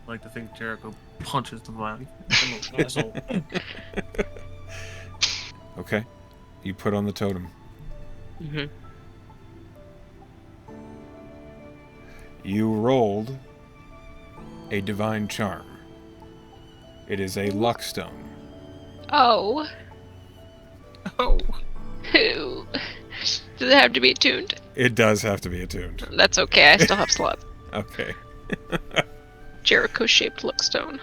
Speaker 7: I like to think Jericho punches the violin. Asshole.
Speaker 1: Okay, you put on the totem.
Speaker 8: Mm-hmm.
Speaker 1: You rolled a divine charm. It is a luck stone.
Speaker 8: Oh.
Speaker 7: Oh.
Speaker 8: Does it have to be attuned?
Speaker 1: It does have to be attuned.
Speaker 8: That's okay. I still have slots.
Speaker 1: Okay.
Speaker 8: Jericho-shaped luckstone.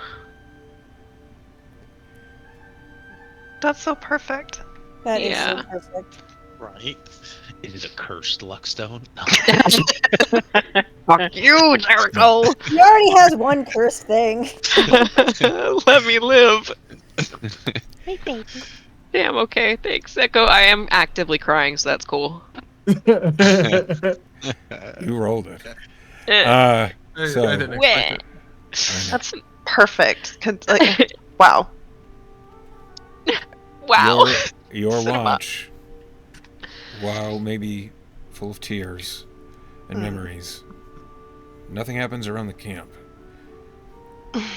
Speaker 6: That's so perfect.
Speaker 2: That is
Speaker 8: Yeah.
Speaker 2: so perfect.
Speaker 9: Right? Is it a cursed luckstone? No.
Speaker 8: Fuck you, Jericho!
Speaker 2: He already has one cursed thing.
Speaker 8: Let me live.
Speaker 2: Hey, baby.
Speaker 8: Damn, okay, thanks, Echo. I am actively crying, so that's cool.
Speaker 1: You rolled it.
Speaker 8: Eh.
Speaker 1: So,
Speaker 7: I didn't expect it.
Speaker 6: That's perfect. Like, wow.
Speaker 8: Wow.
Speaker 1: Your
Speaker 6: Cinema.
Speaker 1: watch, while maybe full of tears and memories, nothing happens around the camp.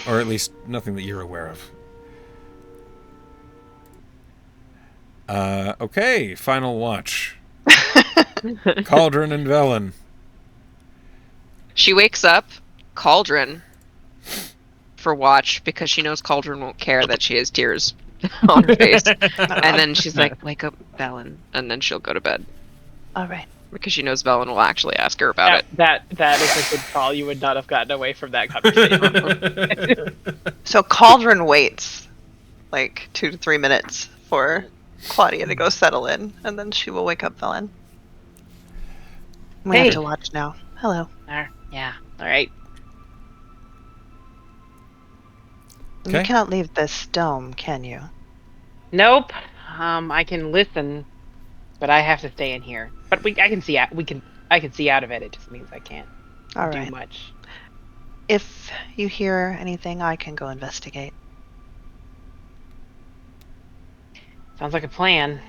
Speaker 1: Or at least nothing that you're aware of. Okay, final watch. Cauldron and Velen.
Speaker 8: She wakes up, Cauldron, for watch, because she knows Cauldron won't care that she has tears on her face. And then she's like, wake up, Velen. And then she'll go to bed.
Speaker 6: All right.
Speaker 8: Because she knows Velen will actually ask her about it.
Speaker 5: That is a good call. You would not have gotten away from that conversation.
Speaker 6: So Cauldron waits like 2 to 3 minutes for Claudia to go settle in, and then she will wake up Velen. We
Speaker 5: Hey.
Speaker 6: have to watch now. Hello.
Speaker 5: Yeah. All right.
Speaker 1: Okay.
Speaker 6: You cannot leave this dome, can you?
Speaker 5: Nope. I can listen, but I have to stay in here. But I can see out. I can see out of it. It just means I can't
Speaker 6: All
Speaker 5: do
Speaker 6: right.
Speaker 5: much.
Speaker 6: If you hear anything, I can go investigate.
Speaker 5: Sounds like a plan.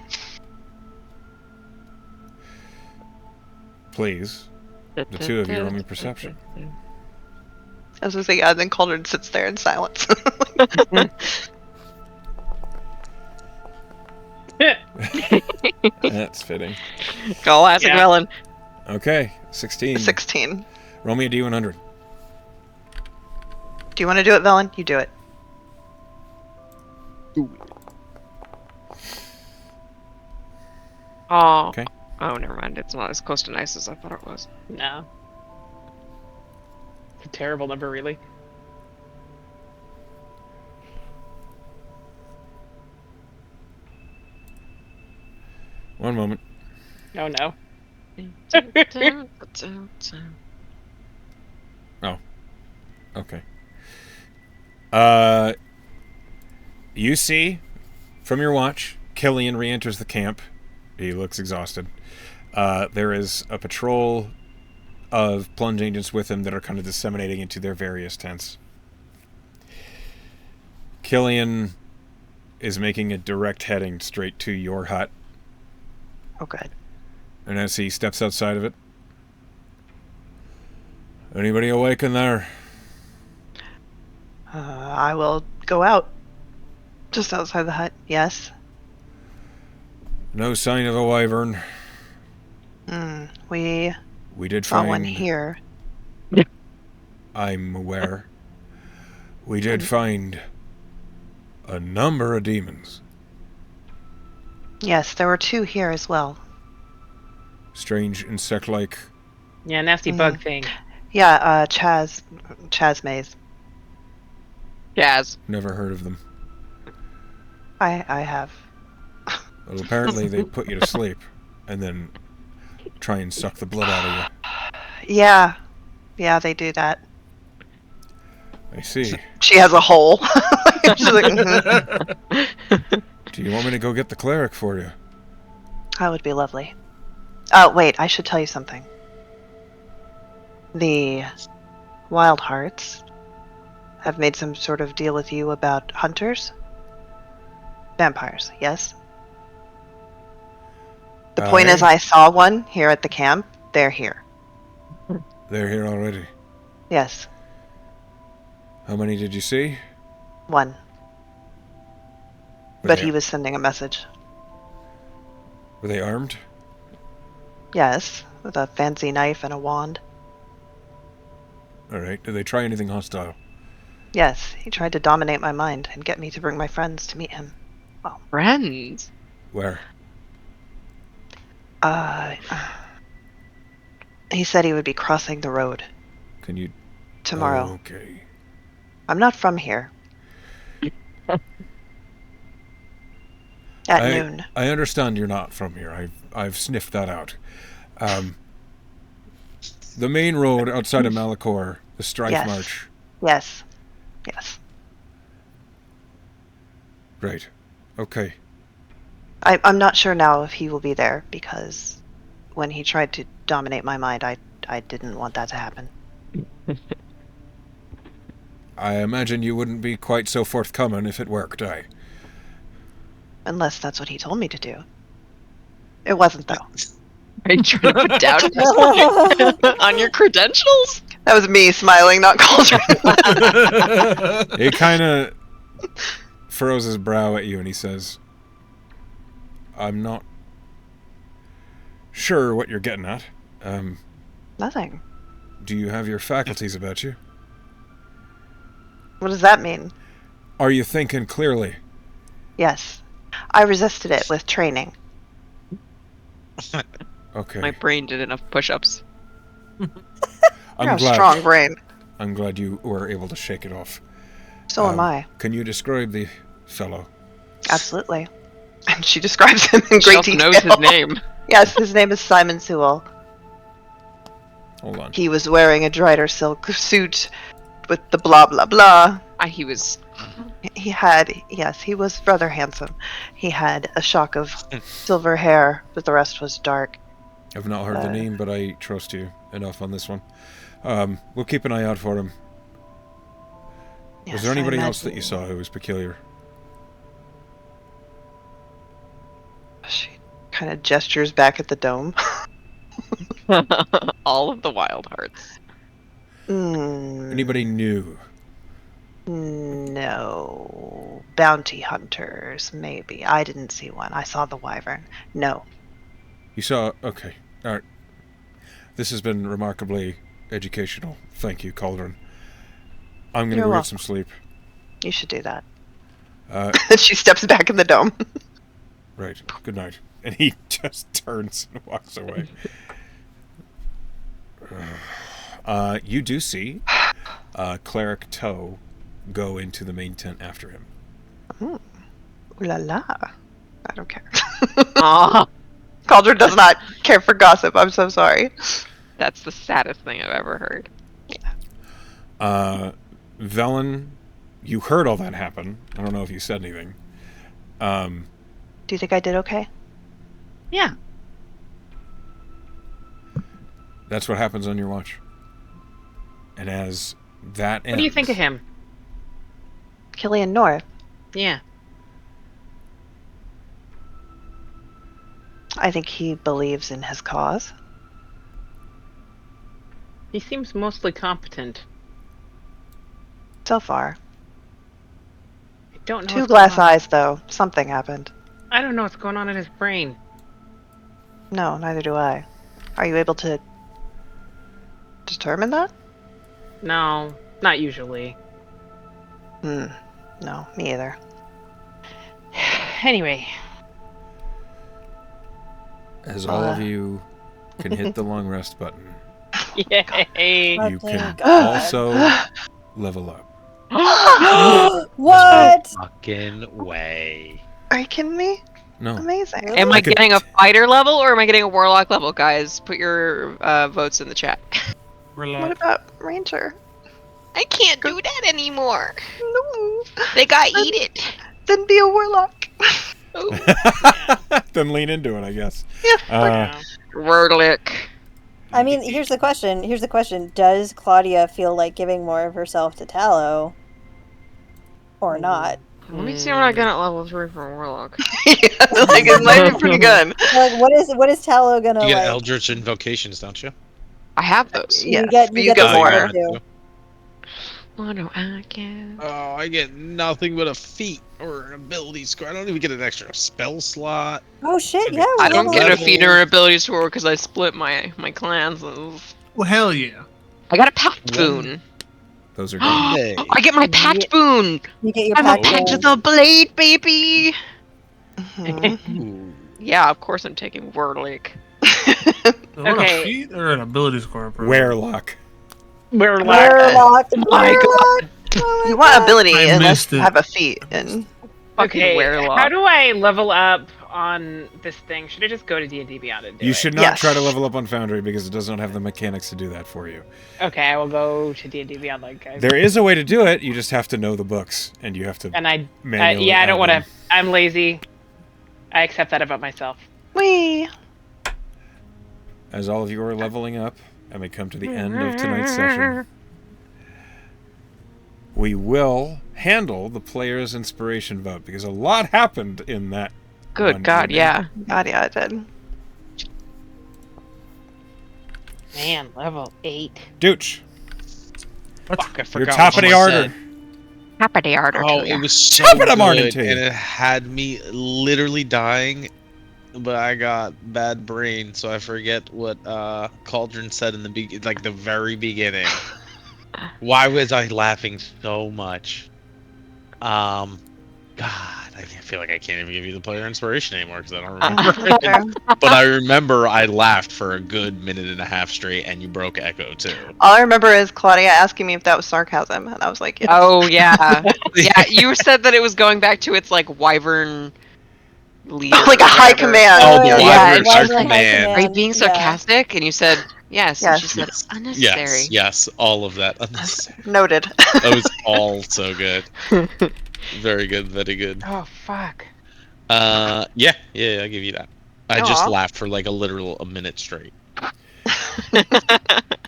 Speaker 1: Please. The two of you roll me perception.
Speaker 6: I was gonna say, yeah, and then Cauldron sits there in silence.
Speaker 1: That's fitting.
Speaker 8: Classic
Speaker 5: Yeah.
Speaker 8: Velen.
Speaker 1: Okay, 16.
Speaker 6: 16.
Speaker 1: Roll me a D100.
Speaker 6: Do you want to do it, Velen? You do it.
Speaker 8: Oh.
Speaker 1: Okay.
Speaker 8: Oh, never mind. It's not as close to nice as I thought it was.
Speaker 5: No. It's a terrible number, really.
Speaker 1: One moment.
Speaker 5: Oh no.
Speaker 1: Okay. You see, from your watch, Killian re-enters the camp. He looks exhausted. There is a patrol of plunge agents with him that are kind of disseminating into their various tents. Killian is making a direct heading straight to your hut.
Speaker 6: Oh, good.
Speaker 1: And as he steps outside of it, anybody awake in there?
Speaker 6: I will go out. Just outside the hut, yes.
Speaker 1: No sign of a wyvern.
Speaker 6: We
Speaker 1: did
Speaker 6: saw
Speaker 1: find
Speaker 6: one here.
Speaker 1: I'm aware. We did find a number of demons.
Speaker 6: Yes, there were 2 here as well.
Speaker 1: Strange insect-like.
Speaker 5: Yeah, nasty bug thing.
Speaker 6: Yeah, Chaz Maze.
Speaker 8: Jazz.
Speaker 1: Never heard of them.
Speaker 6: I have.
Speaker 1: Well, apparently they put you to sleep and then try and suck the blood out of you.
Speaker 6: Yeah. Yeah, they do that.
Speaker 1: I see.
Speaker 6: She has a hole. She's like, mm-hmm.
Speaker 1: Do you want me to go get the cleric for you?
Speaker 6: That would be lovely. Oh, wait, I should tell you something. The Wildhearts have made some sort of deal with you about hunters? Vampires, yes? The point is, I saw one here at the camp. They're here.
Speaker 1: They're here already.
Speaker 6: Yes.
Speaker 1: How many did you see?
Speaker 6: One. But he was sending a message.
Speaker 1: Were they armed?
Speaker 6: Yes, with a fancy knife and a wand.
Speaker 1: Alright, did they try anything hostile?
Speaker 6: Yes, he tried to dominate my mind and get me to bring my friends to meet him. Well,
Speaker 3: Friends?
Speaker 1: Where?
Speaker 6: He said he would be crossing the road.
Speaker 1: Can you...
Speaker 6: Tomorrow.
Speaker 1: Oh, okay.
Speaker 6: I'm not from here. At noon.
Speaker 1: I understand you're not from here. I've sniffed that out. The main road outside of Malachor, the Strife March.
Speaker 6: Yes. Yes.
Speaker 1: Right. Okay.
Speaker 6: I'm not sure now if he will be there, because when he tried to dominate my mind, I didn't want that to happen.
Speaker 1: I imagine you wouldn't be quite so forthcoming if it worked,
Speaker 6: Unless that's what he told me to do. It wasn't, though.
Speaker 3: Are you trying to put doubt on your credentials?
Speaker 6: That was me smiling, not Cauldron.
Speaker 1: He kind of furrows his brow at you and he says, I'm not sure what you're getting at.
Speaker 6: Nothing.
Speaker 1: Do you have your faculties about you?
Speaker 6: What does that mean?
Speaker 1: Are you thinking clearly?
Speaker 6: Yes. I resisted it with training.
Speaker 1: Okay.
Speaker 3: My brain did enough push-ups.
Speaker 6: I'm glad. A strong brain.
Speaker 1: I'm glad you were able to shake it off.
Speaker 6: So am I.
Speaker 1: Can you describe the fellow?
Speaker 6: Absolutely. And she describes him in great detail.
Speaker 3: Knows his name.
Speaker 6: Yes, his name is Simon Sewell.
Speaker 1: Hold on.
Speaker 6: He was wearing a Drider silk suit with the blah blah blah.
Speaker 3: He was...
Speaker 6: He had, yes, he was rather handsome. He had a shock of silver hair, but the rest was dark.
Speaker 1: I've not heard the name, but I trust you enough on this one. We'll keep an eye out for him.
Speaker 6: Yes,
Speaker 1: was there anybody else that you saw who was peculiar?
Speaker 6: She kind of gestures back at the dome.
Speaker 3: All of the Wildhearts.
Speaker 1: Anybody new?
Speaker 6: No. Bounty hunters, maybe. I didn't see one. I saw the wyvern. No.
Speaker 1: You saw... Okay. Alright. This has been remarkably educational. Thank you, Cauldron. I'm going to go get some sleep.
Speaker 6: You should do that. She steps back in the dome.
Speaker 1: Right. Good night. And he just turns and walks away. You do see Cleric Toe go into the main tent after him.
Speaker 6: Ooh la la. I don't care.
Speaker 3: Aww.
Speaker 6: Cauldron does not care for gossip. I'm so sorry.
Speaker 3: That's the saddest thing I've ever heard.
Speaker 6: Yeah.
Speaker 1: Velen, you heard all that happen. I don't know if you said anything.
Speaker 6: Do you think I did okay?
Speaker 5: Yeah.
Speaker 1: That's what happens on your watch. And as that ends...
Speaker 5: What do you think of him?
Speaker 6: Killian North.
Speaker 5: Yeah.
Speaker 6: I think he believes in his cause.
Speaker 5: He seems mostly competent.
Speaker 6: So far.
Speaker 5: I don't know.
Speaker 6: 2 glass eyes, though. Something happened.
Speaker 5: I don't know what's going on in his brain.
Speaker 6: No, neither do I. Are you able to determine that?
Speaker 5: No, not usually.
Speaker 6: No, me either.
Speaker 5: Anyway.
Speaker 1: As all of you can hit the long rest button,
Speaker 5: Yay!
Speaker 1: you can also level up.
Speaker 2: What?
Speaker 9: Fucking way.
Speaker 6: Are you kidding me?
Speaker 1: No.
Speaker 6: Amazing.
Speaker 3: Am I getting a fighter level or am I getting a warlock level, guys? Put your votes in the chat.
Speaker 6: What about Ranger?
Speaker 3: I can't do that anymore.
Speaker 6: No.
Speaker 3: They got eat it.
Speaker 6: Then be a warlock.
Speaker 1: Then lean into it, I guess.
Speaker 6: Yeah.
Speaker 3: Wordlick.
Speaker 2: I mean, here's the question. Does Claudia feel like giving more of herself to Tallow? Or not?
Speaker 3: Let me see what I got at level 3 for a warlock.
Speaker 6: Like, it might be pretty good.
Speaker 2: Like, what is Tallow gonna
Speaker 9: You get
Speaker 2: like?
Speaker 9: Eldritch Invocations, don't you?
Speaker 3: I have those.
Speaker 6: Yeah,
Speaker 2: You get
Speaker 6: get more.
Speaker 2: more too.
Speaker 3: What do I get?
Speaker 9: Oh, I get nothing but a feat or an ability score. I don't even get an extra spell slot.
Speaker 2: Oh shit! Yeah,
Speaker 3: I don't get a
Speaker 7: level.
Speaker 3: feat or ability score because I split my clans.
Speaker 7: Well, hell yeah.
Speaker 3: I got a pact boon.
Speaker 1: Those are good.
Speaker 9: Hey.
Speaker 3: I get my pact boon.
Speaker 2: You get your
Speaker 3: I'm a
Speaker 2: pack
Speaker 3: pact
Speaker 2: boon.
Speaker 3: to the blade, baby.
Speaker 9: Ooh.
Speaker 3: Yeah, of course I'm taking Wordlick.
Speaker 7: So what,
Speaker 5: Okay.
Speaker 7: a feat or an ability score? Per
Speaker 1: Werelock.
Speaker 5: We're
Speaker 2: Warlock.
Speaker 3: My God.
Speaker 6: You want ability
Speaker 7: I
Speaker 6: unless
Speaker 7: missed
Speaker 6: you
Speaker 7: it.
Speaker 6: have a feat. And
Speaker 3: Fucking
Speaker 5: Okay,
Speaker 3: Werewolf.
Speaker 5: how do I level up on this thing? Should I just go to D&D Beyond and do
Speaker 1: You
Speaker 5: it?
Speaker 1: should not
Speaker 6: Yes.
Speaker 1: try to level up on Foundry because it does not have the mechanics to do that for you.
Speaker 5: Okay, I will go to D&D Beyond.
Speaker 1: There is a way to do it. You just have to know the books, and you have to.
Speaker 5: And I
Speaker 1: manually
Speaker 5: yeah, I don't
Speaker 1: add
Speaker 5: want
Speaker 1: them.
Speaker 5: to. I'm lazy. I accept that about myself.
Speaker 6: wee.
Speaker 1: As all of you are leveling up, and we come to the end of tonight's session, we will handle the player's inspiration vote because a lot happened in that.
Speaker 3: Good
Speaker 1: one
Speaker 3: God,
Speaker 1: evening.
Speaker 3: yeah.
Speaker 6: God, yeah, it did.
Speaker 5: Man, level 8.
Speaker 1: Dooch,
Speaker 4: Fuck, I
Speaker 1: you're
Speaker 4: forgot
Speaker 1: top of
Speaker 4: what
Speaker 1: the
Speaker 4: she
Speaker 1: order.
Speaker 4: said.
Speaker 3: Happy day order
Speaker 9: Oh,
Speaker 3: to
Speaker 9: it
Speaker 3: ya.
Speaker 9: was so
Speaker 1: Top of the morning
Speaker 9: good,
Speaker 1: to you.
Speaker 9: and it had me literally dying. But I got bad brain, so I forget what Cauldron said in the very beginning. Why was I laughing so much? God, I feel like I can't even give you the player inspiration anymore because I don't remember. But I remember I laughed for a good minute and a half straight, and you broke Echo too.
Speaker 6: All I remember is Claudia asking me if that was sarcasm, and I was like, yes.
Speaker 3: Oh, yeah. Yeah, you said that it was going back to its, like, wyvern leader.
Speaker 6: Like a
Speaker 3: or
Speaker 6: high
Speaker 3: whatever.
Speaker 6: command.
Speaker 9: Oh, the
Speaker 3: Yeah,
Speaker 9: Wyvern
Speaker 3: and
Speaker 9: High
Speaker 2: Wyvern High
Speaker 9: Command.
Speaker 3: Are you being
Speaker 2: Yeah.
Speaker 3: sarcastic? And you said, yes. And she
Speaker 6: Yes.
Speaker 3: said,
Speaker 9: Yes,
Speaker 3: unnecessary.
Speaker 9: yes, all of that. Unnecessary.
Speaker 6: Noted.
Speaker 9: That was all so good. Very good, very good.
Speaker 5: Oh, fuck.
Speaker 9: Yeah, I'll give you that. I just
Speaker 6: Aw.
Speaker 9: laughed for like a minute straight.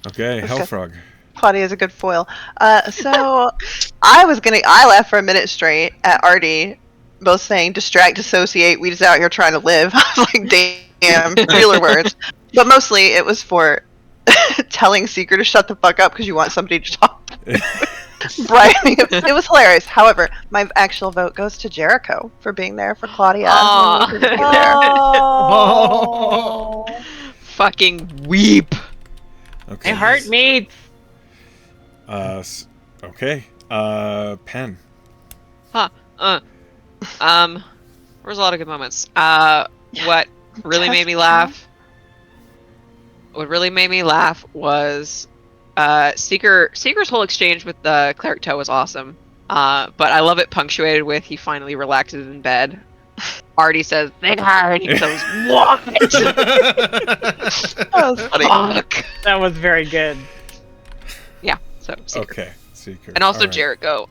Speaker 1: Okay, Hellfrog.
Speaker 6: Claudia is a good foil. So I laughed for a minute straight at Artie, both saying distract, dissociate, we just out here trying to live. I was like, damn, realer words. But mostly it was for telling Seeker to shut the fuck up because you want somebody to talk. Right. It was hilarious. However, my actual vote goes to Jericho for being there for Claudia.
Speaker 3: Aw.
Speaker 6: when we couldn't be there.
Speaker 2: Oh.
Speaker 3: Fucking weep.
Speaker 1: Okay.
Speaker 5: My heart meets.
Speaker 1: Okay. Pen.
Speaker 3: There's a lot of good moments. What really made me laugh? What really made me laugh was Seeker's whole exchange with the cleric toe was awesome. But I love it punctuated with he finally relaxes in bed. Artie says, "Big hard," and he goes, "What?"
Speaker 6: That was funny.
Speaker 3: Fuck.
Speaker 5: That was very good.
Speaker 3: Yeah. So Seeker.
Speaker 1: Okay, Seeker.
Speaker 3: And also
Speaker 1: All right.
Speaker 3: Jericho.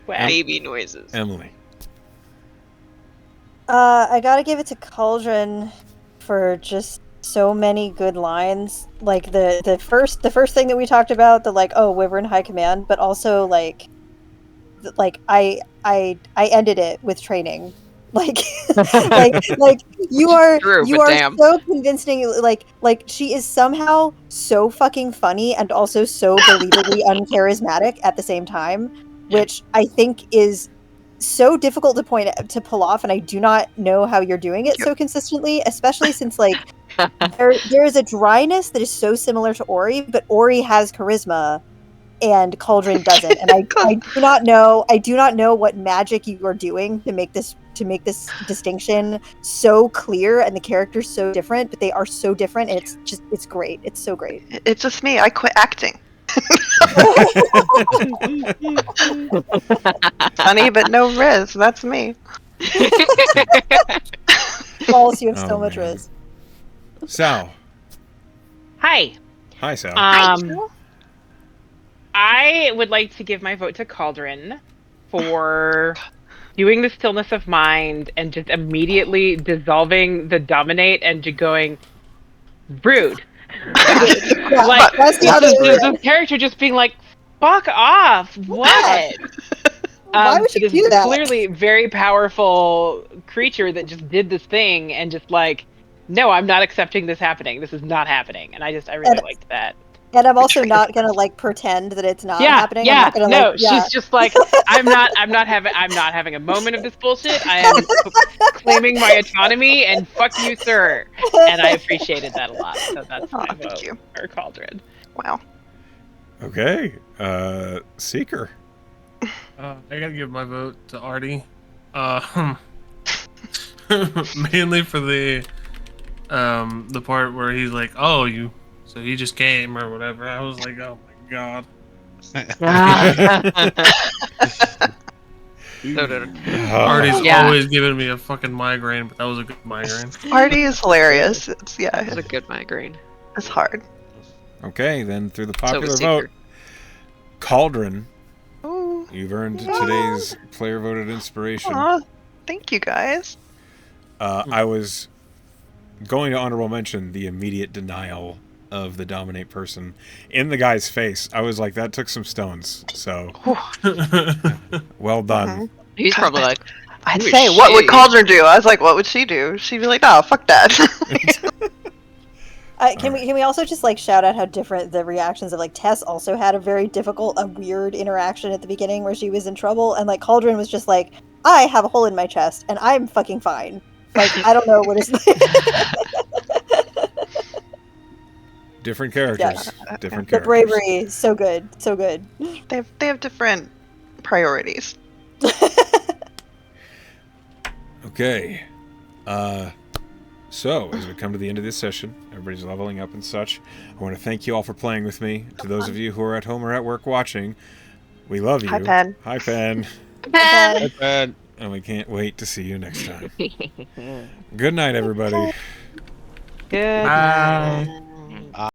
Speaker 5: Wow.
Speaker 3: Baby noises.
Speaker 1: Emily.
Speaker 2: I gotta give it to Cauldron for just so many good lines. Like the first thing that we talked about, the like, oh, Wyvern High Command, but also like I ended it with training. Like like you are
Speaker 3: True,
Speaker 2: you
Speaker 3: but
Speaker 2: are
Speaker 3: damn.
Speaker 2: so convincing. Like she is somehow so fucking funny and also so believably uncharismatic at the same time, which I think is so difficult to pull off, and I do not know how you're doing it so consistently, especially since like there is a dryness that is so similar to Ori, but Ori has charisma and Cauldron doesn't, and I do not know what magic you are doing to make this distinction so clear, and the characters so different, but they are so different, and it's great. It's so great.
Speaker 6: It's just me. I quit acting. Funny, but no riz. That's me.
Speaker 2: Balls, you have so
Speaker 1: Oh,
Speaker 2: much
Speaker 1: man.
Speaker 2: risk.
Speaker 1: Sal.
Speaker 5: Hi.
Speaker 1: Hi, Sal.
Speaker 5: I would like to give my vote to Cauldron for doing the stillness of mind and just immediately dissolving the dominate and just going rude.
Speaker 2: Yeah,
Speaker 5: Like
Speaker 2: that's the other.
Speaker 5: the character just being like, "Fuck off!" What?
Speaker 2: Why would you
Speaker 5: this
Speaker 2: do that?
Speaker 5: clearly very powerful creature that just did this thing and just like, no, I'm not accepting this happening. This is not happening. And I really liked that.
Speaker 2: And I'm also not gonna like pretend that it's not happening.
Speaker 5: Yeah,
Speaker 2: I'm not gonna
Speaker 5: no, she's just like, I'm not having a moment of this bullshit. I am claiming my autonomy and fuck you, sir. And I appreciated that a lot. So that's my vote for Cauldron.
Speaker 6: Wow.
Speaker 1: Okay. Seeker.
Speaker 7: I gotta give my vote to Artie. Mainly for the part where he's like, "Oh, so he just came or whatever." I was like, "Oh my god." Artie's always giving me a fucking migraine, but that was a good migraine.
Speaker 6: Artie is hilarious. It's
Speaker 8: a good migraine.
Speaker 6: It's hard.
Speaker 1: Okay, then through the popular vote, Cauldron.
Speaker 6: Ooh.
Speaker 1: You've earned today's player voted inspiration.
Speaker 6: Aw, thank you guys.
Speaker 1: I was going to honorable mention the immediate denial of the dominate person in the guy's face. I was like, that took some stones. So, well done.
Speaker 8: He's probably like,
Speaker 6: I'd say, what would Cauldron do? I was like, what would she do? She'd be like, no, fuck that.
Speaker 2: Can we also just like shout out how different the reactions of like Tess also had a weird interaction at the beginning where she was in trouble, and like Cauldron was just like, I have a hole in my chest and I'm fucking fine. Like, I don't know what is.
Speaker 1: Different characters. Yeah. Different
Speaker 2: the
Speaker 1: characters.
Speaker 2: bravery, so good, so good.
Speaker 6: They have different priorities.
Speaker 1: Okay. So, as we come to the end of this session, everybody's leveling up and such, I want to thank you all for playing with me. To those of you who are at home or at work watching, we love you.
Speaker 6: Hi, Pen.
Speaker 1: Hi, Pen.
Speaker 8: Pen.
Speaker 1: Hi, Pen. And we can't wait to see you next time. Good night, everybody.
Speaker 5: Good night.